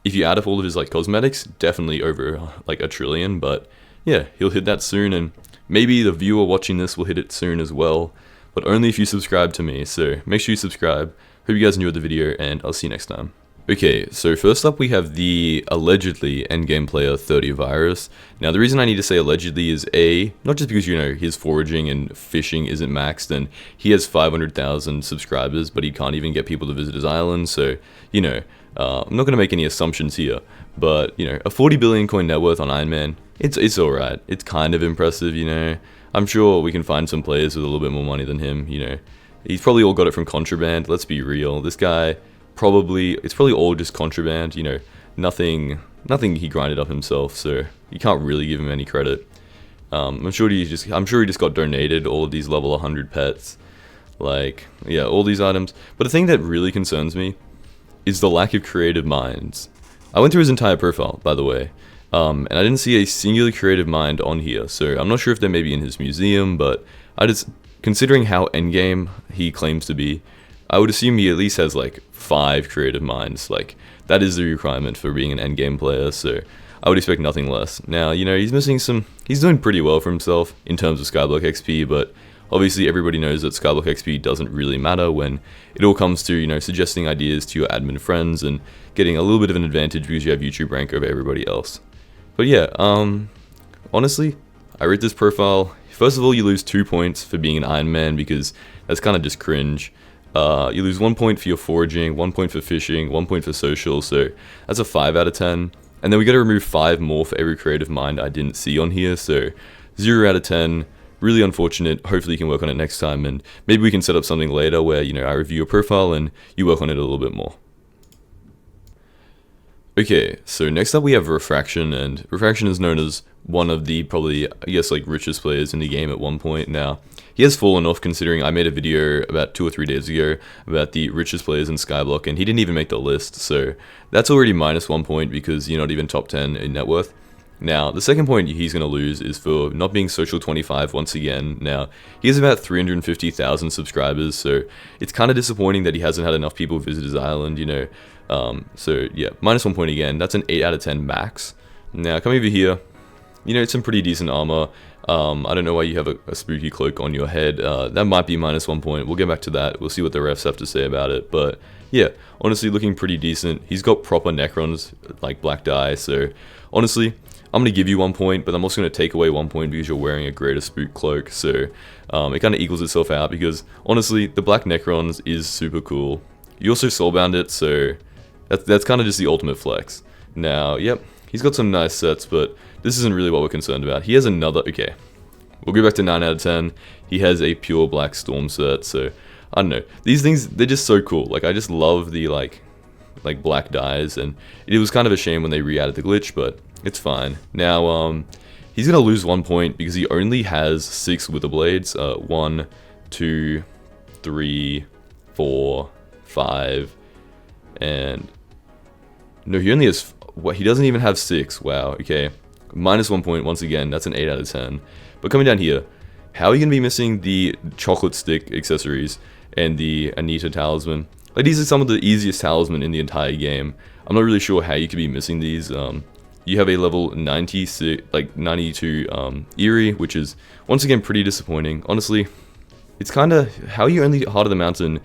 if you add up all of his like cosmetics, definitely over like 1 trillion. But yeah, he'll hit that soon, and maybe the viewer watching this will hit it soon as well. But only if you subscribe to me, so make sure you subscribe. Hope you guys enjoyed the video, and I'll see you next time. Okay, so first up we have the allegedly endgame player 30 virus. Now the reason I need to say allegedly is not just because, you know, his foraging and fishing isn't maxed and he has 500,000 subscribers, but he can't even get people to visit his island, so, you know, I'm not going to make any assumptions here, but, you know, a 40 billion coin net worth on Iron Man, it's alright. It's kind of impressive, you know. I'm sure we can find some players with a little bit more money than him, you know. He's probably all got it from contraband, let's be real. This guy, it's probably all just contraband, you know, nothing he grinded up himself, so you can't really give him any credit. I'm sure he just got donated all of these level 100 pets, like, yeah, all these items. But the thing that really concerns me is the lack of creative minds. I went through his entire profile, by the way, and I didn't see a singular creative mind on here, so I'm not sure if they're maybe in his museum, but considering how endgame he claims to be, I would assume he at least has like 5 creative minds. Like, that is the requirement for being an endgame player, so I would expect nothing less. Now, you know, he's doing pretty well for himself in terms of Skyblock XP, but obviously everybody knows that Skyblock XP doesn't really matter when it all comes to, you know, suggesting ideas to your admin friends and getting a little bit of an advantage because you have YouTube rank over everybody else. But yeah, honestly, I rate this profile. First of all, you lose 2 points for being an Iron Man because that's kind of just cringe. You lose 1 point for your foraging, 1 point for fishing, 1 point for social, so that's a 5 out of 10. And then we got to remove 5 more for every creative mind I didn't see on here, so 0 out of 10. Really unfortunate. Hopefully you can work on it next time, and maybe we can set up something later where, you know, I review your profile and you work on it a little bit more. Okay, so next up we have Refraction, and Refraction is known as one of the probably, I guess, like richest players in the game at one point. Now, he has fallen off considering I made a video about 2 or 3 days ago about the richest players in Skyblock, and he didn't even make the list, so that's already minus 1 point because you're not even top 10 in net worth. Now, the second point he's going to lose is for not being Social 25 once again. Now, he has about 350,000 subscribers, so it's kind of disappointing that he hasn't had enough people visit his island, you know. So yeah, minus 1 point again. That's an 8 out of 10 max. Now, come over here. You know, it's some pretty decent armor. I don't know why you have a spooky cloak on your head. That might be minus 1 point. We'll get back to that. We'll see what the refs have to say about it. But yeah, honestly, looking pretty decent. He's got proper Necrons, like black dye. So honestly, I'm going to give you 1 point, but I'm also going to take away 1 point because you're wearing a greater spook cloak. So it kind of equals itself out because honestly, the black Necrons is super cool. You also soulbound it, so that's kind of just the ultimate flex. Now, yep, He's got some nice sets, but this isn't really what we're concerned about. He has another, okay, we'll go back to 9 out of 10. He has a pure black storm set, so I don't know. These things, they're just so cool. Like, I just love the, like black dyes, and it was kind of a shame when they re-added the glitch, but it's fine. Now, he's gonna lose 1 point because he only has 6 wither blades. 1, 2, 3, 4, 5, and no, he only has, what, he doesn't even have 6. Wow, okay. Minus 1 point, once again, that's an 8 out of 10. But coming down here, how are you gonna be missing the chocolate stick accessories and the Anita talisman? Like, these are some of the easiest talisman in the entire game. I'm not really sure how you could be missing these. You have a level 96, like 92 Eerie, which is once again pretty disappointing. Honestly, it's kind of, how are you only Heart of the Mountain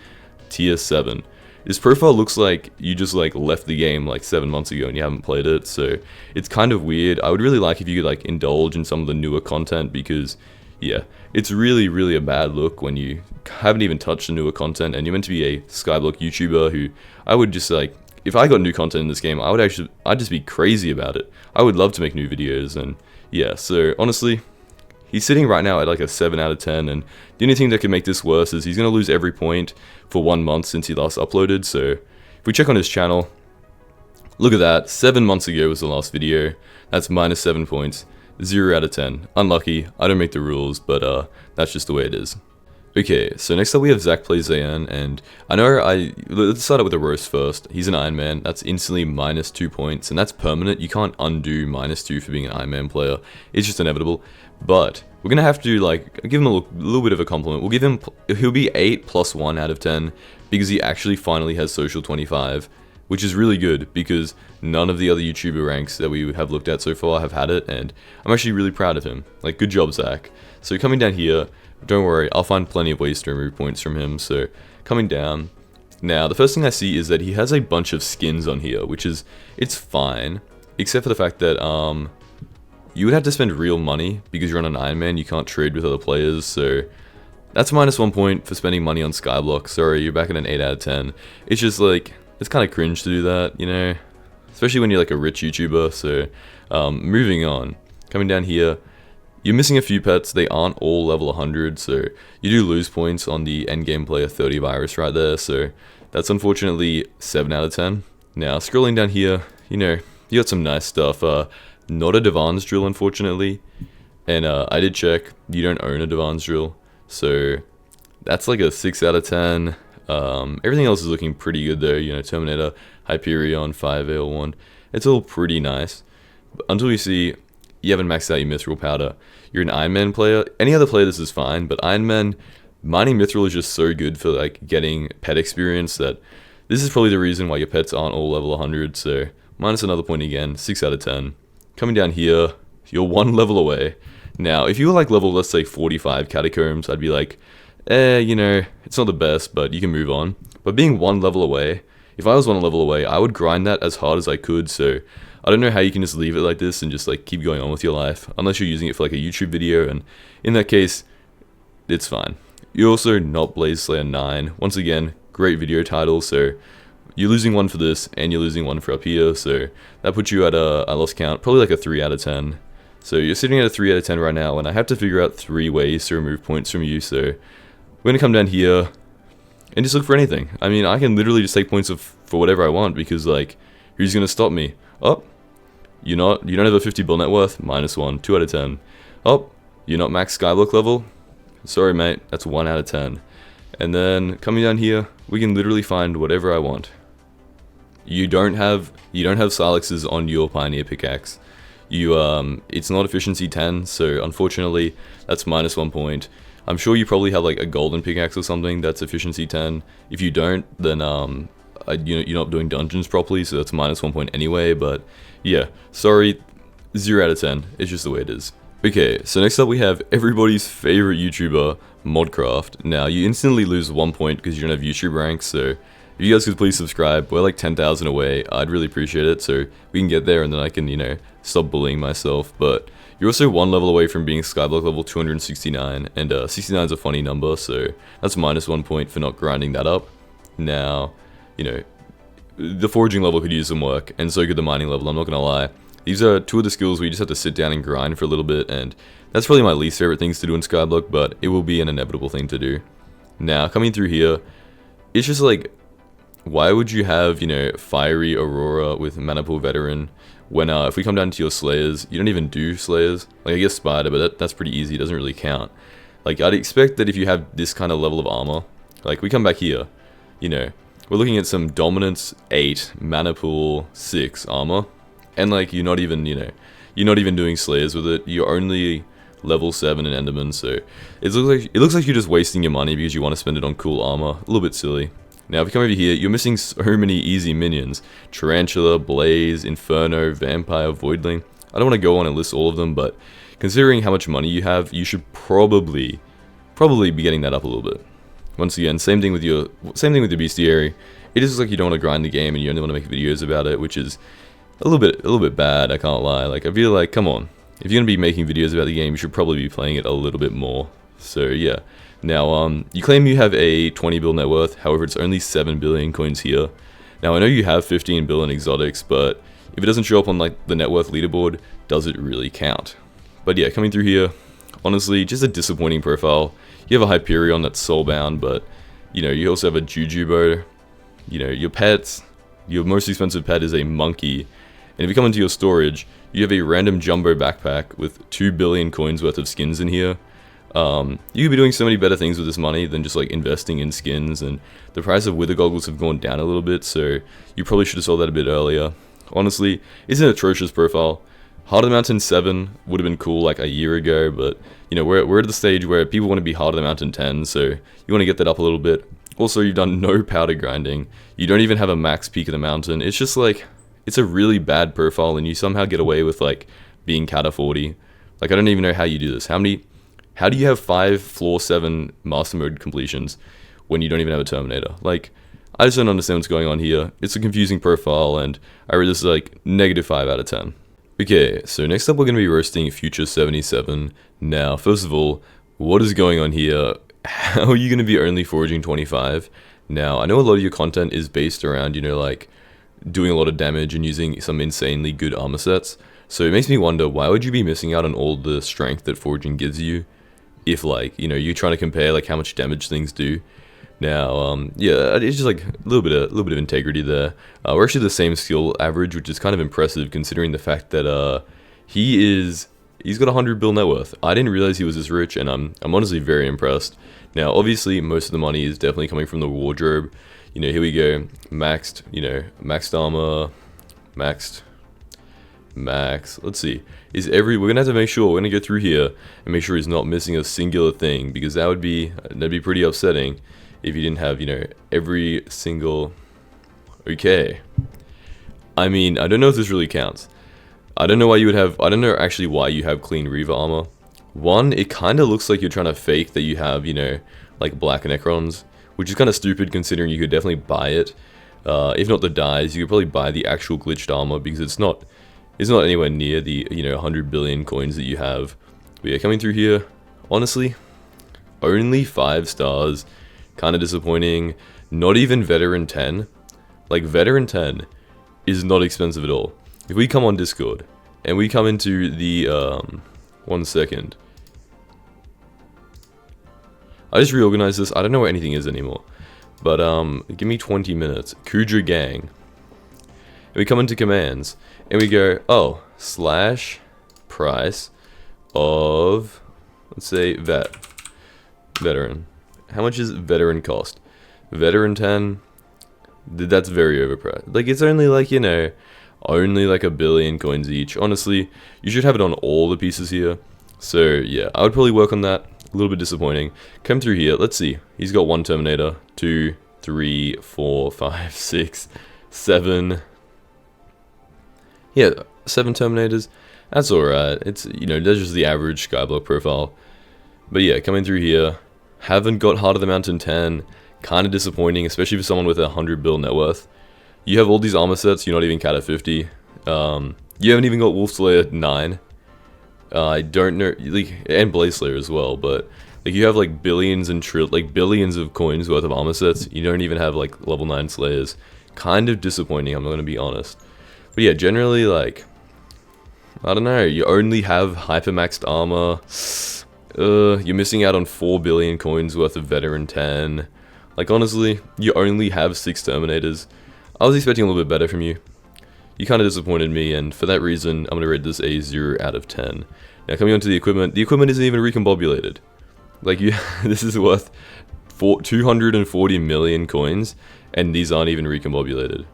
tier 7? This profile looks like you just like left the game like 7 months ago and you haven't played it, so it's kind of weird. I would really like if you could like indulge in some of the newer content, because yeah, it's really a bad look when you haven't even touched the newer content and you're meant to be a Skyblock YouTuber who, I would just like, if I got new content in this game, I'd just be crazy about it. I would love to make new videos, and yeah, so honestly, he's sitting right now at like a 7 out of 10, and the only thing that could make this worse is he's going to lose every point for 1 month since he last uploaded. So if we check on his channel, look at that, 7 months ago was the last video. That's minus 7 points, 0 out of 10. Unlucky, I don't make the rules, but that's just the way it is. Okay, so next up we have Zach Plays AN, and I know let's start out with the roast first. He's an Iron Man, that's instantly minus 2 points, and that's permanent. You can't undo minus 2 for being an Iron Man player. It's just inevitable. But we're gonna have to like give him a little bit of a compliment. We'll give him, he'll be 8 plus 1 out of 10 because he actually finally has social 25, which is really good because none of the other YouTuber ranks that we have looked at so far have had it, and I'm actually really proud of him. Like, good job, Zach. So coming down here, don't worry, I'll find plenty of ways to remove points from him. So coming down, now the first thing I see is that he has a bunch of skins on here, which is, it's fine, except for the fact that you would have to spend real money because you're on an Iron Man. You can't trade with other players, so that's minus 1 point for spending money on Skyblock. Sorry, you're back at an 8 out of 10. It's just like, it's kind of cringe to do that, you know, especially when you're like a rich YouTuber. So moving on, coming down here, you're missing a few pets. They aren't all level 100, so you do lose points on the endgame player 30 virus right there, so that's unfortunately 7 out of 10. Now, scrolling down here, you know, you got some nice stuff. Not a Divan's drill, unfortunately, and I did check, you don't own a Divan's drill, so that's like a 6 out of 10. Everything else is looking pretty good though, you know, Terminator, Hyperion, 5AL1, it's all pretty nice, until you see you haven't maxed out your Mithril powder. You're an Iron Man player. Any other player, this is fine, but Iron Man, mining Mithril is just so good for like getting pet experience that this is probably the reason why your pets aren't all level 100, so minus another point again, 6 out of 10. Coming down here, you're 1 level away. Now, if you were like level, let's say 45 Catacombs, I'd be like, you know, it's not the best, but you can move on. But being 1 level away, if I was 1 level away, I would grind that as hard as I could, so I don't know how you can just leave it like this and just like keep going on with your life, unless you're using it for like a YouTube video, and in that case, it's fine. You're also not Blaze Slayer 9. Once again, great video title, so you're losing 1 for this, and you're losing 1 for up here, so that puts you at I lost count, probably like a 3 out of 10. So you're sitting at a 3 out of 10 right now, and I have to figure out 3 ways to remove points from you, so we're gonna come down here and just look for anything. I mean, I can literally just take points for whatever I want, because like, who's gonna stop me? Oh, you don't have a 50 bill net worth, minus 1, 2 out of 10. Oh, you're not max Skyblock level? Sorry mate, that's 1 out of 10. And then coming down here, we can literally find whatever I want. You don't have silexes on your Pioneer pickaxe. It's not efficiency 10, so unfortunately that's minus 1 point. I'm sure you probably have like a golden pickaxe or something that's efficiency 10. If you don't, then you're not doing dungeons properly, so that's minus 1 point anyway. But yeah, sorry, 0 out of 10. It's just the way it is. Okay, so next up we have everybody's favorite YouTuber, Modcraft. Now, you instantly lose 1 point because you don't have YouTube ranks, so if you guys could please subscribe, we're like 10,000 away, I'd really appreciate it, so we can get there and then I can, you know, stop bullying myself. But you're also 1 level away from being Skyblock level 269, and 69 is a funny number, so that's minus 1 point for not grinding that up. Now, you know, the foraging level could use some work, and so could the mining level, I'm not gonna lie. These are two of the skills where you just have to sit down and grind for a little bit, and that's probably my least favorite things to do in Skyblock, but it will be an inevitable thing to do. Now, coming through here, it's just like, why would you have, you know, Fiery Aurora with Mana Pool Veteran when if we come down to your Slayers, you don't even do Slayers? Like, I guess Spider, but that's pretty easy, it doesn't really count. Like, I'd expect that if you have this kind of level of armor, like, we come back here, you know, we're looking at some Dominance 8, Mana Pool 6 armor, and like, you're not even, you know, you're not even doing Slayers with it, you're only level 7 in Enderman, so it looks like you're just wasting your money because you want to spend it on cool armor. A little bit silly. Now, if you come over here, you're missing so many easy minions. Tarantula, Blaze, Inferno, Vampire, Voidling. I don't want to go on and list all of them, but considering how much money you have, you should probably be getting that up a little bit. Once again, same thing with your bestiary. It just looks like you don't want to grind the game and you only want to make videos about it, which is a little bit bad, I can't lie. Like, I feel like, come on. If you're going to be making videos about the game, you should probably be playing it a little bit more. So, yeah. Now, you claim you have a 20 bill net worth, however, it's only 7 billion coins here. Now, I know you have 15 billion exotics, but if it doesn't show up on, like, the net worth leaderboard, does it really count? But yeah, coming through here, honestly, just a disappointing profile. You have a Hyperion that's soulbound, but, you know, you also have a Jujubo. You know, your pets, your most expensive pet is a monkey. And if you come into your storage, you have a random jumbo backpack with 2 billion coins worth of skins in here. You could be doing so many better things with this money than just like investing in skins, and the price of wither goggles have gone down a little bit, so you probably should have sold that a bit earlier. Honestly, it's an atrocious profile. Heart of the Mountain 7 would have been cool like a year ago, but you know, we're at the stage where people want to be Heart of the Mountain 10, so you want to get that up a little bit. Also, you've done no powder grinding. You don't even have a max peak of the mountain. It's just like, it's a really bad profile, and you somehow get away with like being Cata 40. Like, I don't even know how you do this. How do you have 5 floor 7 master mode completions when you don't even have a Terminator? Like, I just don't understand what's going on here. It's a confusing profile, and I rate this like -5 out of 10. Okay, so next up we're going to be roasting Future 77. Now, first of all, what is going on here? How are you going to be only foraging 25? Now, I know a lot of your content is based around, you know, like, doing a lot of damage and using some insanely good armor sets. So it makes me wonder, why would you be missing out on all the strength that foraging gives you? If, like, you know, you're trying to compare like how much damage things do. Now, yeah, it's just like a little bit of integrity there. We're actually the same skill average, which is kind of impressive considering the fact that he's got 100 bill net worth. I didn't realize he was this rich, and I'm honestly very impressed. Now, obviously, most of the money is definitely coming from the wardrobe. You know, here we go, maxed, you know, maxed armor, maxed. Let's see. We're gonna have to make sure, we're gonna go through here and make sure he's not missing a singular thing, because that'd be pretty upsetting if you didn't have, you know, every single. Okay. I mean, I don't know if this really counts. I don't know why you would have, I don't know actually why you have clean Reaver armor. One, it kind of looks like you're trying to fake that you have, you know, like black Necrons, which is kind of stupid considering you could definitely buy it. If not the dyes, you could probably buy the actual glitched armor, because it's not anywhere near the, you know, 100 billion coins that you have. But yeah, coming through here, honestly, only 5 stars, kind of disappointing. Not even Veteran 10. Like, Veteran 10 is not expensive at all. If we come on Discord, and we come into the, 1 second. I just reorganized this, I don't know where anything is anymore. But, give me 20 minutes. Kudra Gang. And we come into commands, and we go, oh, slash price of, let's say, veteran. How much is veteran cost? Veteran 10, that's very overpriced. Like, it's only like, you know, only like 1 billion coins each. Honestly, you should have it on all the pieces here. So, yeah, I would probably work on that. A little bit disappointing. Come through here, let's see. He's got 1 Terminator, 2, 3, 4, 5, 6, 7. Yeah, 7 Terminators. That's alright. It's, you know, that's just the average Skyblock profile. But yeah, coming through here, haven't got Heart of the Mountain 10. Kind of disappointing, especially for someone with a 100 bill net worth. You have all these armor sets, you're not even Cat at 50. You haven't even got Wolf Slayer 9. I don't know, like, and Blaze Slayer as well, but like, you have like billions and billions of coins worth of armor sets. You don't even have like level 9 Slayers. Kind of disappointing, I'm not gonna be honest. But yeah, generally, like, I don't know. You only have hypermaxed armor. You're missing out on 4 billion coins worth of veteran 10. Like, honestly, you only have 6 Terminators. I was expecting a little bit better from you. You kind of disappointed me, and for that reason, I'm going to rate this a 0 out of 10. Now, coming on to the equipment isn't even recombobulated. Like, this is worth 240 million coins, and these aren't even recombobulated.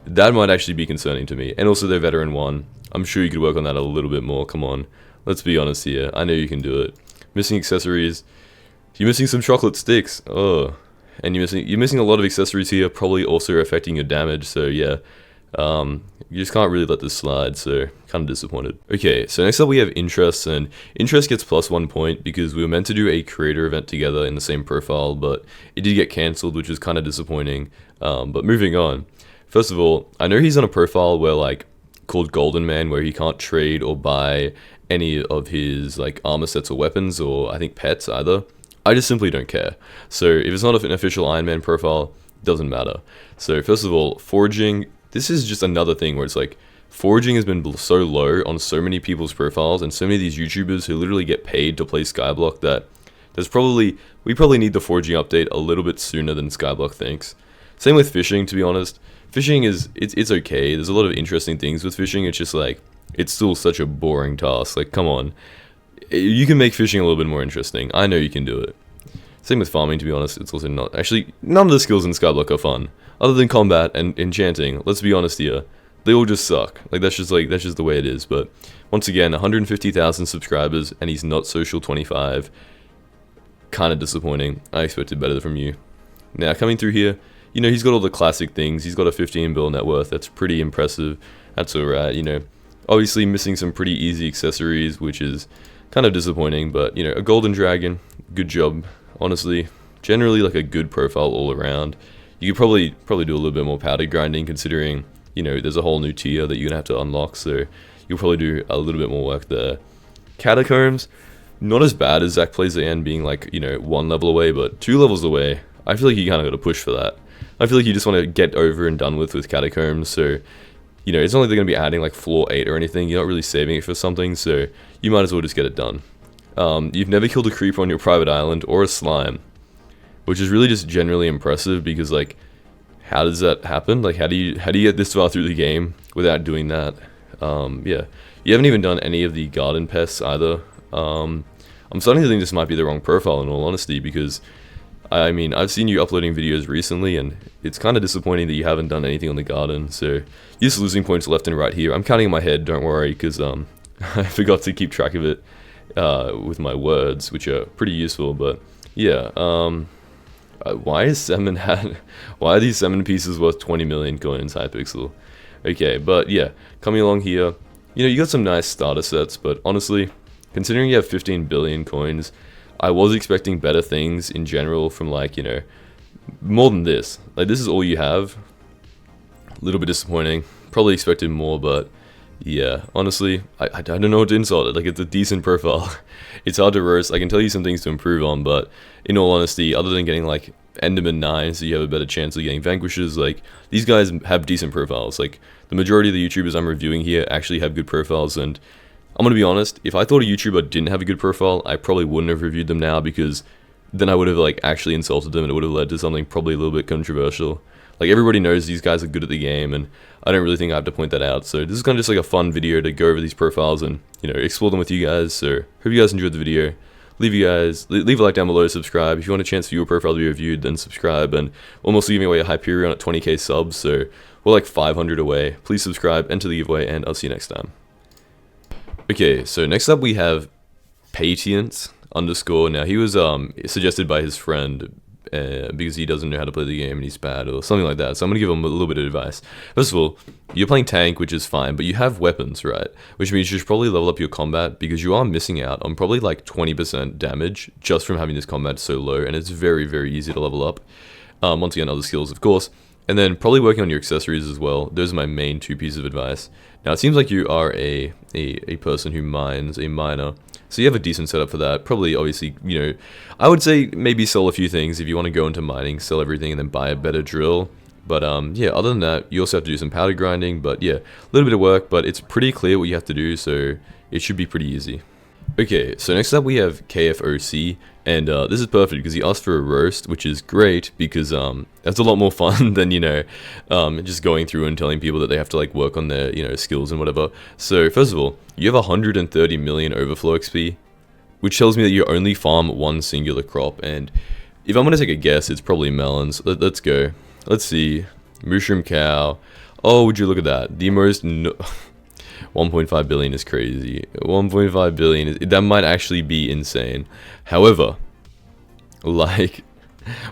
That might actually be concerning to me. And also, they're veteran 1. I'm sure you could work on that a little bit more. Come on. Let's be honest here. I know you can do it. Missing accessories. You're missing some chocolate sticks. Oh. And you're missing a lot of accessories here, probably also affecting your damage, so yeah. You just can't really let this slide, so kind of disappointed. Okay, so next up we have interest, and interest gets +1 point because we were meant to do a creator event together in the same profile, but it did get cancelled, which was kind of disappointing. But moving on. First of all, I know he's on a profile where like called Golden Man, where he can't trade or buy any of his like armor sets or weapons, or I think pets either. I just simply don't care. So if it's not an official Iron Man profile, it doesn't matter. So first of all, foraging, this is just another thing where it's like, foraging has been so low on so many people's profiles and so many of these YouTubers who literally get paid to play Skyblock that we probably need the foraging update a little bit sooner than Skyblock thinks. Same with fishing, to be honest. Fishing it's okay. There's a lot of interesting things with fishing. It's just like, it's still such a boring task. Like, come on. You can make fishing a little bit more interesting. I know you can do it. Same with farming, to be honest. It's also not... Actually, none of the skills in Skyblock are fun. Other than combat and enchanting. Let's be honest here. They all just suck. Like, that's just the way it is. But, once again, 150,000 subscribers, and he's not social 25. Kind of disappointing. I expected better from you. Now, coming through here, you know, he's got all the classic things. He's got a 15 bill net worth. That's pretty impressive. That's alright, you know. Obviously, missing some pretty easy accessories, which is kind of disappointing. But, you know, a golden dragon, good job. Honestly, generally like a good profile all around. You could probably do a little bit more powder grinding, considering, you know, there's a whole new tier that you're gonna have to unlock, so you'll probably do a little bit more work there. Catacombs, not as bad as Zach Plays the End being like, you know, 1 level away, but 2 levels away. I feel like you kind of got to push for that. I feel like you just want to get over and done with Catacombs, so, you know, it's not like they're going to be adding like floor 8 or anything. You're not really saving it for something, so you might as well just get it done. You've never killed a creeper on your private island or a slime, which is really just generally impressive because, like, how does that happen? Like, how do you get this far through the game without doing that? Yeah, you haven't even done any of the garden pests either. I'm starting to think this might be the wrong profile in all honesty, because I mean, I've seen you uploading videos recently and it's kind of disappointing that you haven't done anything on the garden, so you're just losing points left and right here. I'm counting in my head, don't worry, because I forgot to keep track of it with my words, which are pretty useful. But yeah, why are these salmon pieces worth 20 million coins, Hypixel? Okay, but yeah, coming along here, you know, you got some nice starter sets, but honestly, considering you have 15 billion coins, I was expecting better things in general from, like, you know, more than this. Like, this is all you have. A little bit disappointing. Probably expected more, but yeah, honestly, I don't know what to insult it. Like, it's a decent profile. It's hard to roast. I can tell you some things to improve on, but in all honesty, other than getting like Enderman 9 so you have a better chance of getting Vanquishes, like, these guys have decent profiles. Like, the majority of the YouTubers I'm reviewing here actually have good profiles, and I'm gonna be honest, if I thought a YouTuber didn't have a good profile, I probably wouldn't have reviewed them now, because then I would have, like, actually insulted them and it would have led to something probably a little bit controversial. Like, everybody knows these guys are good at the game, and I don't really think I have to point that out. So this is kind of just like a fun video to go over these profiles and, you know, explore them with you guys. So hope you guys enjoyed the video. Leave a like down below, subscribe. If you want a chance for your profile to be reviewed, then subscribe. And we're also giving away a Hyperion at 20k subs, so we're like 500 away. Please subscribe, enter the giveaway, and I'll see you next time. Okay, so next up we have Patience _ Now, he was suggested by his friend because he doesn't know how to play the game and he's bad or something like that. So I'm going to give him a little bit of advice. First of all, you're playing tank, which is fine, but you have weapons, right? Which means you should probably level up your combat, because you are missing out on probably like 20% damage just from having this combat so low, and it's very, very easy to level up. Once again, other skills, of course. And then probably working on your accessories as well. Those are my main 2 pieces of advice. Now, it seems like you are a person who mines, a miner. So you have a decent setup for that. Probably, obviously, you know, I would say maybe sell a few things if you want to go into mining, sell everything and then buy a better drill. But yeah, other than that, you also have to do some powder grinding. But yeah, a little bit of work, but it's pretty clear what you have to do, so it should be pretty easy. Okay, so next up we have KFOC, and this is perfect because he asked for a roast, which is great because that's a lot more fun than, you know, just going through and telling people that they have to like work on their, you know, skills and whatever. So first of all, you have 130 million overflow XP, which tells me that you only farm one singular crop, and if I'm gonna take a guess, it's probably melons. Let's go. Let's see. Mushroom cow. Oh, would you look at that? The most 1.5 billion is crazy. 1.5 billion is, that might actually be insane. However, like,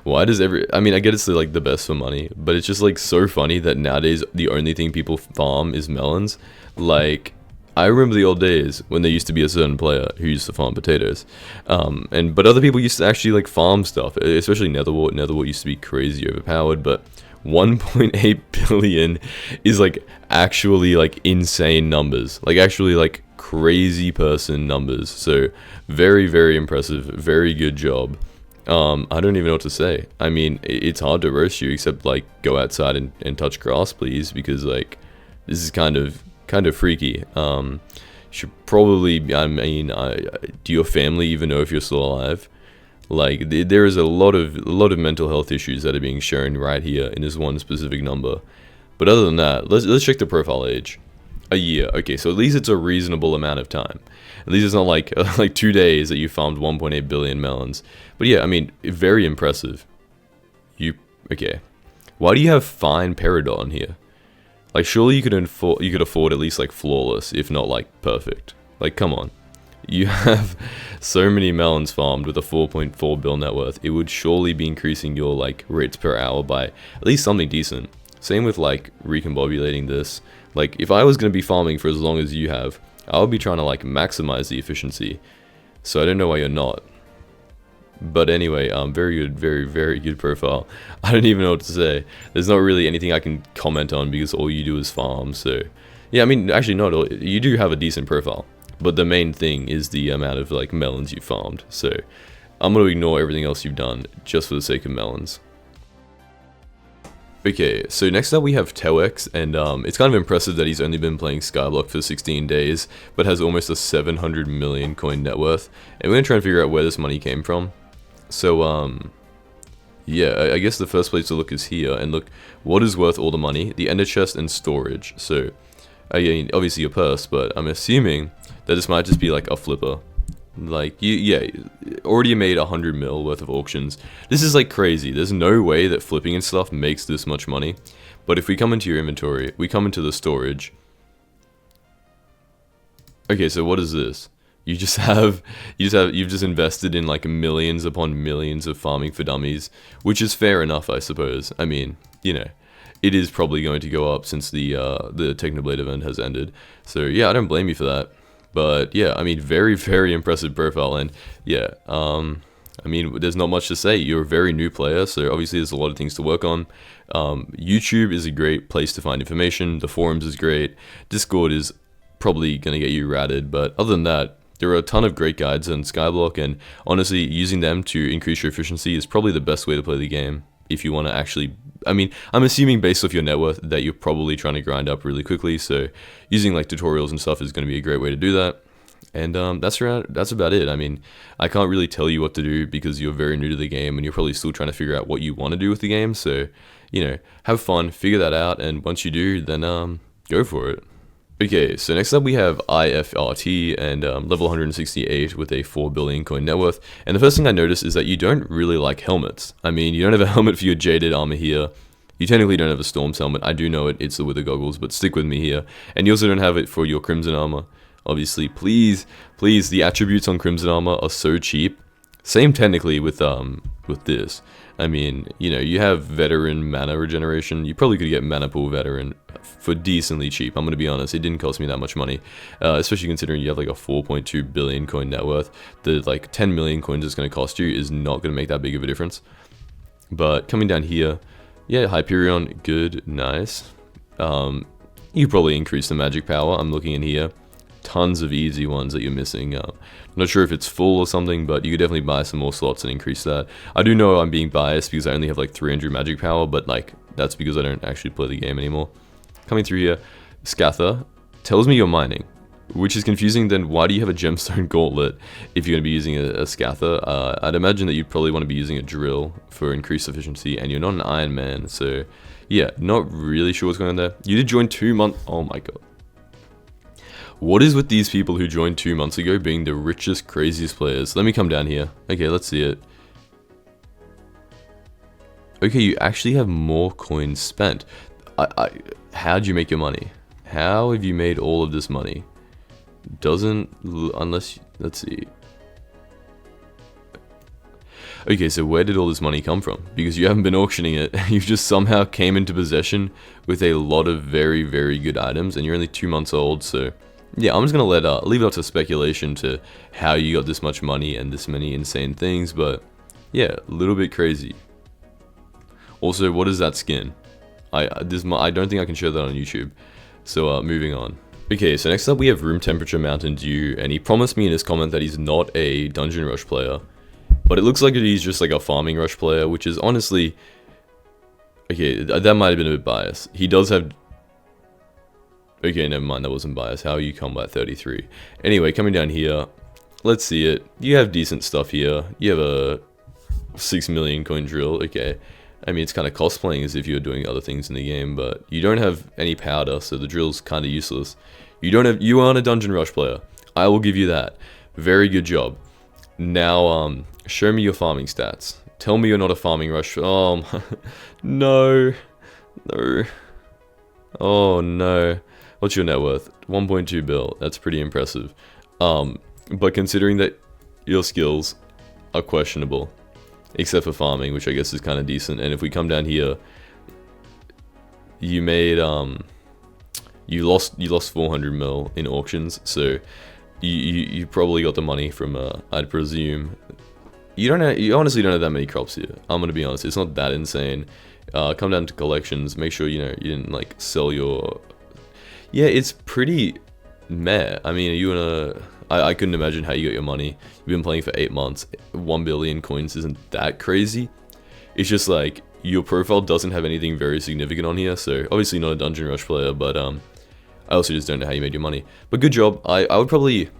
why does I mean, I get it's like the best for money, but it's just like so funny that nowadays the only thing people farm is melons. Like, I remember the old days when there used to be a certain player who used to farm potatoes, but other people used to actually like farm stuff, especially netherwort. Netherwort used to be crazy overpowered, but 1.8 billion is like actually like insane numbers, like actually like crazy person numbers. So very, very impressive, very good job. I don't even know what to say. I mean, it's hard to roast you except like go outside and touch grass, please, because like this is kind of freaky. Should probably, I mean, do your family even know if you're still alive? Like, there is a lot of mental health issues that are being shown right here in this one specific number. But other than that, let's check the profile age. A year. Okay, so at least it's a reasonable amount of time. At least it's not like like 2 days that you farmed 1.8 billion melons. But yeah, I mean, very impressive. Okay. Why do you have fine peridot here? Like, surely you could afford at least like flawless, if not like perfect. Like, come on. You have so many melons farmed with a 4.4 bill net worth. It would surely be increasing your like rates per hour by at least something decent. Same with like recombobulating this. Like, if I was going to be farming for as long as you have, I would be trying to like maximize the efficiency. So I don't know why you're not. But anyway, very good, very, very good profile. I don't even know what to say. There's not really anything I can comment on because all you do is farm. So yeah, I mean, actually not all. You do have a decent profile, but the main thing is the amount of like melons you farmed. So I'm going to ignore everything else you've done just for the sake of melons. Okay, so next up we have Tewex, and it's kind of impressive that he's only been playing Skyblock for 16 days, but has almost a 700 million coin net worth. And we're going to try and figure out where this money came from. So, yeah, I guess the first place to look is here, and look what is worth all the money: the ender chest and storage. So, I mean, obviously your purse, but I'm assuming that this might just be like a flipper. Like, yeah, already made 100 mil worth of auctions. This is like crazy. There's no way that flipping and stuff makes this much money. But if we come into your inventory, we come into the storage. Okay, so what is this? You've just invested in like millions upon millions of farming for dummies, which is fair enough, I suppose. I mean, you know, it is probably going to go up since the Technoblade event has ended. So yeah, I don't blame you for that. But yeah, I mean, very, very impressive profile, and yeah, I mean, there's not much to say. You're a very new player, so obviously there's a lot of things to work on. YouTube is a great place to find information. The forums is great. Discord is probably going to get you ratted, but other than that, there are a ton of great guides on Skyblock, and honestly, using them to increase your efficiency is probably the best way to play the game. If you want to actually, I mean, I'm assuming based off your net worth that you're probably trying to grind up really quickly, so using like tutorials and stuff is going to be a great way to do that. And that's about it. I mean, I can't really tell you what to do because you're very new to the game and you're probably still trying to figure out what you want to do with the game. So, you know, have fun, figure that out, and once you do, then go for it. Okay, so next up we have IFRT, and level 168 with a 4 billion coin net worth. And the first thing I noticed is that you don't really like helmets. I mean, you don't have a helmet for your jaded armor here. You technically don't have a Storm's helmet. I do know it's the Wither goggles, but stick with me here. And you also don't have it for your Crimson armor. Obviously, please, the attributes on Crimson armor are so cheap. Same technically with this. I mean, you know, you have veteran mana regeneration. You probably could get mana pool veteran for decently cheap. I'm going to be honest, it didn't cost me that much money, especially considering you have like a 4.2 billion coin net worth. The like 10 million coins it's going to cost you is not going to make that big of a difference. But coming down here, yeah, Hyperion, good, nice. You probably increase the magic power. I'm looking in here. Tons of easy ones that you're missing. I'm not sure if it's full or something, but you could definitely buy some more slots and increase that. I do know I'm being biased because I only have like 300 magic power, but like that's because I don't actually play the game anymore. Coming through here, Scather tells me you're mining, which is confusing. Then why do you have a gemstone gauntlet if you're going to be using a Scather? I'd imagine that you'd probably want to be using a drill for increased efficiency, and you're not an Iron Man, so yeah, not really sure what's going on there. You did join 2 months. Oh my god. What is with these people who joined 2 months ago being the richest, craziest players? Let me come down here. Okay, let's see it. Okay, you actually have more coins spent. How'd you make your money? How have you made all of this money? Unless, let's see. Okay, so where did all this money come from? Because you haven't been auctioning it. You just somehow came into possession with a lot of very, very good items, and you're only 2 months old, so yeah, I'm just gonna leave it up to speculation to how you got this much money and this many insane things, but yeah, a little bit crazy. Also, what is that skin? I don't think I can show that on YouTube. So moving on. Okay, so next up we have Room Temperature Mountain Dew, and he promised me in his comment that he's not a Dungeon Rush player, but it looks like he's just like a Farming Rush player, which is honestly, okay, that might have been a bit biased. He does have. Okay, never mind, that wasn't biased. How are you combat 33? Anyway, coming down here, let's see it. You have decent stuff here. You have a 6 million coin drill. Okay, I mean, it's kind of cosplaying as if you're doing other things in the game, but you don't have any powder, so the drill's kind of useless. You aren't a Dungeon Rush player. I will give you that. Very good job. Now, show me your farming stats. Tell me you're not a Farming Rush. Oh, no. No. Oh, no. What's your net worth? 1.2 bill. That's pretty impressive. But considering that your skills are questionable, except for farming, which I guess is kind of decent. And if we come down here, you made you lost 400 mil in auctions, so you probably got the money from I'd presume. You honestly don't have that many crops here. I'm gonna be honest. It's not that insane. Come down to collections. Make sure you didn't like sell your. Yeah, it's pretty meh. I mean, I couldn't imagine how you got your money. You've been playing for 8 months. 1 billion coins isn't that crazy. It's just like, your profile doesn't have anything very significant on here, so obviously not a Dungeon Rush player, but I also just don't know how you made your money. But good job. I would probably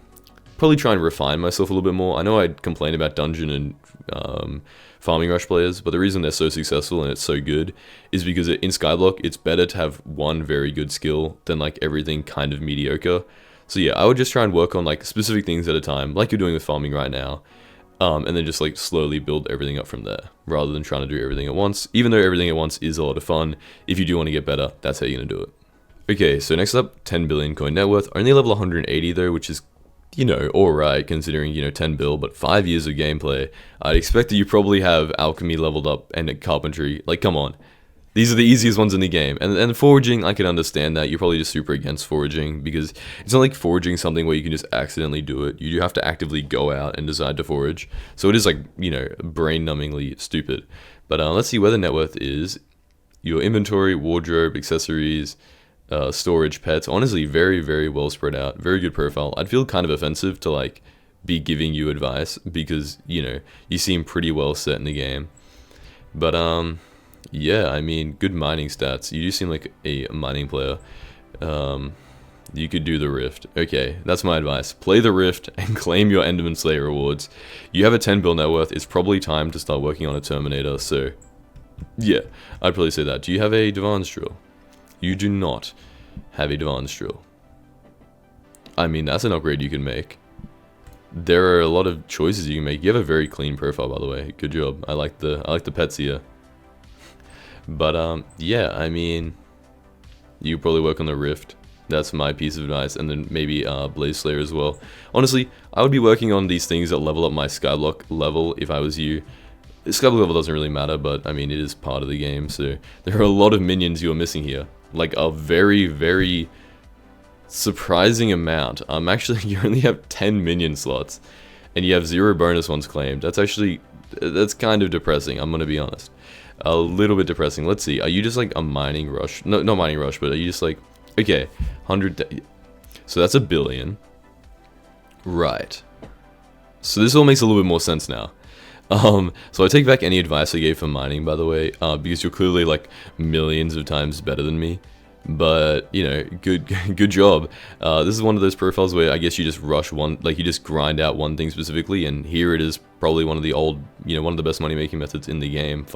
try and refine myself a little bit more. I know I'd complain about Dungeon and Farming Rush players, but the reason they're so successful and it's so good is because in Skyblock, it's better to have one very good skill than like everything kind of mediocre. So yeah, I would just try and work on like specific things at a time, like you're doing with farming right now, and then just like slowly build everything up from there, rather than trying to do everything at once. Even though everything at once is a lot of fun, if you do want to get better, that's how you're going to do it. Okay, so next up, 10 billion coin net worth, only level 180 though, which is, alright considering, 10 bill, but 5 years of gameplay. I'd expect that you probably have alchemy leveled up and carpentry. Like, come on. These are the easiest ones in the game. And foraging, I can understand that. You're probably just super against foraging, because it's not like foraging something where you can just accidentally do it. You do have to actively go out and decide to forage. So it is like, brain-numbingly stupid. But let's see where the net worth is. Your inventory, wardrobe, accessories, storage, pets. Honestly, very, very well spread out. Very good profile. I'd feel kind of offensive to like be giving you advice because, you seem pretty well set in the game. But yeah, I mean, good mining stats. You do seem like a mining player. You could do the Rift. Okay, that's my advice. Play the Rift and claim your Enderman Slayer rewards. You have a 10 bill net worth. It's probably time to start working on a Terminator, so yeah, I'd probably say that. Do you have a Divan's Drill? You do not have a Divan's Drill. I mean, that's an upgrade you can make. There are a lot of choices you can make. You have a very clean profile, by the way. Good job. I like the pets here. But yeah, I mean, you probably work on the Rift. That's my piece of advice, and then maybe Blaze Slayer as well. Honestly, I would be working on these things that level up my Skyblock level if I was you. Skyblock level doesn't really matter, but I mean, it is part of the game, so there are a lot of minions you're missing here. Like a very, very surprising amount. Actually, you only have 10 minion slots, and you have 0 bonus ones claimed. That's kind of depressing, I'm gonna be honest. A little bit depressing. Let's see, are you just like a mining rush? No, not mining rush, but are you just like, okay, 100, so that's 1 billion. Right. So this all makes a little bit more sense now. So I take back any advice I gave for mining, by the way, because you're clearly like millions of times better than me. But you know, good job. This is one of those profiles where I guess you just rush one, like you just grind out one thing specifically, and here it is, probably one of the old, you know, one of the best money making methods in the game,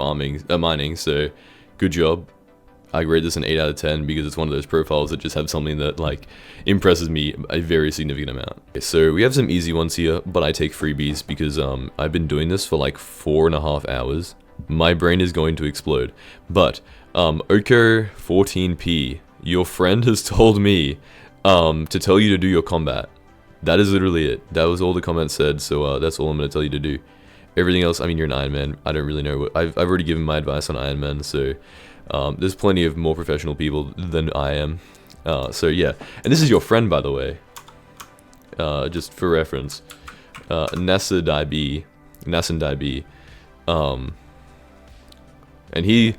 mining. So, good job. I grade this an 8 out of 10 because it's one of those profiles that just have something that like impresses me a very significant amount. Okay, so we have some easy ones here, but I take freebies because I've been doing this for like 4.5 hours. My brain is going to explode. But Oko 14p, your friend has told me to tell you to do your combat. That is literally it. That was all the comments said, so that's all I'm going to tell you to do. Everything else, I mean, you're an Iron Man. I don't really know what I've already given my advice on Iron Man, so there's plenty of more professional people than I am. So yeah, and this is your friend, by the way. Just for reference, Nassan Dib. And he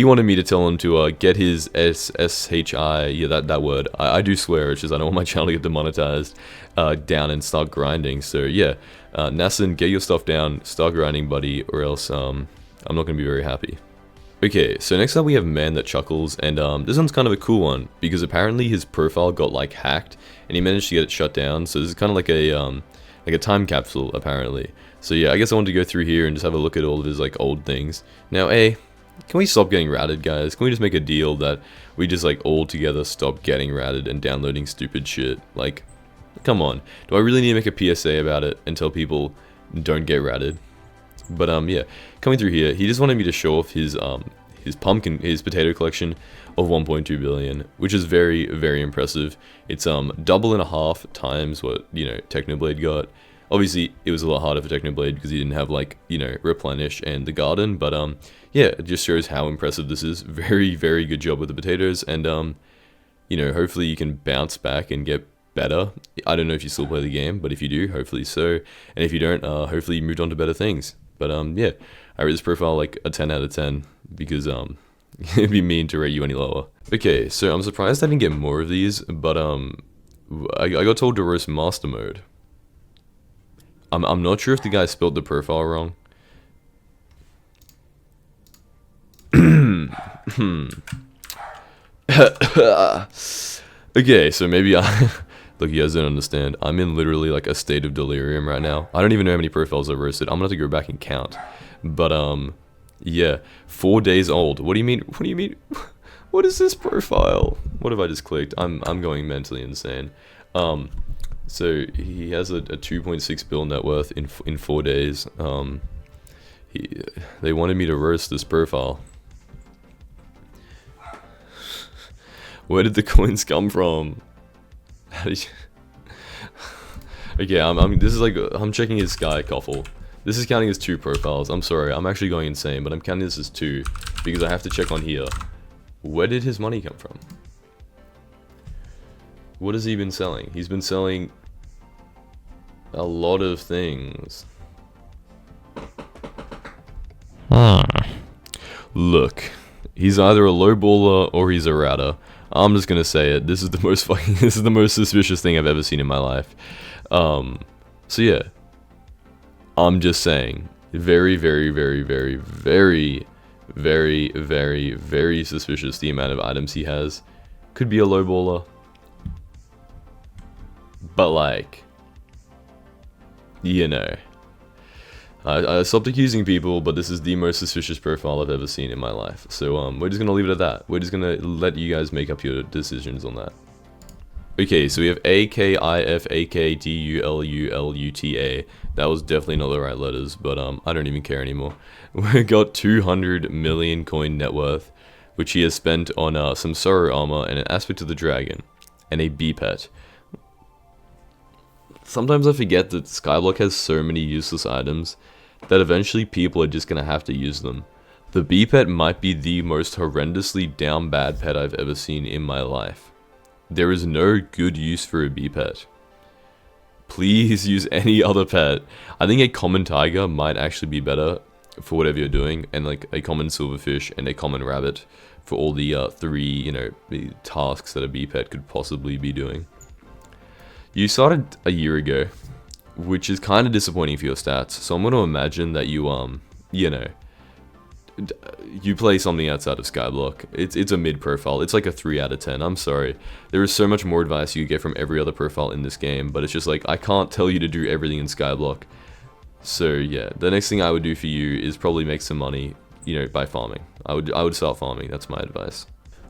wanted me to tell him to get his SSHI, yeah, that word. I do swear, it's just I don't want my channel to get demonetized, down and start grinding. So yeah, Nassan, get your stuff down, start grinding, buddy, or else I'm not gonna be very happy. Okay, so next up we have Man That Chuckles, and this one's kind of a cool one because apparently his profile got like hacked, and he managed to get it shut down. So this is kind of like a time capsule apparently. So yeah, I guess I wanted to go through here and just have a look at all of his like old things. Now, can we stop getting ratted, guys? Can we just make a deal that we just like all together stop getting ratted and downloading stupid shit? Like, come on. Do I really need to make a PSA about it and tell people don't get ratted? But yeah, coming through here, he just wanted me to show off his potato collection of 1.2 billion, which is very, very impressive. It's double and a half times what, you know, Technoblade got. Obviously, it was a lot harder for Technoblade because he didn't have like, you know, Replenish and the Garden, but yeah, it just shows how impressive this is. Very, very good job with the potatoes, and you know, hopefully you can bounce back and get better. I don't know if you still play the game, but if you do, hopefully so. And if you don't, hopefully you moved on to better things. But yeah, I rate this profile like a 10 out of 10 because it'd be mean to rate you any lower. Okay, so I'm surprised I didn't get more of these, but I got told to roast master mode. I'm not sure if the guy spelled the profile wrong. Okay, so maybe look, you guys don't understand. I'm in literally like a state of delirium right now. I don't even know how many profiles I've roasted. I'm gonna have to go back and count. But yeah, 4 days old. What do you mean? What do you mean? What is this profile? What have I just clicked? I'm going mentally insane. So he has a 2.6 bill net worth in 4 days. They wanted me to roast this profile. Where did the coins come from? How did you... Okay, this is like I'm checking his Sky Coffle. This is counting as 2 profiles. I'm sorry, I'm actually going insane, but I'm counting this as 2 because I have to check on here. Where did his money come from? What has he been selling? He's been selling a lot of things. Look, he's either a lowballer or he's a router. I'm just gonna say it. This is the most suspicious thing I've ever seen in my life. So yeah, I'm just saying, very, very, very, very, very, very, very, very suspicious the amount of items he has. Could be a lowballer, but like, you know, I stopped accusing people, but this is the most suspicious profile I've ever seen in my life. So we're just gonna leave it at that. We're just gonna let you guys make up your decisions on that. Okay, so we have AKIFAKDULULUTA. That was definitely not the right letters, but I don't even care anymore. We got 200 million coin net worth, which he has spent on some Sorrow armor and an aspect of the dragon, and a B-pet. Sometimes I forget that Skyblock has so many useless items that eventually people are just gonna have to use them. The B-pet might be the most horrendously down bad pet I've ever seen in my life. There is no good use for a B-pet. Please use any other pet. I think a common tiger might actually be better for whatever you're doing, and like a common silverfish and a common rabbit for all the 3, you know, the tasks that a B-pet could possibly be doing. You started a year ago. which is kind of disappointing for your stats. So I'm going to imagine that you you know, you play something outside of Skyblock. It's a mid profile. It's like a 3 out of 10. I'm sorry. There is so much more advice you get from every other profile in this game, but it's just like I can't tell you to do everything in Skyblock. So yeah, the next thing I would do for you is probably make some money, you know, by farming. I would start farming. That's my advice.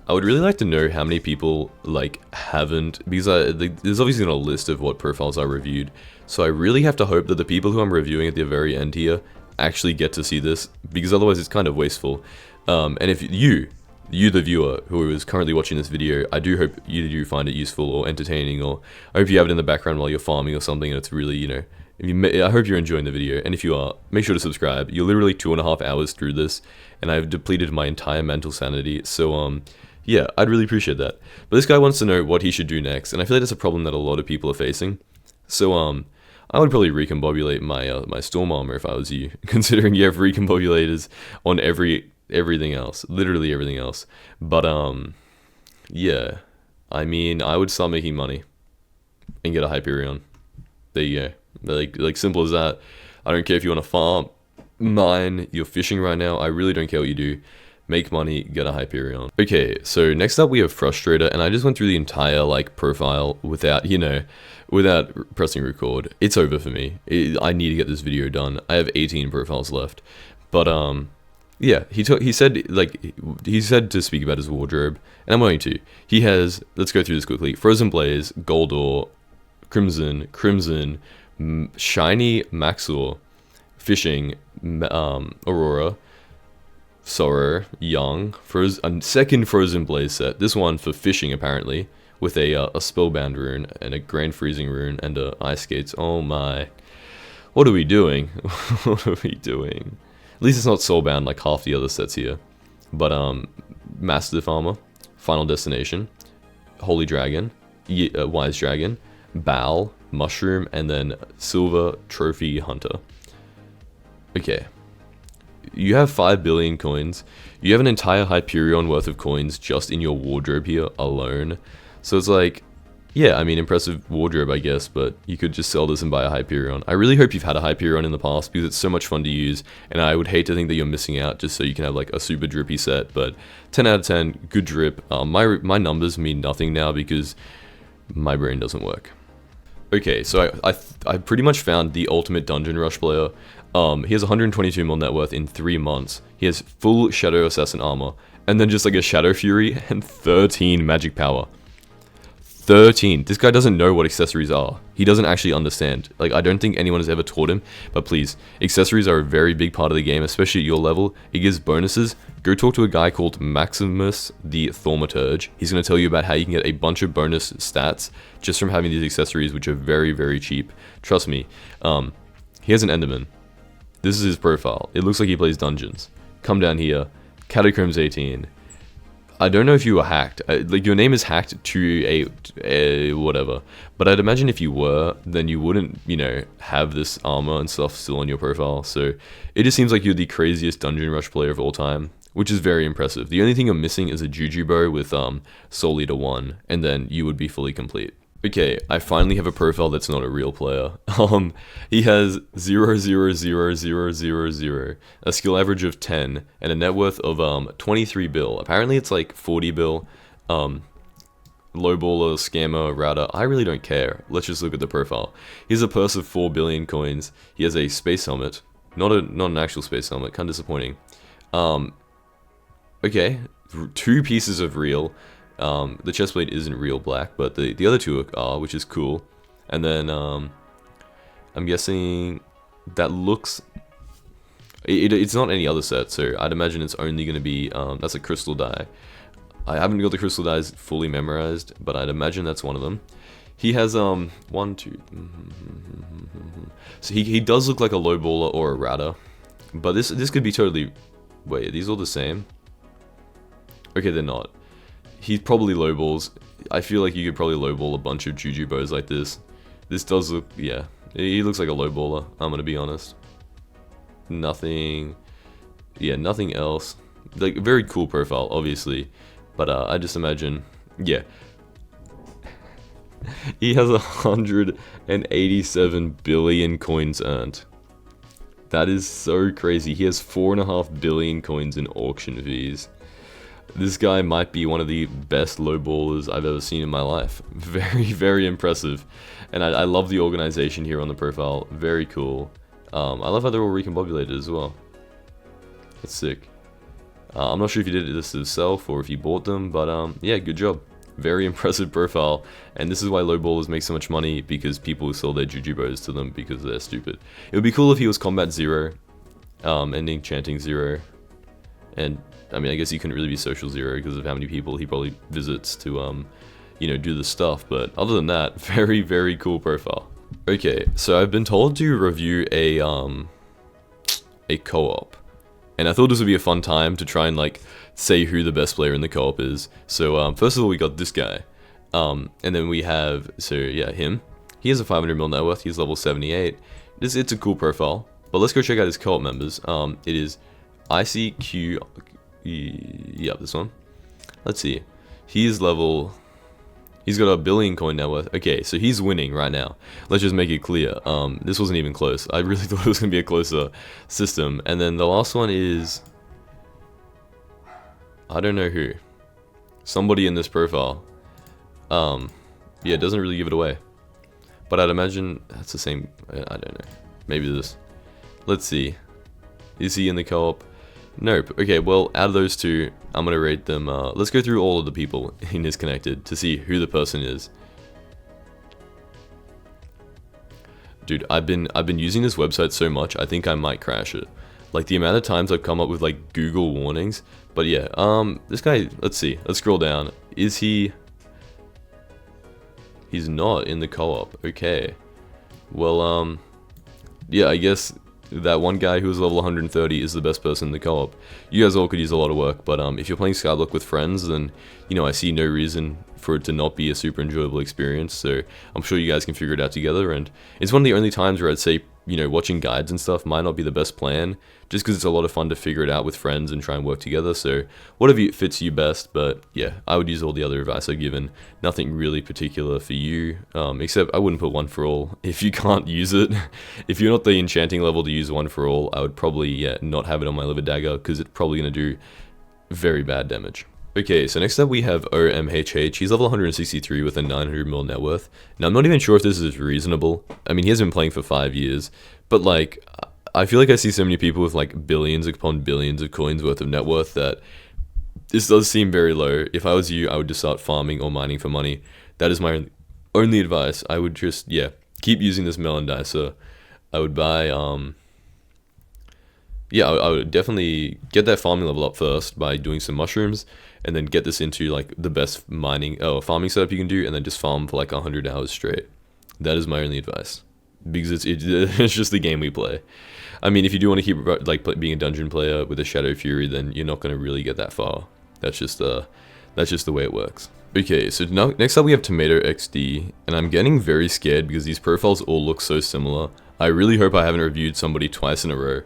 I would really like to know how many people like haven't, because there's obviously not a list of what profiles I reviewed. So I really have to hope that the people who I'm reviewing at the very end here actually get to see this, because otherwise it's kind of wasteful. And if you the viewer who is currently watching this video, I do hope you do find it useful or entertaining, or I hope you have it in the background while you're farming or something and it's really, you know, I hope you're enjoying the video, and if you are, make sure to subscribe. You're literally 2.5 hours through this, and I've depleted my entire mental sanity, so yeah, I'd really appreciate that. But this guy wants to know what he should do next, and I feel like that's a problem that a lot of people are facing. So I would probably recombobulate my my storm armor if I was you, considering you have recombobulators on everything else, literally everything else. But yeah, I mean, I would start making money and get a Hyperion. There you go. Like simple as that. I don't care if you want to farm, mine, you're fishing right now. I really don't care what you do. Make money, get a Hyperion. Okay, so next up we have Frustrator, and I just went through the entire like profile without, you know, without pressing record. It's over for me. I need to get this video done. I have 18 profiles left. But yeah, he said to speak about his wardrobe, and I'm going to. He has, let's go through this quickly. Frozen Blaze, Gold Ore, Crimson, Shiny Maxor, Fishing, Aurora, Sorrow, Young, second Frozen Blaze set. This one for fishing apparently, with a Spellbound rune and a Grand Freezing rune and Ice Skates. Oh my, what are we doing? What are we doing? At least it's not Soulbound like half the other sets here. But Mastiff Armor, Final Destination, Holy Dragon, Wise Dragon, Bal, Mushroom, and then Silver Trophy Hunter. Okay. You have 5 billion coins. You have an entire Hyperion worth of coins just in your wardrobe here alone. So it's like, yeah, I mean, impressive wardrobe, I guess, but you could just sell this and buy a Hyperion. I really hope you've had a Hyperion in the past, because it's so much fun to use, and I would hate to think that you're missing out just so you can have like a super drippy set. But 10 out of 10, good drip. My numbers mean nothing now because my brain doesn't work. Okay, so I pretty much found the ultimate Dungeon Rush player. He has 122 mil net worth in 3 months. He has full Shadow Assassin armor, and then just like a Shadow Fury and 13 magic power. 13. This guy doesn't know what accessories are. He doesn't actually understand. Like, I don't think anyone has ever taught him, but please, accessories are a very big part of the game, especially at your level. It gives bonuses. Go talk to a guy called Maximus the Thaumaturge. He's going to tell you about how you can get a bunch of bonus stats just from having these accessories, which are very, very cheap. Trust me. He has an Enderman. This is his profile. It looks like he plays dungeons. Come down here. Catacombs 18. I don't know if you were hacked. Like, your name is hacked to a whatever. But I'd imagine if you were, then you wouldn't, you know, have this armor and stuff still on your profile. So it just seems like you're the craziest Dungeon Rush player of all time, which is very impressive. The only thing you're missing is a Juju bow with Soul Eater 1, and then you would be fully complete. Okay, I finally have a profile that's not a real player. He has 0.00000, a skill average of 10, and a net worth of 23 bill. Apparently it's like 40 bill. Lowballer, scammer, router. I really don't care. Let's just look at the profile. He has a purse of 4 billion coins. He has a space helmet, not an actual space helmet. Kind of disappointing. Okay, 2 pieces of real. The chestplate isn't real black, but the other 2 are, which is cool. And then I'm guessing that looks, it's not any other set, so I'd imagine it's only going to be that's a crystal die. I haven't got the crystal dies fully memorized, but I'd imagine that's one of them. He has 1, 2. So he does look like a lowballer or a router, but this could be totally. Wait, are these all the same? Okay, they're not. He probably lowballs. I feel like you could probably lowball a bunch of Juju bows like this. This does look, yeah. He looks like a lowballer, I'm gonna be honest. Nothing, yeah, nothing else. Like, very cool profile, obviously. But I just imagine, yeah. He has 187 billion coins earned. That is so crazy. He has 4.5 billion coins in auction fees. This guy might be one of the best lowballers I've ever seen in my life. Very, very impressive. And I love the organization here on the profile. Very cool. I love how they're all recombobulated as well. That's sick. I'm not sure if you did this yourself or if you bought them, but yeah, good job. Very impressive profile. And this is why lowballers make so much money, because people sell their jujubos to them because they're stupid. It would be cool if he was combat 0, and enchanting 0, and I mean, I guess he couldn't really be social 0 because of how many people he probably visits to, you know, do the stuff. But other than that, very, very cool profile. Okay, so I've been told to review a co-op, and I thought this would be a fun time to try and like say who the best player in the co-op is. So first of all, we got this guy, and then we have, so yeah, him. He has a 500 mil net worth. He's level 78. It's a cool profile. But let's go check out his co-op members. It is ICQ. Yeah, this one. Let's see. He's level. He's got a billion coin net worth. Okay, so he's winning right now. Let's just make it clear. This wasn't even close. I really thought it was gonna be a closer system. And then the last one is, I don't know who. Somebody in this profile. Yeah, it doesn't really give it away. But I'd imagine that's the same. I don't know. Maybe this. Let's see. Is he in the co-op? Nope. Okay, well, out of those two, I'm gonna rate them. Let's go through all of the people in his connected to see who the person is. Dude, I've been using this website so much, I think I might crash it. Like the amount of times I've come up with like Google warnings. But yeah, this guy. Let's see. Let's scroll down. Is he? He's not in the co-op. Okay. Well, yeah, I guess that one guy who was level 130 is the best person in the co-op. You guys all could use a lot of work, but if you're playing Skyblock with friends, then, you know, I see no reason for it to not be a super enjoyable experience, so I'm sure you guys can figure it out together. And it's one of the only times where I'd say, you know, watching guides and stuff might not be the best plan, just because it's a lot of fun to figure it out with friends and try and work together. So whatever fits you best, but yeah, I would use all the other advice I've given. Nothing really particular for you, except I wouldn't put one for all if you can't use it. If you're not the enchanting level to use one for all, I would probably not have it on my liver dagger, because it's probably going to do very bad damage. Okay, so next up we have OMHH. He's level 163 with a 900 mil net worth. Now, I'm not even sure if this is reasonable. I mean, he hasn't been playing for 5 years, but like, I feel like I see so many people with like billions upon billions of coins worth of net worth that this does seem very low. If I was you, I would just start farming or mining for money. That is my only advice. I would just, yeah, keep using this melon dicer. I would buy, yeah, I would definitely get that farming level up first by doing some mushrooms, and then get this into like the best farming setup you can do, and then just farm for like 100 hours straight. That is my only advice, because it's just the game we play. I mean, if you do want to keep like being a dungeon player with a Shadow Fury, then you're not going to really get that far. That's just the way it works. Okay, so now next up we have Tomato XD, and I'm getting very scared because these profiles all look so similar. I really hope I haven't reviewed somebody twice in a row.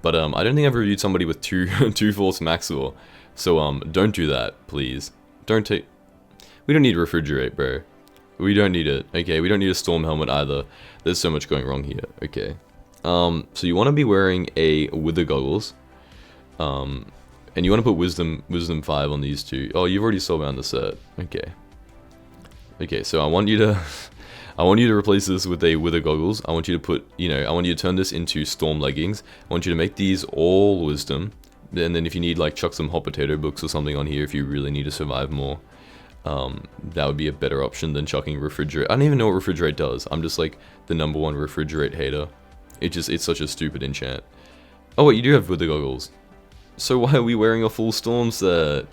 But I don't think I've reviewed somebody with two false Maxwell. So don't do that, please. We don't need to refrigerate, bro. We don't need it. Okay, we don't need a storm helmet either. There's so much going wrong here. Okay. So you want to be wearing a wither goggles. And you want to put wisdom 5 on these two. Oh, you've already sold around the set. Okay. Okay, so I want you to replace this with a wither goggles. I want you to put, I want you to turn this into storm leggings. I want you to make these all wisdom. And then if you need, like, chuck some hot potato books or something on here if you really need to survive more. That would be a better option than chucking refrigerate. I don't even know what refrigerate does. I'm just, like, the #1 refrigerate hater. It's such a stupid enchant. Oh, wait, you do have wither goggles. So why are we wearing a full storm set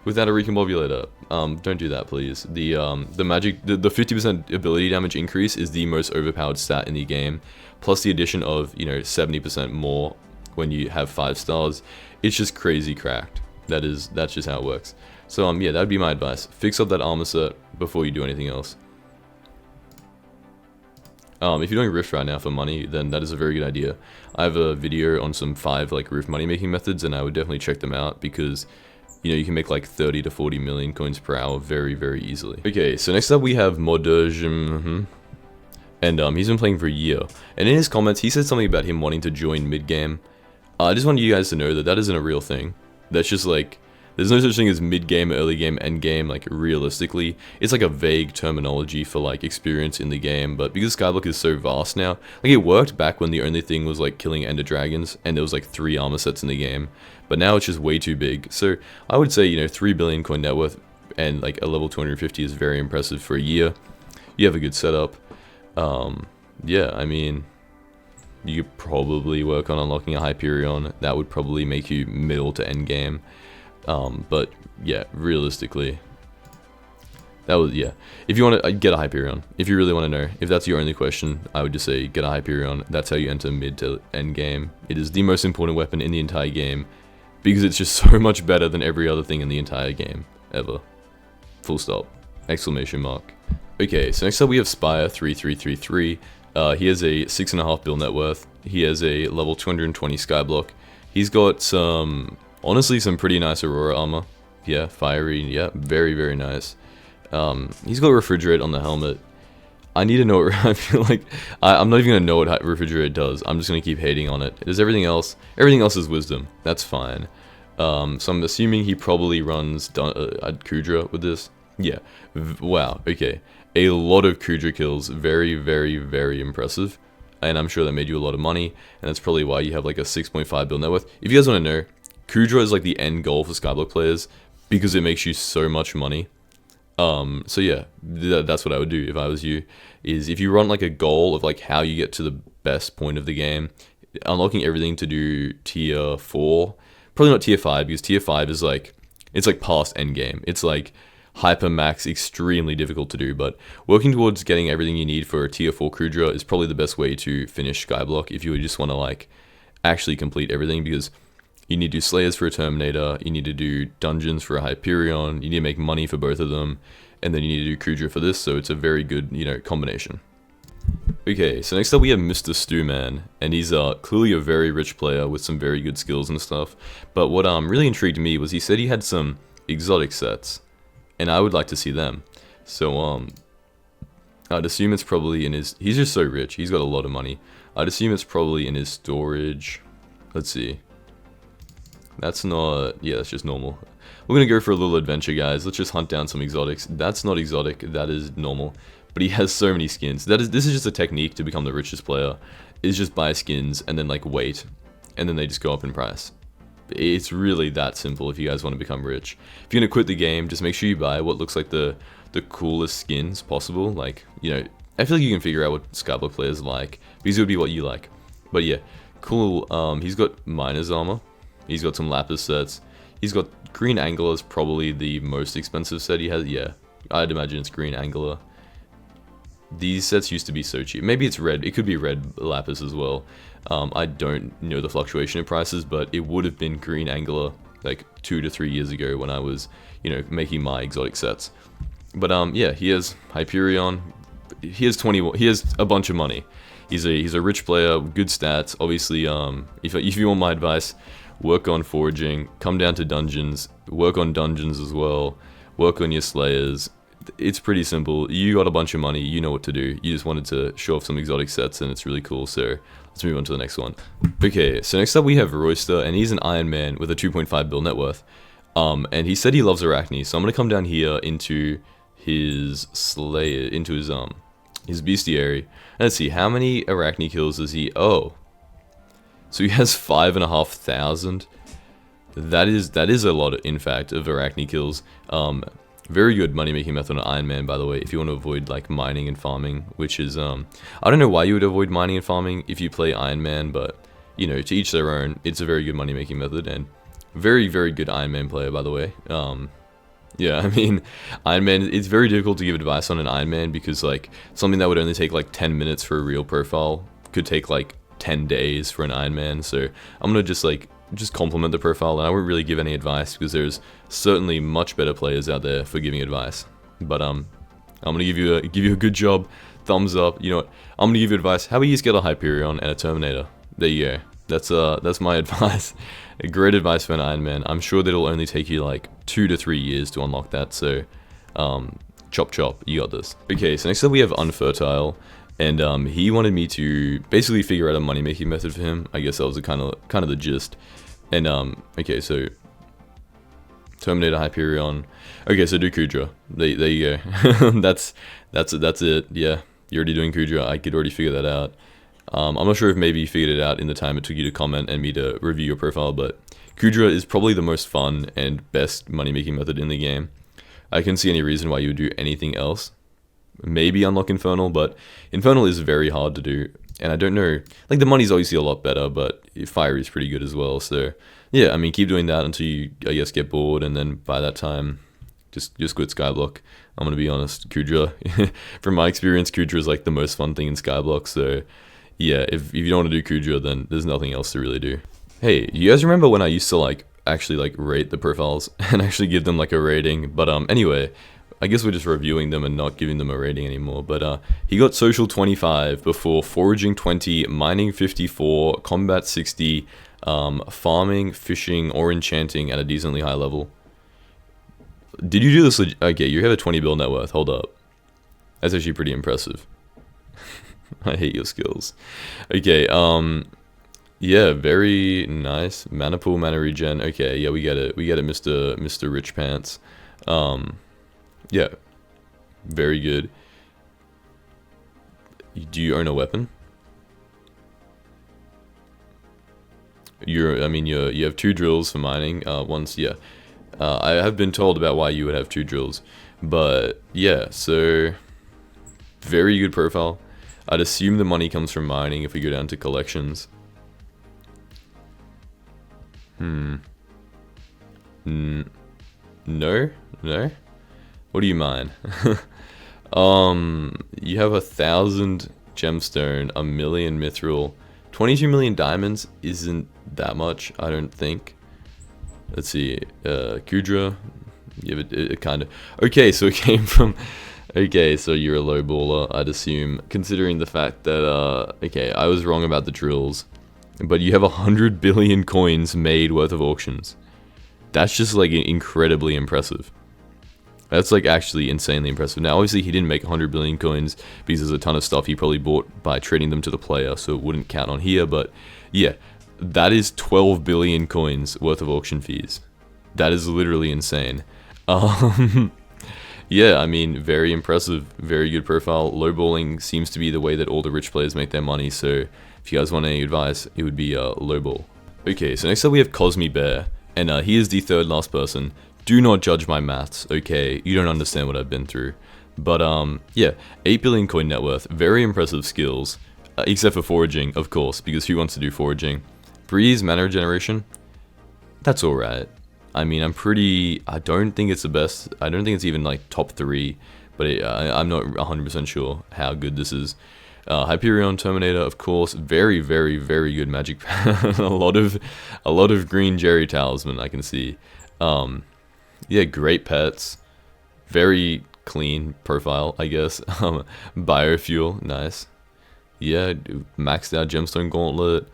without a recombobulator? Don't do that, please. The magic, the 50% ability damage increase is the most overpowered stat in the game, plus the addition of 70% more when you have 5 stars. It's just crazy cracked. That's just how it works. So yeah, that'd be my advice. Fix up that armor set before you do anything else. If you're doing rift right now for money, then that is a very good idea. I have a video on some 5 like rift money making methods, and I would definitely check them out, because you know, you can make like 30 to 40 million coins per hour very, very easily. Okay, so next up we have Modurge, and he's been playing for a year. And in his comments, he said something about him wanting to join mid-game. I just wanted you guys to know that that isn't a real thing. That's just like, there's no such thing as mid-game, early game, end game, like realistically. It's like a vague terminology for like experience in the game, but because Skyblock is so vast now, like it worked back when the only thing was like killing ender dragons, and there was like 3 armor sets in the game, but now it's just way too big. So I would say, you know, 3 billion coin net worth and like a level 250 is very impressive for a year. You have a good setup. Yeah, I mean, you could probably work on unlocking a Hyperion. That would probably make you middle to end game. But yeah, realistically, that was, yeah. If you want to get a Hyperion, if you really want to know, if that's your only question, I would just say get a Hyperion. That's how you enter mid to end game. It is the most important weapon in the entire game because it's just so much better than every other thing in the entire game ever. Full stop. Exclamation mark. Okay, so next up we have Spire 3333. He has a 6.5 bill net worth. He has a level 220 Skyblock. He's got some, honestly, some pretty nice Aurora armor. Yeah, fiery, yeah, very, very nice. He's got Refrigerate on the helmet. I need to know what, I feel like, I'm not even going to know what Refrigerate does. I'm just going to keep hating on it. It is everything else. Everything else is Wisdom. That's fine. So I'm assuming he probably runs Kudra with this. Yeah, wow, okay. A lot of Kudra kills, very, very, very impressive. And I'm sure that made you a lot of money, and that's probably why you have like a 6.5 bill net worth. If you guys want to know, Kudra is like the end goal for Skyblock players, because it makes you so much money. So yeah, that's what I would do if I was you, is if you run like a goal of like how you get to the best point of the game, unlocking everything to do tier 4, probably not tier 5, because tier 5 is like, it's like past end game. It's like hyper max, extremely difficult to do, but working towards getting everything you need for a tier 4 Kudra is probably the best way to finish Skyblock if you just want to like actually complete everything, because you need to do Slayers for a Terminator, you need to do dungeons for a Hyperion, you need to make money for both of them, and then you need to do Kudra for this, so it's a very good, you know, combination. Okay, so next up we have Mr. Stewman, and he's clearly a very rich player with some very good skills and stuff, but what really intrigued me was he said he had some exotic sets, and I would like to see them. So I'd assume it's probably in his, he's just so rich, he's got a lot of money. I'd assume it's probably in his storage. Let's see. That's not, yeah, that's just normal. We're gonna go for a little adventure, guys. Let's just hunt down some exotics. That's not exotic, that is normal. But he has so many skins. This is just a technique to become the richest player, is just buy skins and then like wait, and then they just go up in price. It's really that simple if you guys want to become rich. If you're gonna quit the game, just make sure you buy what looks like the coolest skins possible. Like, you know, I feel like you can figure out what Skyblock players like, because it would be what you like. But yeah, cool. He's got Miner's armor. He's got some Lapis sets. He's got Green Angler is probably the most expensive set he has. Yeah, I'd imagine it's Green Angler. These sets used to be so cheap. Maybe it's red. It could be red Lapis as well. I don't know the fluctuation in prices, but it would have been Green Angler like 2 to 3 years ago when I was, you know, making my exotic sets. But yeah, he has Hyperion. He has 21. He has a bunch of money. He's a rich player, good stats. Obviously, if you want my advice, work on foraging, come down to dungeons, work on dungeons as well, work on your Slayers. It's pretty simple. You got a bunch of money, you know what to do. You just wanted to show off some exotic sets, and it's really cool, so let's move on to the next one. Okay, so next up we have Royster, and he's an Iron Man with a 2.5 bill net worth. And he said he loves Arachne, so I'm gonna come down here into his Slayer, into his bestiary. And let's see, how many Arachne kills does he, oh. So he has 5,500. That is a lot, in fact, of Arachne kills. Very good money-making method on Iron Man, by the way, if you want to avoid like mining and farming, which is I don't know why you would avoid mining and farming if you play Iron Man, but you know, to each their own. It's a very good money-making method, and very, very good Iron Man player, by the way. Yeah, I mean, Iron Man, it's very difficult to give advice on an Iron Man, because like something that would only take like 10 minutes for a real profile could take like 10 days for an Iron Man. So I'm gonna just compliment the profile, and I won't really give any advice, because there's certainly much better players out there for giving advice. But I'm gonna give you a good job, thumbs up. You know what? I'm gonna give you advice. How about you just get a Hyperion and a Terminator? There you go. That's my advice. Great advice for an Iron Man. I'm sure that it'll only take you like 2 to 3 years to unlock that, so chop chop, you got this. Okay, so next up we have Unfertile, and he wanted me to basically figure out a money making method for him. I guess that was the kind of the gist. And okay, so Terminator, Hyperion. Okay, so do Kudra. There you go. that's it. Yeah, you're already doing Kudra. I could already figure that out. I'm not sure if maybe you figured it out in the time it took you to comment and me to review your profile, but Kudra is probably the most fun and best money making method in the game. I can't see any reason why you would do anything else. Maybe unlock Infernal, but Infernal is very hard to do, and I don't know, like the money's obviously a lot better, but Fire is pretty good as well, so yeah, I mean, keep doing that until you, I guess, get bored, and then by that time, just quit Skyblock. I'm gonna be honest, Kudra, from my experience, Kudra is like the most fun thing in Skyblock, so yeah, if you don't want to do Kudra, then there's nothing else to really do. Hey, you guys remember when I used to like actually like rate the profiles and actually give them like a rating? But anyway, I guess we're just reviewing them and not giving them a rating anymore. But he got social 25 before foraging 20, mining 54, combat 60, farming, fishing, or enchanting at a decently high level. Did you do this? Okay, you have a 20 bill net worth. Hold up, that's actually pretty impressive. I hate your skills. Okay, yeah, very nice. Mana pool, mana regen. Okay, yeah, we get it, Mr. Rich Pants. Yeah, very good. Do you own a weapon? You have 2 drills for mining. Once, yeah. I have been told about why you would have 2 drills, but yeah, so very good profile. I'd assume the money comes from mining if we go down to collections. No? What do you mine? You have 1,000 gemstone, 1,000,000 mithril, 22 million diamonds isn't that much, I don't think. Let's see, Kudra, yeah, it kind of, okay, so it came from, okay, so you're a low baller, I'd assume, considering the fact that, okay, I was wrong about the drills, but you have 100 billion coins made worth of auctions. That's just, like, incredibly impressive. That's, like, actually insanely impressive. Now, obviously, he didn't make 100 billion coins, because there's a ton of stuff he probably bought by trading them to the player, so it wouldn't count on here, but, yeah, that is 12 billion coins worth of auction fees. That is literally insane. Yeah, I mean, very impressive, very good profile. Lowballing seems to be the way that all the rich players make their money, so if you guys want any advice, it would be lowball. Okay, so next up we have Cosme Bear, and he is the 3rd last person. Do not judge my maths, okay? You don't understand what I've been through. But, yeah, 8 billion coin net worth, very impressive skills, except for foraging, of course, because who wants to do foraging? Breeze, mana regeneration, that's alright. I mean, I don't think it's the best. I don't think it's even like top 3, but I'm not 100% sure how good this is. Hyperion, Terminator, of course, very, very, very good magic. a lot of green Jerry Talisman I can see. Yeah, great pets, very clean profile, I guess. Biofuel, nice. Yeah, maxed out gemstone gauntlet.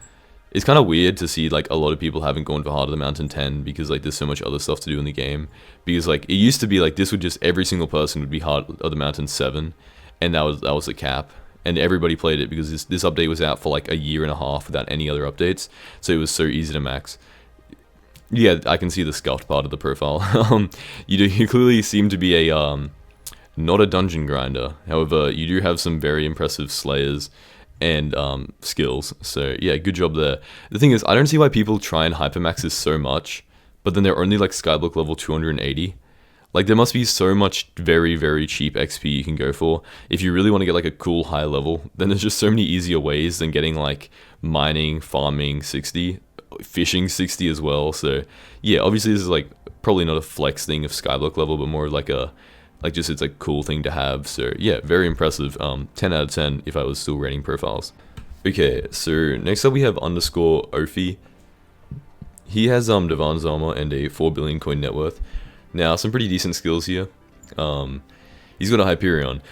It's kind of weird to see, like, a lot of people haven't gone for Heart of the Mountain 10 because, like, there's so much other stuff to do in the game. Because, like, it used to be, like, this would just, every single person would be Heart of the Mountain 7, and that was the cap. And everybody played it because this update was out for, like, a year and a half without any other updates, so it was so easy to max. Yeah, I can see the scuffed part of the profile. You clearly seem to be a, not a dungeon grinder. However, you do have some very impressive slayers and skills, so yeah, good job there. The thing is, I don't see why people try and hypermax this so much, but then they're only like Skyblock level 280. Like, there must be so much very, very cheap XP you can go for. If you really want to get like a cool high level, then there's just so many easier ways than getting like mining, farming 60, fishing 60 as well. So yeah, obviously this is like probably not a flex thing of Skyblock level, but more like a just it's a cool thing to have. So yeah, very impressive. 10 out of 10 if I was still rating profiles. Okay, so next up we have underscore Ophi. He has Divan's armor and a 4 billion coin net worth. Now, some pretty decent skills here. He's got a Hyperion,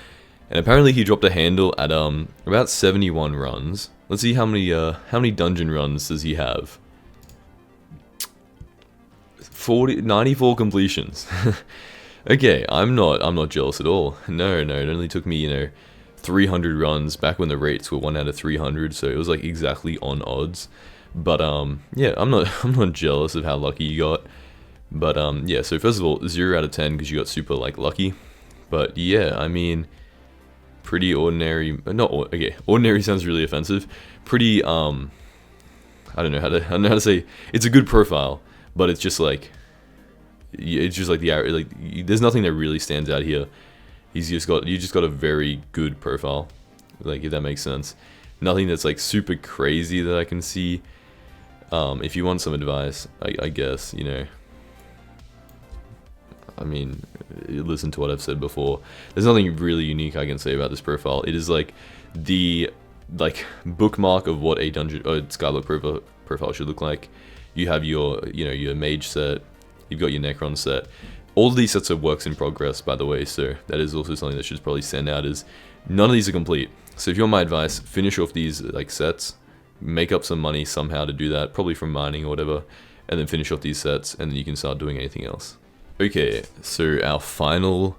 and apparently he dropped a handle at about 71 runs. Let's see how many dungeon runs does he have. 94 completions. Okay, I'm not jealous at all. No, it only took me, 300 runs back when the rates were 1 out of 300, so it was like exactly on odds. But yeah, I'm not jealous of how lucky you got. But yeah, so first of all, 0 out of 10 because you got super like lucky. But yeah, I mean, pretty ordinary. Okay, ordinary sounds really offensive. Pretty I don't know how to say. It's a good profile, but it's just like the like there's nothing that really stands out here. You just got a very good profile, like, if that makes sense. Nothing that's like super crazy that I can see. If you want some advice, I guess, I mean, listen to what I've said before. There's nothing really unique I can say about this profile. It is like the bookmark of what a dungeon or Skyblock profile should look like. You have your your mage set, you've got your Necron set. All of these sets are works in progress, by the way, so that is also something that should probably stand out, is none of these are complete. So if you want my advice, finish off these like sets, make up some money somehow to do that, probably from mining or whatever, and then finish off these sets, and then you can start doing anything else. Okay, so our final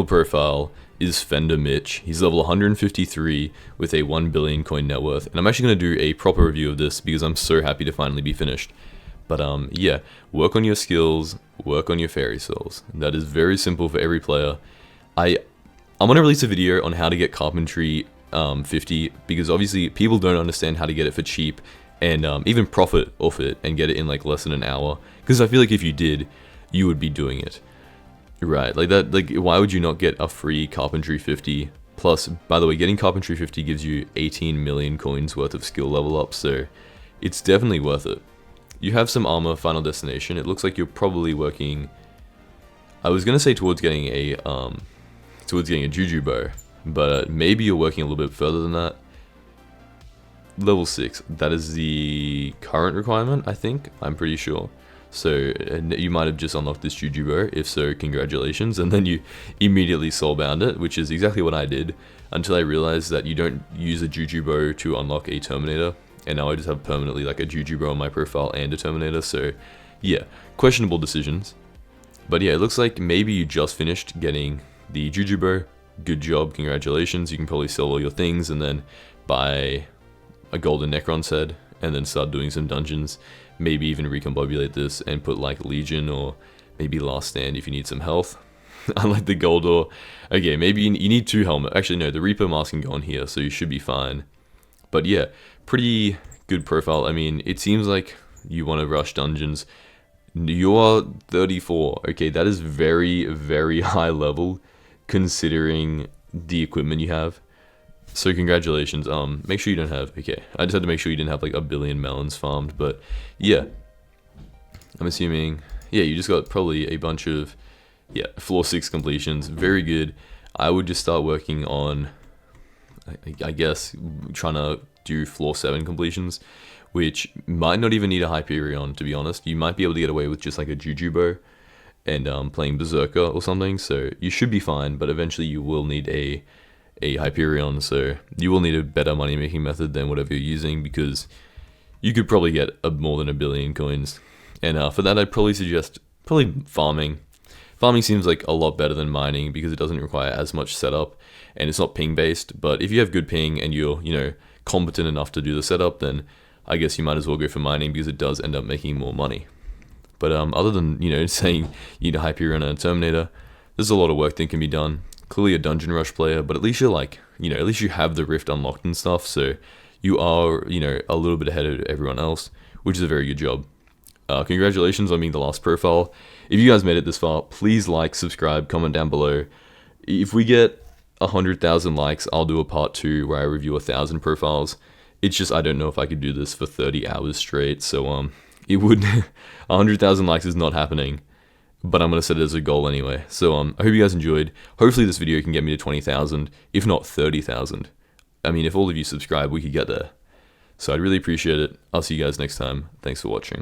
profile is Fender Mitch. He's level 153 with a 1 billion coin net worth, and I'm actually going to do a proper review of this because I'm so happy to finally be finished. But yeah, work on your skills, work on your fairy souls. That is very simple for every player. I'm going to release a video on how to get carpentry 50, because obviously people don't understand how to get it for cheap and even profit off it and get it in like less than an hour, because I feel like if you did, you would be doing it. Right, like that, like why would you not get a free carpentry 50? Plus, by the way, getting carpentry 50 gives you 18 million coins worth of skill level up, so it's definitely worth it. You have some armor, final destination. It looks like you're probably working, I was gonna say towards getting a juju bow, but maybe you're working a little bit further than that. Level 6, that is the current requirement, I think. I'm pretty sure. So you might have just unlocked this juju bow. If so, congratulations. And then you immediately soulbound it, which is exactly what I did, until I realized that you don't use a juju bow to unlock a terminator. And now I just have permanently like a juju bow on my profile and a terminator. So yeah, questionable decisions. But yeah, it looks like maybe you just finished getting the juju bow. Good job, congratulations. You can probably sell all your things and then buy a golden Necron head and then start doing some dungeons. Maybe even recombobulate this and put like Legion or maybe Last Stand if you need some health. Unlike the gold ore. Okay, maybe you need 2 helmets. Actually no, the Reaper mask can go on here, so you should be fine. But yeah, pretty good profile. I mean, it seems like you want to rush dungeons. You're 34. Okay, that is very, very high level considering the equipment you have. So congratulations. Make sure you don't have, okay, I just had to make sure you didn't have like a billion melons farmed, but yeah, I'm assuming, yeah, you just got probably a bunch of, yeah, floor 6 completions. Very good. I would just start working on, I guess, trying to do floor 7 completions, which might not even need a Hyperion, to be honest. You might be able to get away with just like a juju bow and playing Berserker or something, so you should be fine, but eventually you will need a Hyperion, so you will need a better money making method than whatever you're using, because you could probably get more than 1 billion coins. And for that, I'd probably suggest farming. Farming seems like a lot better than mining because it doesn't require as much setup and it's not ping based. But if you have good ping and you're competent enough to do the setup, then I guess you might as well go for mining because it does end up making more money. But other than saying you need a Hyperion and a Terminator, there's a lot of work that can be done. Clearly a dungeon rush player, but at least you're like, at least you have the rift unlocked and stuff, so you are, a little bit ahead of everyone else, which is a very good job. Congratulations on being the last profile. If you guys made it this far, please like, subscribe, comment down below. If we get 100,000 likes, I'll do a part 2 where I review 1,000 profiles. It's just, I don't know if I could do this for 30 hours straight, so it would, 100,000 likes is not happening. But I'm going to set it as a goal anyway. So I hope you guys enjoyed. Hopefully this video can get me to 20,000, if not 30,000. I mean, if all of you subscribe, we could get there. So I'd really appreciate it. I'll see you guys next time. Thanks for watching.